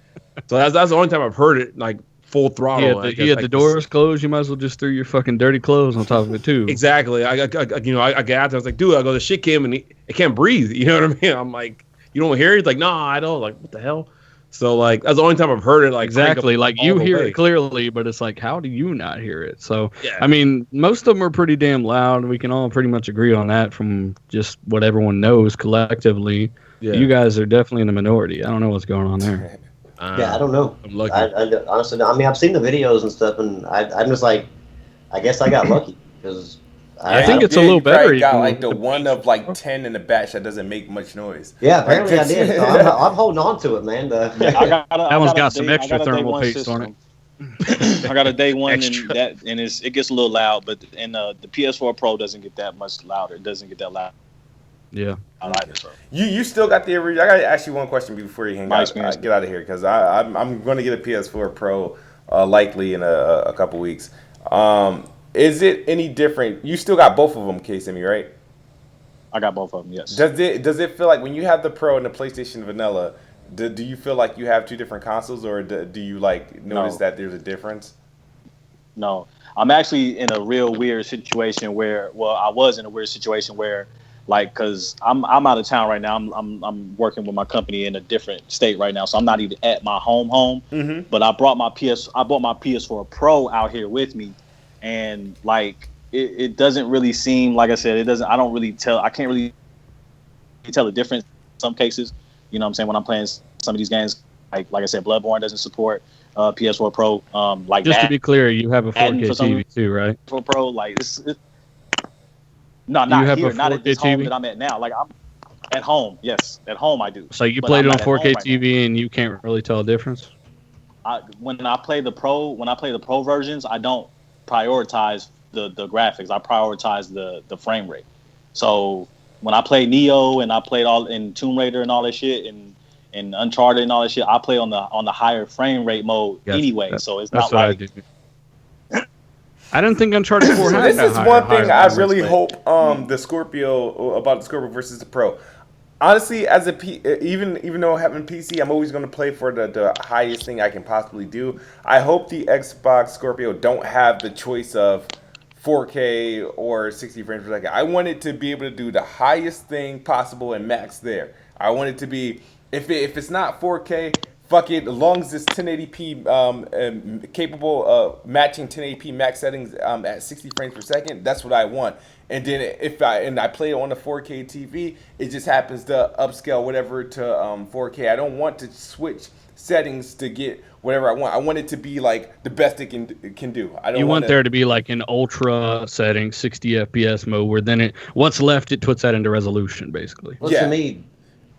So that's the only time I've heard it like full throttle. You had the doors closed. You might as well just throw your fucking dirty clothes on top of it too. Exactly. I got out. I was like, dude, I go, the shit came and it can't breathe. You know what I mean? I'm like, you don't hear it? He's like, no, I don't. Like, what the hell? So like that's the only time I've heard it. Like exactly. Like you hear it clearly, but it's like, how do you not hear it? So I mean, most of them are pretty damn loud. We can all pretty much agree on that from just what everyone knows collectively. Yeah. You guys are definitely in the minority. I don't know what's going on there. I don't know. I'm lucky. I honestly, I mean, I've seen the videos and stuff, and I'm just like, I guess I got lucky because I think it's a little better. You got like the one of like 10 in the batch that doesn't make much noise. Yeah, apparently I did. So I'm holding on to it, man. That one's got some extra thermal paste on it. I got a day one, and it gets a little loud, but the PS4 Pro doesn't get that much louder. It doesn't get that loud. Yeah, I like it. So. You still got the original. I got to ask you one question before you get out of here because I'm going to get a PS4 Pro likely in a couple weeks. Is it any different? You still got both of them, K-Simi, right? I got both of them. Yes. Does it feel like when you have the Pro and the PlayStation Vanilla, do you feel like you have two different consoles, or do you like notice that there's a difference? No, I'm actually in a real weird situation where, I was in a weird situation where. Like, cause I'm out of town right now. I'm working with my company in a different state right now, so I'm not even at my home. Mm-hmm. But I bought my PS4 Pro out here with me, and like it doesn't really seem, like I said, it doesn't. I can't really tell the difference in some cases. You know what I'm saying, when I'm playing some of these games, like I said, Bloodborne doesn't support PS4 Pro. Like just to be clear, you have a 4K TV too, right? PS4 Pro, like it's no, not here, not at this home that I'm at now. Like I'm at home, yes, at home I do. So you played it on 4K TV and you can't really tell a difference? When I play the Pro versions, I don't prioritize the graphics. I prioritize the frame rate. So when I play Neo and I played all in Tomb Raider and all that shit and Uncharted and all that shit, I play on the higher frame rate mode anyway. So it's not like. I didn't think Uncharted 4 had this is one thing I really hope about the Scorpio versus the Pro. Honestly, as even though having PC, I'm always going to play for the highest thing I can possibly do. I hope the Xbox Scorpio don't have the choice of 4K or 60 frames per second. I want it to be able to do the highest thing possible and max there. I want it to be, if it's not 4K, fuck it, as long as it's 1080p capable of matching 1080p max settings at 60 frames per second, that's what I want. And then if I play it on a 4K TV, it just happens to upscale whatever to 4K. I don't want to switch settings to get whatever I want. I want it to be like the best it can do. I don't. You want there to be like an ultra setting, 60 FPS mode, where then what's left, it puts that into resolution, basically. Well, to me,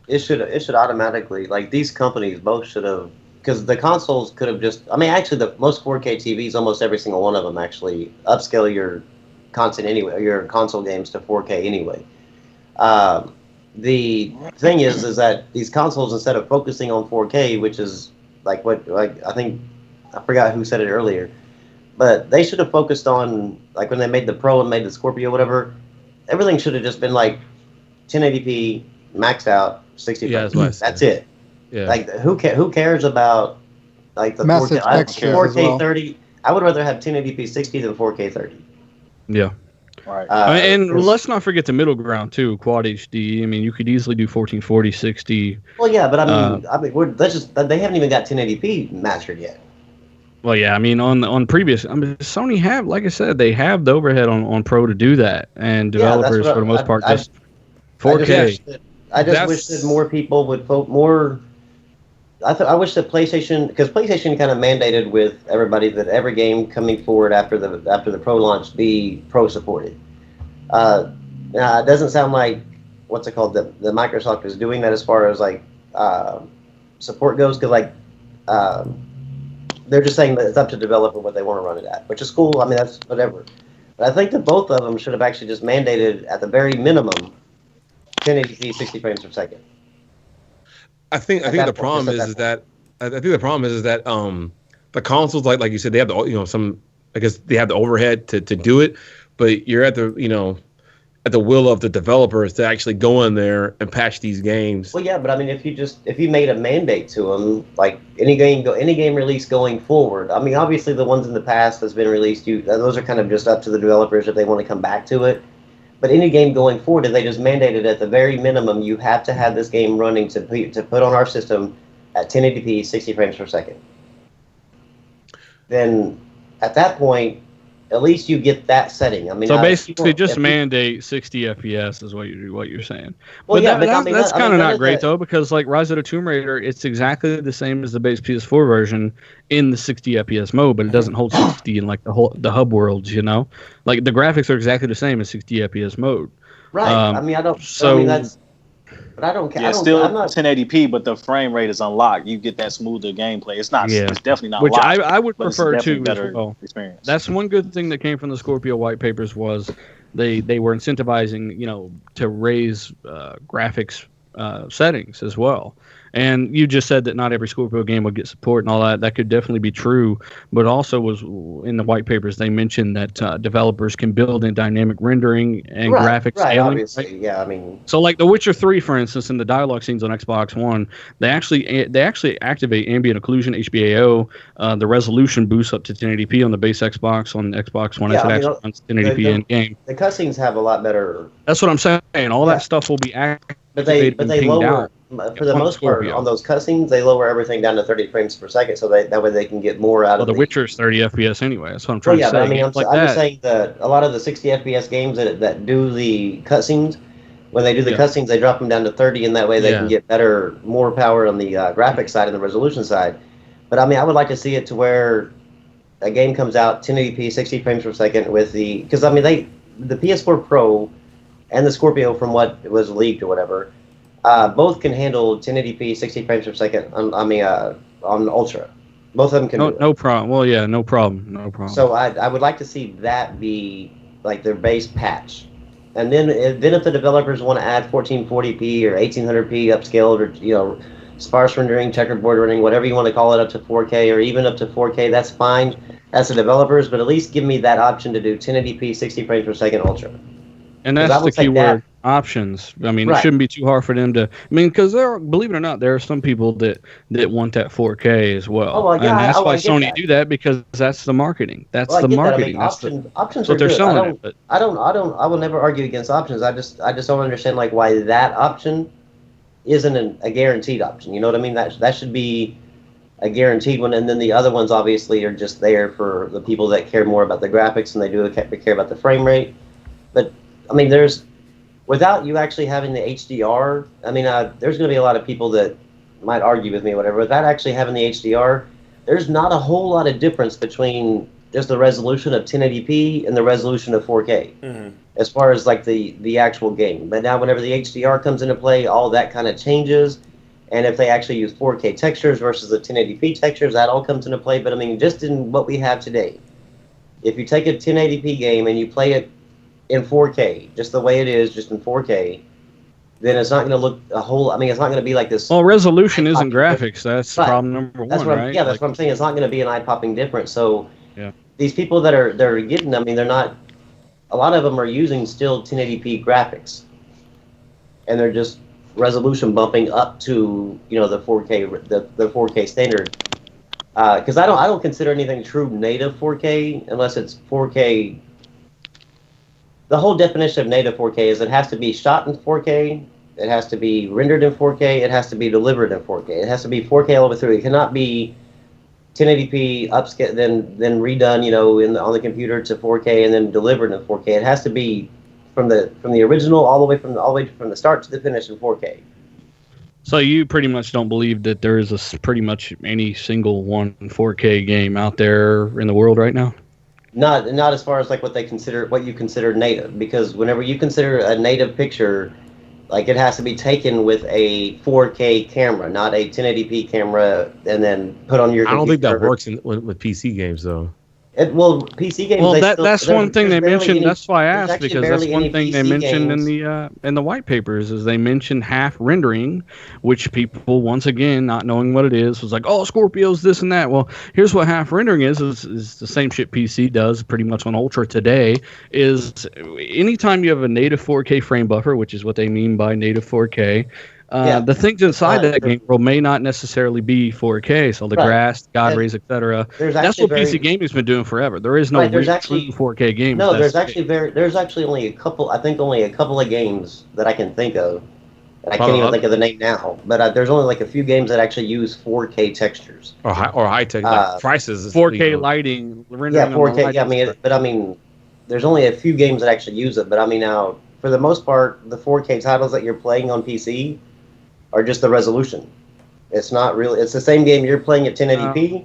it should automatically, like, these companies both should have, because the consoles could have just, I mean, actually the most 4K TVs, almost every single one of them actually upscale your content anyway, your console games to 4K anyway. The thing is that these consoles, instead of focusing on 4K, which is like I think, I forgot who said it earlier, but they should have focused on, like, when they made the Pro and made the Scorpio, whatever, everything should have just been like 1080p maxed out, 60 frames. That's it. Yeah. Like, who cares about like the massive 4K 30? I would rather have 1080p 60 than 4K 30. Yeah. All right. And let's not forget the middle ground too, Quad HD. I mean, you could easily do 1440, 60. Well, yeah, but I mean, they haven't even got 1080p mastered yet. Well, yeah, I mean, on previous, Sony have, like I said, they have the overhead on Pro to do that, and developers for the most part just. 4K. I just wish that more people would vote more. I wish that PlayStation, because PlayStation kind of mandated with everybody that every game coming forward after the Pro launch be Pro supported. Now it doesn't sound like what's it called that Microsoft is doing that as far as like support goes, because like they're just saying that it's up to developer what they want to run it at, which is cool. I mean, that's whatever. But I think that both of them should have actually just mandated at the very minimum 1080p 60 frames per second. I think the problem is that the consoles like you said, they have the some, I guess they have the overhead to do it, but you're at the at the will of the developers to actually go in there and patch these games. Well, yeah, but I mean, if you made a mandate to them, like any game release going forward, I mean, obviously the ones in the past that's been released, those are kind of just up to the developers if they want to come back to it. But any game going forward, if they just mandated at the very minimum, you have to have this game running to put on our system at 1080p 60 frames per second. Then at that point, at least you get that setting. I mean, so basically, just mandate 60 FPS is what you're saying. Well, yeah, that's kind of not great though, because like Rise of the Tomb Raider, it's exactly the same as the base PS4 version in the 60 FPS mode, but it doesn't hold 60 in like the hub worlds. Like the graphics are exactly the same as 60 FPS mode. Right. I mean, I don't. So I mean, that's. But I don't care. Yeah, still 1080p, but the frame rate is unlocked. You get that smoother gameplay. It's not. Yeah. It's definitely not. Which locked, I would prefer to better as well. Experience. That's one good thing that came from the Scorpio white papers was they were incentivizing to raise graphics settings as well. And you just said that not every Scorpio game would get support and all that. That could definitely be true. But also was in the white papers, they mentioned that developers can build in dynamic rendering and graphics scaling. Obviously. Right? Yeah, I mean. So like The Witcher 3, for instance, in the dialogue scenes on Xbox One, they actually activate ambient occlusion, HBAO. The resolution boosts up to 1080p on the base Xbox. On Xbox One, it actually runs 1080p in game. The cutscenes have a lot better. That's what I'm saying. All that stuff will be activated. But they lower. For the most part, on those cutscenes, they lower everything down to 30 frames per second, so that way they can get more out of The Witcher is 30 FPS anyway. That's what I'm trying to say. But I mean, I'm just saying that a lot of the 60 FPS games that do the cutscenes, when they do the cutscenes, they drop them down to 30, and that way they can get more power on the graphics side and the resolution side. But I mean, I would like to see it to where a game comes out 1080p 60 frames per second with because I mean the PS4 Pro and the Scorpio, from what was leaked or whatever. Both can handle 1080p 60 frames per second. On Ultra, both of them can. No problem. Well, yeah, no problem. So I would like to see that be like their base patch, and then if the developers want to add 1440p or 1800p upscaled or sparse rendering, checkerboard rendering, whatever you want to call it, up to 4K or even up to 4K, that's fine. That's the developers, but at least give me that option to do 1080p 60 frames per second Ultra. And that's the key word. Options. I mean, It shouldn't be too hard for them to. I mean, because believe it or not, there are some people that want that 4K as well. Oh, well, yeah, and that's why Sony do that, because that's the marketing. That's the marketing. That. I mean, options what are they're good. selling. I will never argue against options. I just don't understand like why that option isn't a guaranteed option. You know what I mean? That should be a guaranteed one, and then the other ones obviously are just there for the people that care more about the graphics and they do care about the frame rate. But I mean, without you actually having the HDR, I mean, there's going to be a lot of people that might argue with me, whatever. Without actually having the HDR, there's not a whole lot of difference between just the resolution of 1080p and the resolution of 4K, as far as like the actual game. But now, whenever the HDR comes into play, all that kind of changes. And if they actually use 4K textures versus the 1080p textures, that all comes into play. But I mean, just in what we have today, if you take a 1080p game and you play it in 4K, just the way it is, just in 4K, then it's not going to look it's not going to be like this. Well, resolution isn't graphics. That's problem number one, right? Yeah, that's what I'm saying. It's not going to be an eye-popping difference. So these people that are getting, I mean, they're not. A lot of them are using still 1080p graphics, and they're just resolution bumping up to the 4K the 4K standard. Because I don't consider anything true native 4K unless it's 4K. The whole definition of native 4K is it has to be shot in 4K, it has to be rendered in 4K, it has to be delivered in 4K. It has to be 4K all the way through. It cannot be 1080p upscale, then redone, on the computer to 4K and then delivered in 4K. It has to be from the original all the way from the start to the finish in 4K. So you pretty much don't believe that there is pretty much any single 4K game out there in the world right now? Not as far as like what you consider native, because whenever you consider a native picture, like it has to be taken with a 4K camera, not a 1080p camera, and then put on your computer. I don't think that works with PC games though. PC games. Well, that's one thing they mentioned. That's why I asked, because that's one thing they mentioned in the white papers is they mentioned half rendering, which people, once again, not knowing what it is, was like, oh, Scorpio's this and that. Well, here's what half rendering is the same shit PC does pretty much on Ultra today. Is anytime you have a native 4K frame buffer, which is what they mean by native 4K. The things inside that game world may not necessarily be 4K, so the grass, God rays, etc. That's what PC gaming's been doing forever. There is no true 4K game. No, there's actually only a couple. I think only a couple of games that I can think of, and I can't even think of the name now. But there's only like a few games that actually use 4K textures or high tech like prices. 4K lighting. Yeah, 4K. Yeah, I mean, there's only a few games that actually use it. But I mean, now for the most part, the 4K titles that you're playing on PC are just the resolution. It's not really. It's the same game you're playing at 1080p,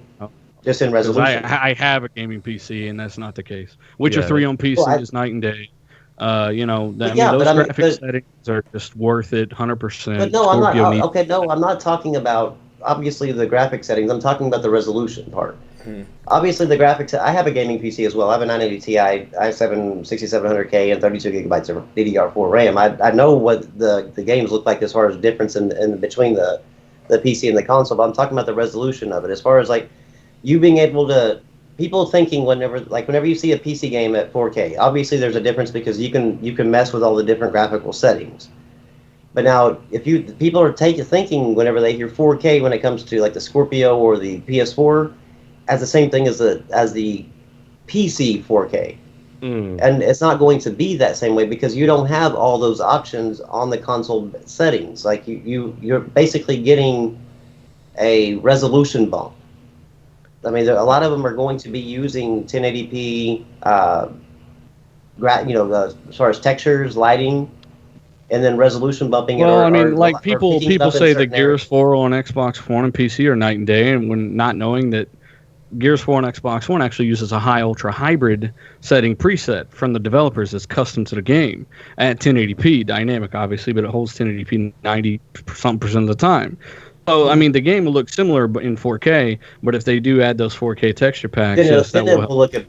just in resolution. I have a gaming PC, and that's not the case. Witcher 3 on PC is night and day. Those graphics settings are just worth it, 100%. But no, I'm not. Okay, no, I'm not talking about obviously the graphic settings. I'm talking about the resolution part. Obviously, the graphics. I have a gaming PC as well. I have a 980 Ti, i7 6700K, and 32 gigabytes of DDR4 RAM. I know what the games look like as far as difference in between the PC and the console. But I'm talking about the resolution of it. As far as like you being able to, people thinking whenever you see a PC game at 4K, obviously there's a difference because you can mess with all the different graphical settings. But now, people are thinking whenever they hear 4K when it comes to like the Scorpio or the PS4. As the same thing as the PC 4K, and it's not going to be that same way because you don't have all those options on the console settings. Like you're basically getting a resolution bump. I mean, a lot of them are going to be using 1080p, as far as textures, lighting, and then resolution bumping. Well, people say that Gears 4 on Xbox One and PC are night and day, and when not knowing that Gears 4 on Xbox One actually uses a high ultra hybrid setting preset from the developers that's custom to the game at 1080p, dynamic obviously, but it holds 1080p 90% of the time. So, I mean, the game will look similar in 4K, but if they do add those 4K texture packs, then it will look a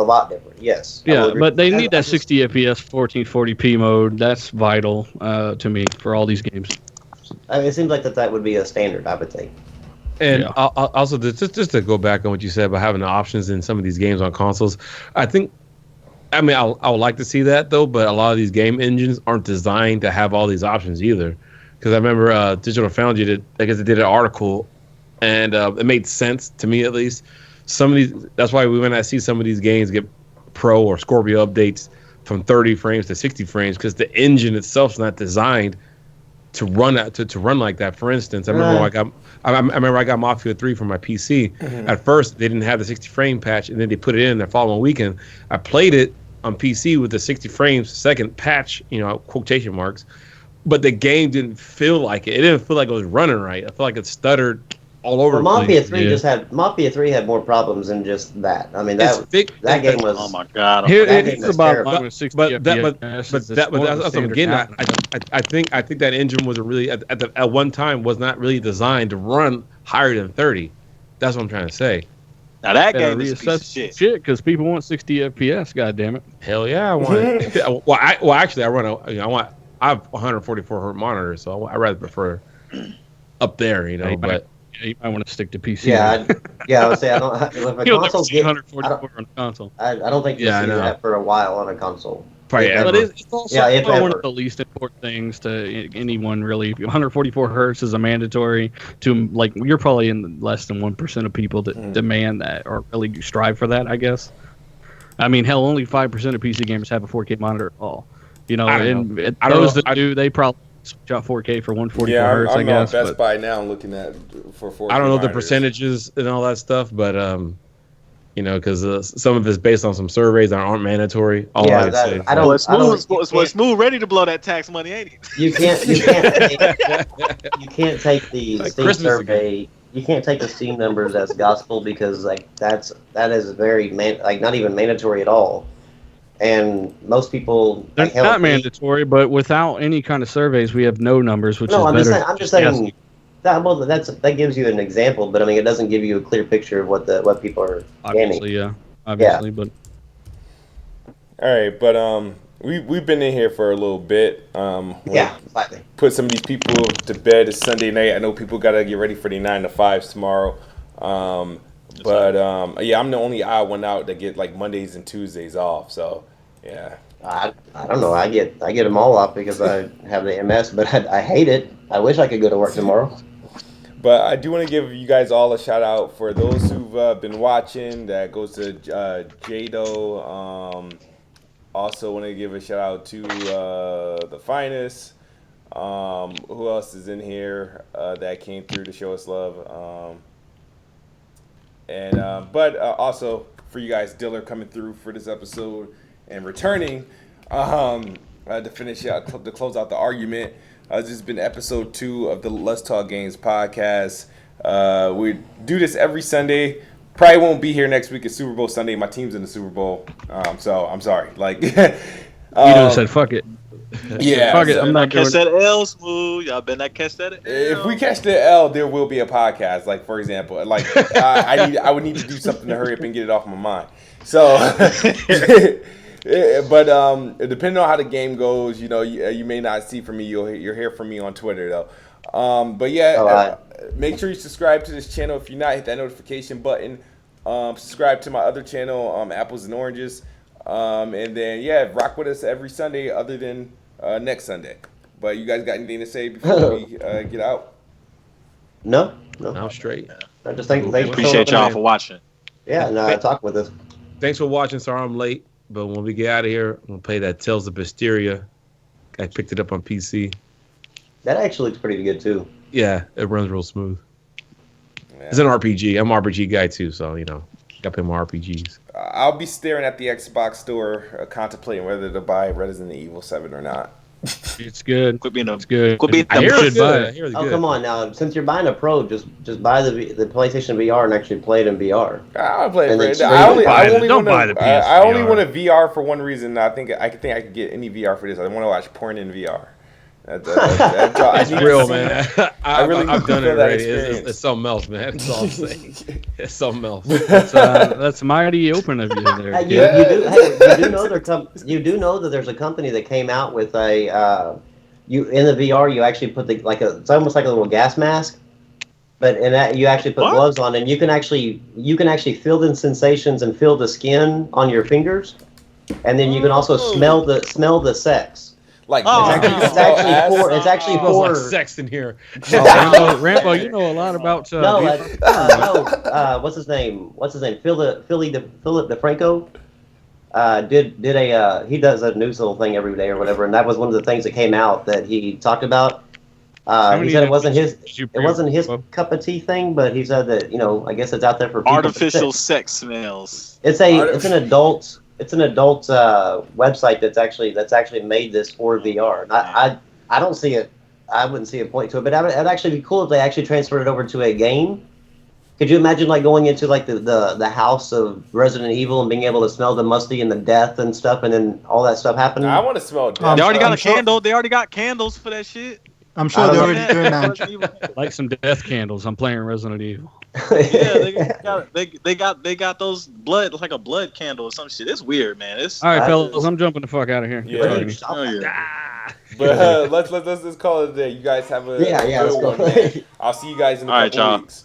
lot different. Yes. Yeah, but they need that 60 FPS 1440p mode. That's vital to me for all these games. I mean, it seems like that would be a standard, I would think. And also, just to go back on what you said about having the options in some of these games on consoles, I would like to see that though, but a lot of these game engines aren't designed to have all these options either. Because I remember Digital Foundry did an article, and it made sense to me at least. That's why when I see some of these games get Pro or Scorpio updates from 30 frames to 60 frames, because the engine itself is not designed to run like that. For instance, I remember I got Mafia 3 for my PC. Mm-hmm. At first, they didn't have the 60 frame patch, and then they put it in the following weekend. I played it on PC with the 60 frames second patch, quotation marks, but the game didn't feel like it. It didn't feel like it was running right. I felt like it stuttered all over. Well, Mafia 3 had more problems than just that. I mean, that game was. Oh my god! It's about 60 but that's what I'm getting at. I think that engine was at one time was not really designed to run higher than 30. That's what I'm trying to say. Now that game is a piece of shit because people want 60 FPS. God damn it! Hell yeah, I want it. I have 144 hertz monitor, so I rather prefer up there, but. You might want to stick to PC. I would say I don't. If a console get 144 on a console, I don't think you'll see that for a while on a console. Probably but it's also one of the least important things to anyone really. 144 hertz is a mandatory to you're probably in less than 1% of people that demand that or really strive for that. I guess. I mean, hell, only 5% of PC gamers have a 4K monitor at all. Those that do, they probably switch out 4K for 144 hertz. I guess. I'm Best Buy now. I'm looking at for 4K. I don't know the percentages and all that stuff, but You know, because some of it's based on some surveys that aren't mandatory. All Yeah, I'd say. I don't. Smooth ready to blow that tax money, ain't he? You can't take the Like Steam Christmas survey. You can't take the Steam numbers as gospel because that is very not even mandatory at all. And most people they're not mandatory, but without any kind of surveys, we have no numbers, which is better. I'm just saying that gives you an example, but I mean it doesn't give you a clear picture of what people are obviously, gaining. Obviously, but all right, but we've been in here for a little bit. Slightly. Put some of these people to bed. It's Sunday night. I know people gotta get ready for their 9 to 5s tomorrow. I'm the only odd one out that get like Mondays and Tuesdays off. So yeah. I don't know. I get them all off because I have the MS, but I hate it. I wish I could go to work tomorrow. But I do want to give you guys all a shout out for those who've been watching. That goes to Jado. Also want to give a shout out to the Finest. Who else is in here that came through to show us love? But also for you guys, Diller coming through for this episode and returning to finish out to close out the argument. This has been episode 2 of the Let's Talk Games podcast. We do this every Sunday. Probably won't be here next week. It's Super Bowl Sunday. My team's in the Super Bowl, so I'm sorry. Like you done said, fuck it. Yeah, fuck it. I'm not catch that L, Smooth. Y'all better not catch that L. If we catch the L, there will be a podcast. Like for example, like I would need to do something to hurry up and get it off my mind. So. But depending on how the game goes, you know, you may not see from me. You'll hear from me on Twitter though. Make sure you subscribe to this channel. If you're not, hit that notification button. Subscribe to my other channel, Apples and Oranges. And then rock with us every Sunday, other than next Sunday. But you guys got anything to say before we get out? No. I'm straight. I just thanks appreciate y'all for watching. Yeah, no, talk with us. Thanks for watching. Sorry I'm late. But when we get out of here, I'm going to play that Tales of Hysteria. I picked it up on PC. That actually looks pretty good, too. Yeah, it runs real smooth. Yeah. It's an RPG. I'm an RPG guy, too, so, you know, got to play more RPGs. I'll be staring at the Xbox store, contemplating whether to buy Resident Evil 7 or not. It's good. It's good. I hear it's good. Oh, come on now. Since you're buying a Pro, just buy the PlayStation VR and actually play it in VR. I'll play it. I only want a VR for one reason. I think I could get any VR for this. I want to watch porn in VR. That's real, man. I've done it already. It's something else, man. That's all I'm saying. It's something else. That's mighty open of you there. You do know that there's a company that came out with a in the VR you actually put it's almost like a little gas mask, but in that you actually put gloves on and you can actually feel the sensations and feel the skin on your fingers, and then you can also smell the sex. Like it's actually for sex in here. Rambo, you know a lot about. What's his name? Philip DeFranco. He does a news little thing every day or whatever, and that was one of the things that came out that he talked about. He said it wasn't his cup of tea thing, but he said that I guess it's out there for people. Artificial sex smells. It's an adult website that's actually made this for VR. I don't see it. I wouldn't see a point to it, but it'd actually be cool if they actually transferred it over to a game. Could you imagine going into the house of Resident Evil and being able to smell the musty and the death and stuff, and then all that stuff happening? I want to smell death. They already got a candle. They already got candles for that shit. I'm sure they're already doing that. Like some death candles. I'm playing Resident Evil. Yeah, they got those blood, like a blood candle or some shit. It's weird, man. All right, fellas, I'm jumping the fuck out of here. But let's call it a day. You guys have a good one, man. I'll see you guys in a couple weeks.